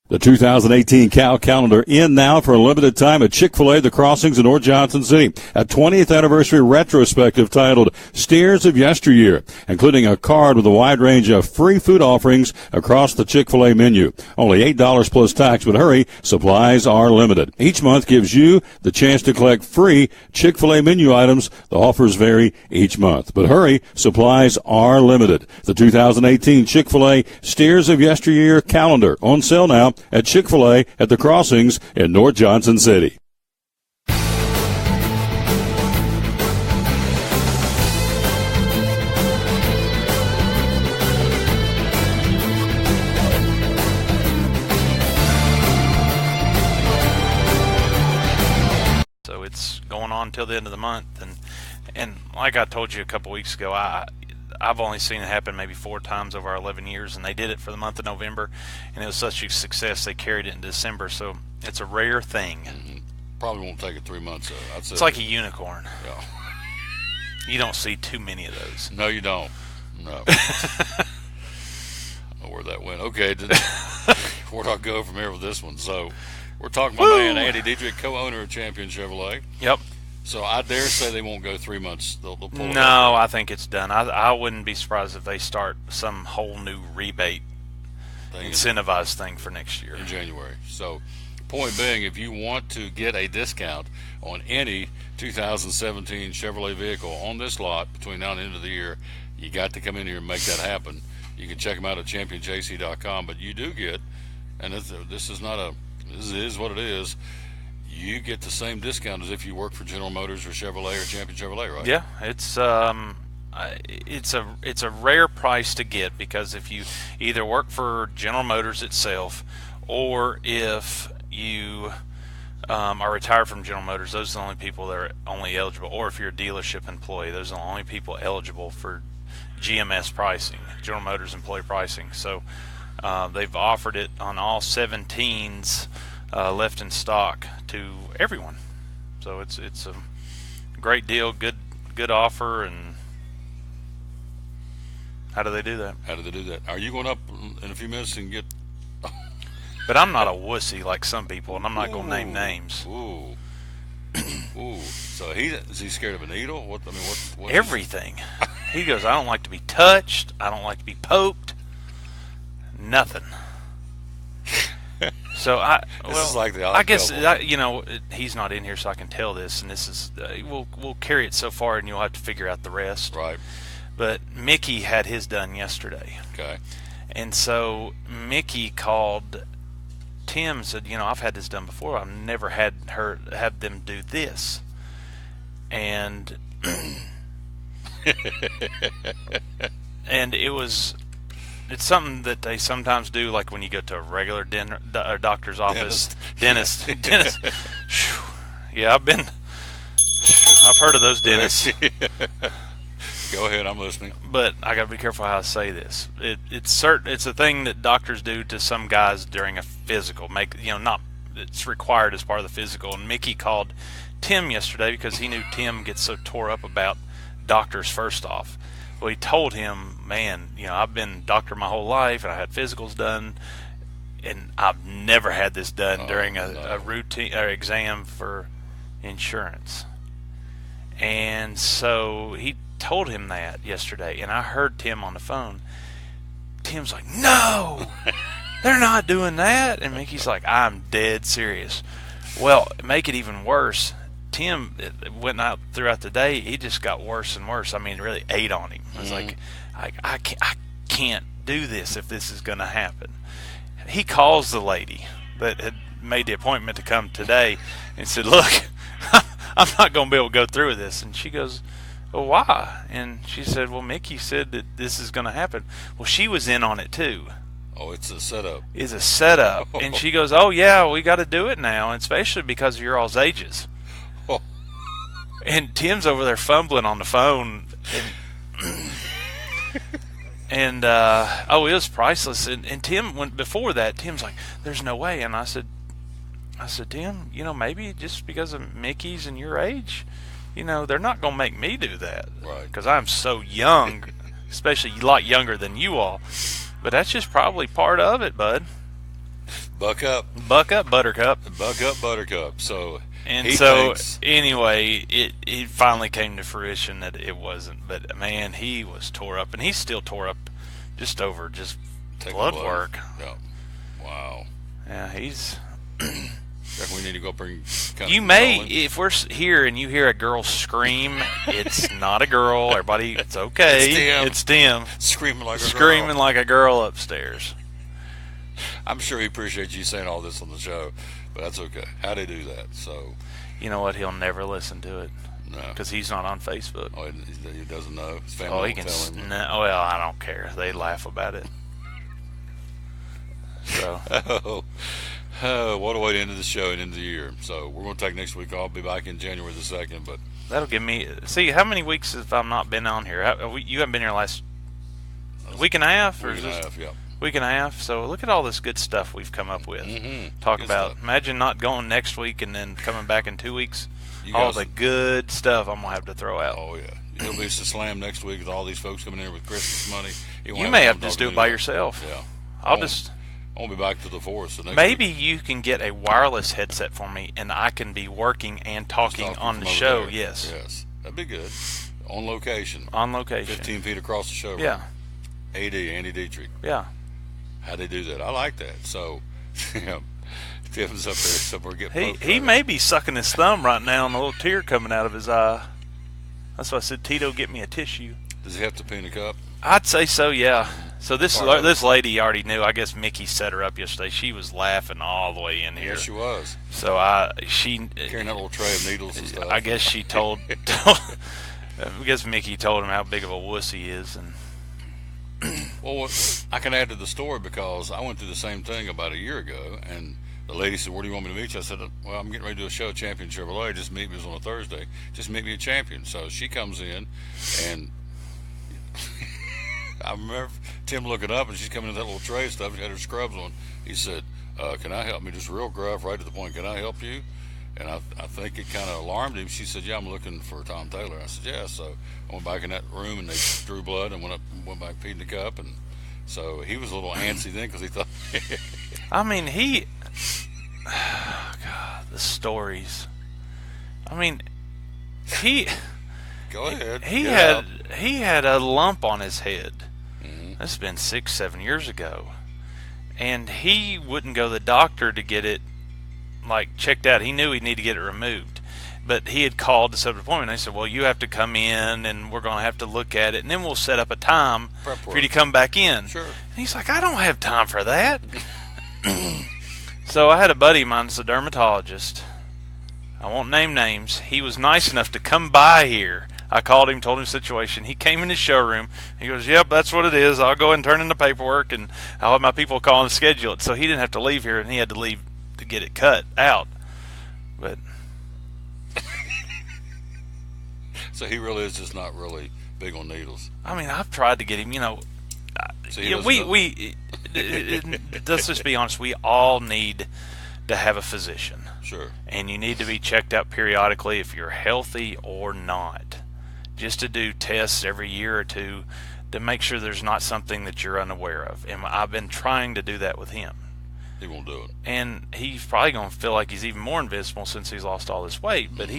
The 2018 Cow Calendar in now for a limited time at Chick-fil-A, The Crossings in North Johnson City. A 20th anniversary retrospective titled Steers of Yesteryear, including a card with a wide range of free food offerings across the Chick-fil-A menu. Only $8 plus tax, but hurry, supplies are limited. Each month gives you the chance to collect free Chick-fil-A menu items. The offers vary each month, but hurry, supplies are limited. The 2018 Chick-fil-A Steers of Yesteryear Calendar on sale now at Chick-fil-A at The Crossings in North Johnson City. So it's going on until the end of the month, and like I told you a couple weeks ago, I've only seen it happen maybe 4 times over our 11 years, and they did it for the month of November, and it was such a success they carried it in December, so it's a rare thing. Mm-hmm. Probably won't take it 3 months, though. It's like a unicorn. Yeah. You don't see too many of those. No, you don't. No. I don't know where that went. Okay, where'd I go from here with this one? So we're talking to my man, Andy Dietrich, co-owner of Champion Chevrolet. Yep. So I dare say they won't go 3 months. They'll pull it No, I think it's done. I wouldn't be surprised if they start some whole new rebate incentivized thing for next year. In January. So point being, if you want to get a discount on any 2017 Chevrolet vehicle on this lot between now and the end of the year, you got to come in here and make that happen. You can check them out at championjc.com, but you do get, and this is what it is, you get the same discount as if you work for General Motors or Chevrolet or Champion Chevrolet, right? Yeah, it's a rare price to get, because if you either work for General Motors itself, or if you are retired from General Motors, those are the only people that are only eligible. Or if you're a dealership employee, those are the only people eligible for GMS pricing, General Motors employee pricing. So they've offered it on all 17s left in stock to everyone. So it's a great deal, good offer. And how do they do that? Are you going up in a few minutes and get? But I'm not a wussy like some people, and I'm not going to name names. Ooh. Ooh, so is he scared of a needle? What Everything. He goes, I don't like to be touched. I don't like to be poked. Nothing. So I guess he's not in here, so I can tell this, and this is we'll carry it so far, and you'll have to figure out the rest. Right. But Mickey had his done yesterday. Okay. And so Mickey called Tim and said, I've had this done before. I've never had them do this. And and it's something that they sometimes do, like when you go to a regular doctor's office, dentist. Yeah, I've heard of those dentists. Go ahead, I'm listening. But I got to be careful how I say this. It's a thing that doctors do to some guys during a physical. It's required as part of the physical. And Mickey called Tim yesterday because he knew Tim gets so tore up about doctors first off. Well, he told him, man, I've been a doctor my whole life, and I had physicals done, and I've never had this done during a routine or exam for insurance. And so he told him that yesterday, and I heard Tim on the phone. Tim's like, no, they're not doing that. And Mickey's like, I'm dead serious. Well, make it even worse, Tim went out throughout the day. He just got worse and worse. I mean, it really ate on him. I was like, I can't do this if this is going to happen. He calls the lady that had made the appointment to come today and said, look, I'm not going to be able to go through with this. And she goes, well, why? And she said, well, Mickey said that this is going to happen. Well, she was in on it too. Oh, it's a setup. It's a setup. And she goes, oh, yeah, we got to do it now, and especially because of your all's ages. Oh. And Tim's over there fumbling on the phone. And it was priceless. And Tim, before that, Tim's like, there's no way. And I said, Tim, maybe just because of Mickey's and your age, they're not going to make me do that. Right. Because I'm so young, especially a lot younger than you all. But that's just probably part of it, bud. Buck up. Buck up, Buttercup. Buck up, Buttercup. Anyway, it finally came to fruition that it wasn't. But, man, he was tore up. And he's still tore up just over blood work. Yeah. Wow. Yeah, he's... We need to go bring... if we're here and you hear a girl scream, it's not a girl. Everybody, it's okay. It's Tim. Screaming like a girl upstairs. I'm sure he appreciates you saying all this on the show, but that's okay. How'd he do that? So, you know what? He'll never listen to it. No. Because he's not on Facebook. Oh, he doesn't know? His family he can tell him. No, well, I don't care. They laugh about it. So... Oh, what a way to end the show and end the year. So we're going to take next week. I'll be back in January the 2nd. But that'll give me... See, how many weeks have I not been on here? You haven't been here last week and a half? Week and a half, yeah. Week and a half. So look at all this good stuff we've come up with. Mm-hmm. Talk good about... stuff. Imagine not going next week and then coming back in 2 weeks. All the good stuff I'm going to have to throw out. Oh, yeah. You'll be slam next week with all these folks coming in with Christmas money. You may have to just do it by yourself. Yeah. I'll be back to the forest. So maybe you can get a wireless headset for me, and I can be working and talking on the show. Yes. Yes. That'd be good. On location. 15 feet across the show. Yeah. AD, Andy Dietrich. Yeah. How'd they do that? I like that. So, Tim's up there somewhere getting poked. He may be sucking his thumb right now and a little tear coming out of his eye. That's why I said, Tito, get me a tissue. Does he have to pee in a cup? I'd say so, yeah. So this lady already knew. I guess Mickey set her up yesterday. She was laughing all the way in here. Yeah, she was. So she carrying that little tray of needles and stuff. I guess she told I guess Mickey told him how big of a wuss he is. And well, I can add to the story because I went through the same thing about a year ago, and the lady said, "Where do you want me to meet you?" I said, "Well, I'm getting ready to do a show at Champion Chevrolet. Just meet me on a Thursday. Just meet me at Champion." So she comes in, and I remember Tim looking up, and she's coming in that little tray stuff. She had her scrubs on. He said, "Can I help me?" Just real gruff, right to the point. "Can I help you?" And I think it kind of alarmed him. She said, "Yeah, I'm looking for Tom Taylor." I said, "Yeah." So I went back in that room, and they drew blood, and went back feeding the cup, and so he was a little antsy then because he thought. I mean, God, the stories. I mean, he Go ahead. he Get had out. he had a lump on his head. Mhm. That's been 6-7 years ago, and he wouldn't go to the doctor to get it like checked out. He knew he'd need to get it removed, but he had called to set up an appointment. They said, "Well, you have to come in, and we're going to have to look at it, and then we'll set up a time Prep for you to work. come back in." Sure. And he's like, "I don't have time for that." So I had a buddy of mine that's a dermatologist. I won't name names. He was nice enough to come by here. I called him, told him the situation. He came in his showroom. He goes, "Yep, that's what it is. I'll go and turn in the paperwork, and I'll have my people call and schedule it." So he didn't have to leave here, and he had to leave to get it cut out. But So he really is just not really big on needles. I mean, I've tried to get him. So he Yeah, doesn't know. let's just be honest. We all need to have a physician. Sure. And you need to be checked out periodically if you're healthy or not. Just to do tests every year or two to make sure there's not something that you're unaware of. And I've been trying to do that with him. He won't do it. And he's probably going to feel like he's even more invincible since he's lost all this weight. But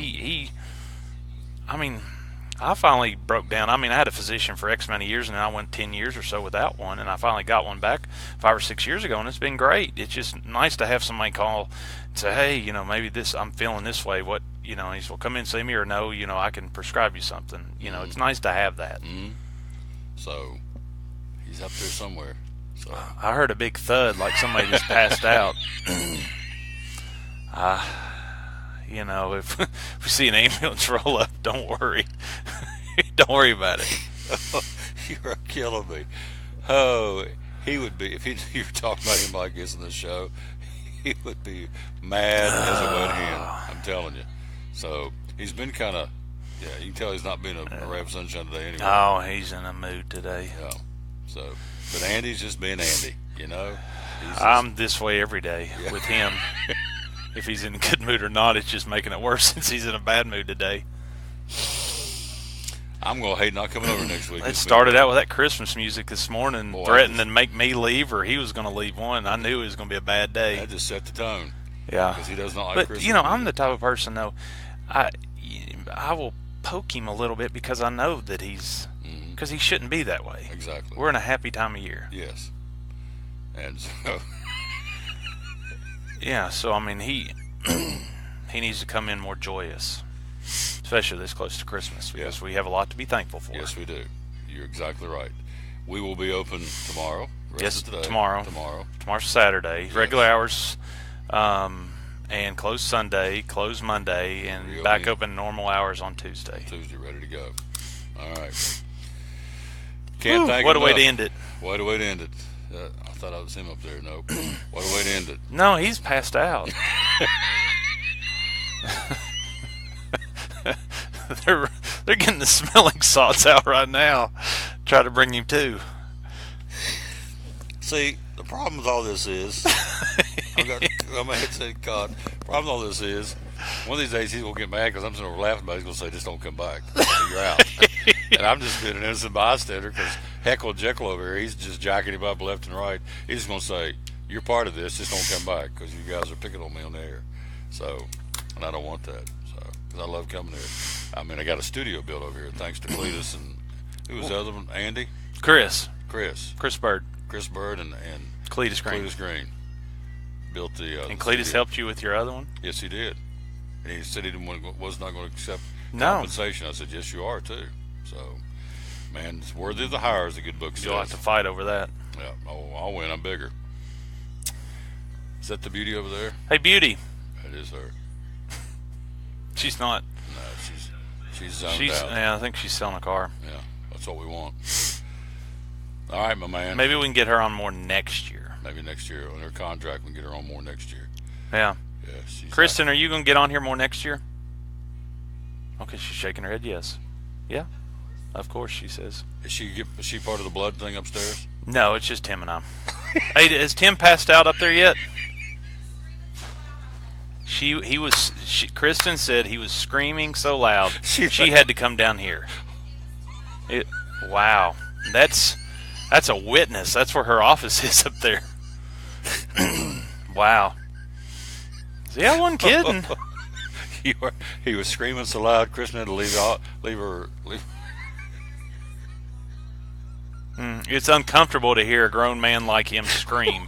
I mean, I finally broke down. I mean, I had a physician for X amount of years, and I went 10 years or so without one, and I finally got one back 5 or 6 years ago, and it's been great. It's just nice to have somebody call and say, "Hey, maybe I'm feeling this way. What, and he said, well, come in and see me, or no, I can prescribe you something." It's nice to have that. Mm-hmm. So he's up there somewhere. So I heard a big thud, like somebody just passed out. If we see an ambulance roll up, don't worry. Don't worry about it. You're killing me. Oh, he would be, if you were talking about him like this in the show, he would be mad as a wet hen. I'm telling you. So he's been kind of, you can tell he's not been a ray of sunshine today anyway. Oh, he's in a mood today. Yeah. So, but Andy's just being Andy, I'm this way every day with him. If he's in a good mood or not, it's just making it worse since he's in a bad mood today. I'm going to hate not coming over next week. It started out with that Christmas music this morning, Boy, threatening to make me leave, or he was going to leave one. I knew it was going to be a bad day. That just set the tone. Yeah. Because he does not like but, Christmas I'm the type of person, though, I will poke him a little bit because I know that because he shouldn't be that way. Exactly. We're in a happy time of year. Yes. And so... Yeah, so, I mean, he needs to come in more joyous, especially this close to Christmas, because we have a lot to be thankful for. Yes, we do. You're exactly right. We will be open tomorrow. Yes, today. tomorrow. Tomorrow's Saturday. Yes. Regular hours, and close Sunday, close Monday, and back open normal hours on Tuesday. Tuesday, ready to go. All right. Can't thank what a way to end it. What a way to end it. I thought I was him up there. Nope. What a way to end it. No, he's passed out. They're getting the smelling salts out right now. Try to bring him to. See, the problem with all this is, I'm my headset caught. The problem with all this is, one of these days he's gonna get mad because I'm sitting over laughing about it. He's gonna say, "Just don't come back. You're out." And I'm just being an innocent bystander because Heckle Jekyll over here, he's just jacking him up left and right. He's just gonna say, "You're part of this. Just don't come back because you guys are picking on me on the air." So, and I don't want that. So, because I love coming here. I mean, I got a studio built over here thanks to Cletus and who was the other one? Andy? Chris Bird. Chris Bird and Cletus Green. Cletus Green built the. And Cletus helped you with your other one? Yes, he did. And he said he was not going to accept compensation. I said, yes, you are too. So, man, it's worthy of the hire, as the good book says. You'll have to fight over that. Yeah. Oh, I'll win. I'm bigger. Is that the beauty over there? Hey, Beauty. That is her. She's not. No, she's zoned out. Yeah, I think she's selling a car. Yeah, that's what we want. All right, my man. Maybe we can get her on more next year. Maybe next year. On her contract, we can get her on more next year. Yeah. Yeah. Kristen, are you going to get on here more next year? Okay, she's shaking her head yes. Yeah, of course, she says. Is she part of the blood thing upstairs? No, it's just Tim and I. Hey, has Tim passed out up there yet? Kristen said he was screaming so loud she had to come down here. Wow, that's a witness. That's where her office is up there. Wow. See, I wasn't kidding. He was screaming so loud, Kristen had to leave her. It's uncomfortable to hear a grown man like him scream.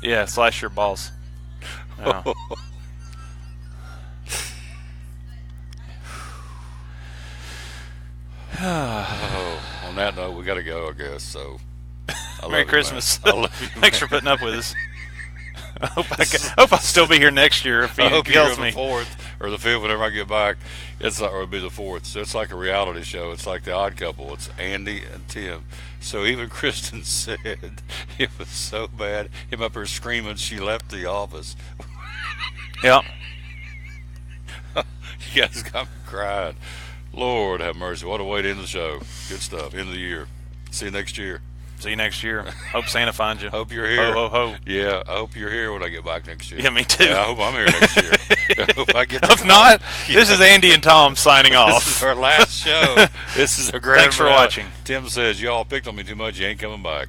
Yeah, slash your balls. Yeah. On that note, we got to go, I guess. So, Merry Christmas. Thanks for putting up with us. I hope I'll still be here next year if he kills me. The 4th or the 5th, whenever I get back. Or it'll be the 4th. So it's like a reality show. It's like The Odd Couple. It's Andy and Tim. So even Kristen said it was so bad. Him up here screaming, she left the office. Yeah. You guys got me crying. Lord have mercy. What a way to end the show. Good stuff. End of the year. See you next year. See you next year. Hope Santa finds you. Hope you're here. Ho, ho, ho. Yeah, I hope you're here when I get back next year. Yeah, me too. Yeah, I hope I'm here next year. I hope I get to If not, this is Andy and Tom signing off. This is our last show. This is a great. Thanks for watching. Tim says, y'all picked on me too much. You ain't coming back.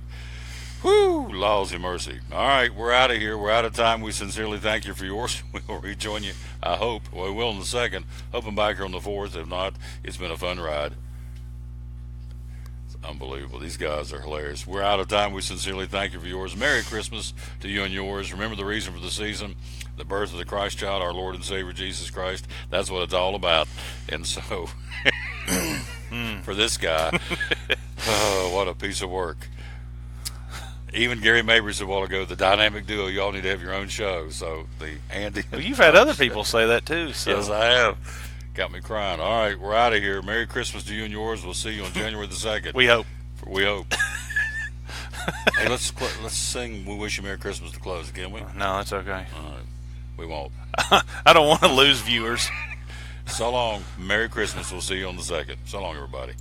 Whoo, lousy mercy. All right, we're out of here. We're out of time. We sincerely thank you for yours. We will rejoin you, I hope. Well, we will in the 2nd. Hope I'm back here on the 4th. If not, it's been a fun ride. It's unbelievable. These guys are hilarious. We're out of time. We sincerely thank you for yours. Merry Christmas to you and yours. Remember the reason for the season, the birth of the Christ child, our Lord and Savior, Jesus Christ. That's what it's all about. And so, for this guy, oh, what a piece of work. Even Gary Mabry said a while ago, the dynamic duo, y'all need to have your own show. So the Andy. Well, you've had other people say that too. So. Yes, I have. Got me crying. All right, we're out of here. Merry Christmas to you and yours. We'll see you on January the 2nd. We hope. We hope. Hey, let's sing "We Wish You Merry Christmas" to close, can we? No, that's okay. All right, we won't. I don't want to lose viewers. So long. Merry Christmas. We'll see you on the 2nd. So long, everybody.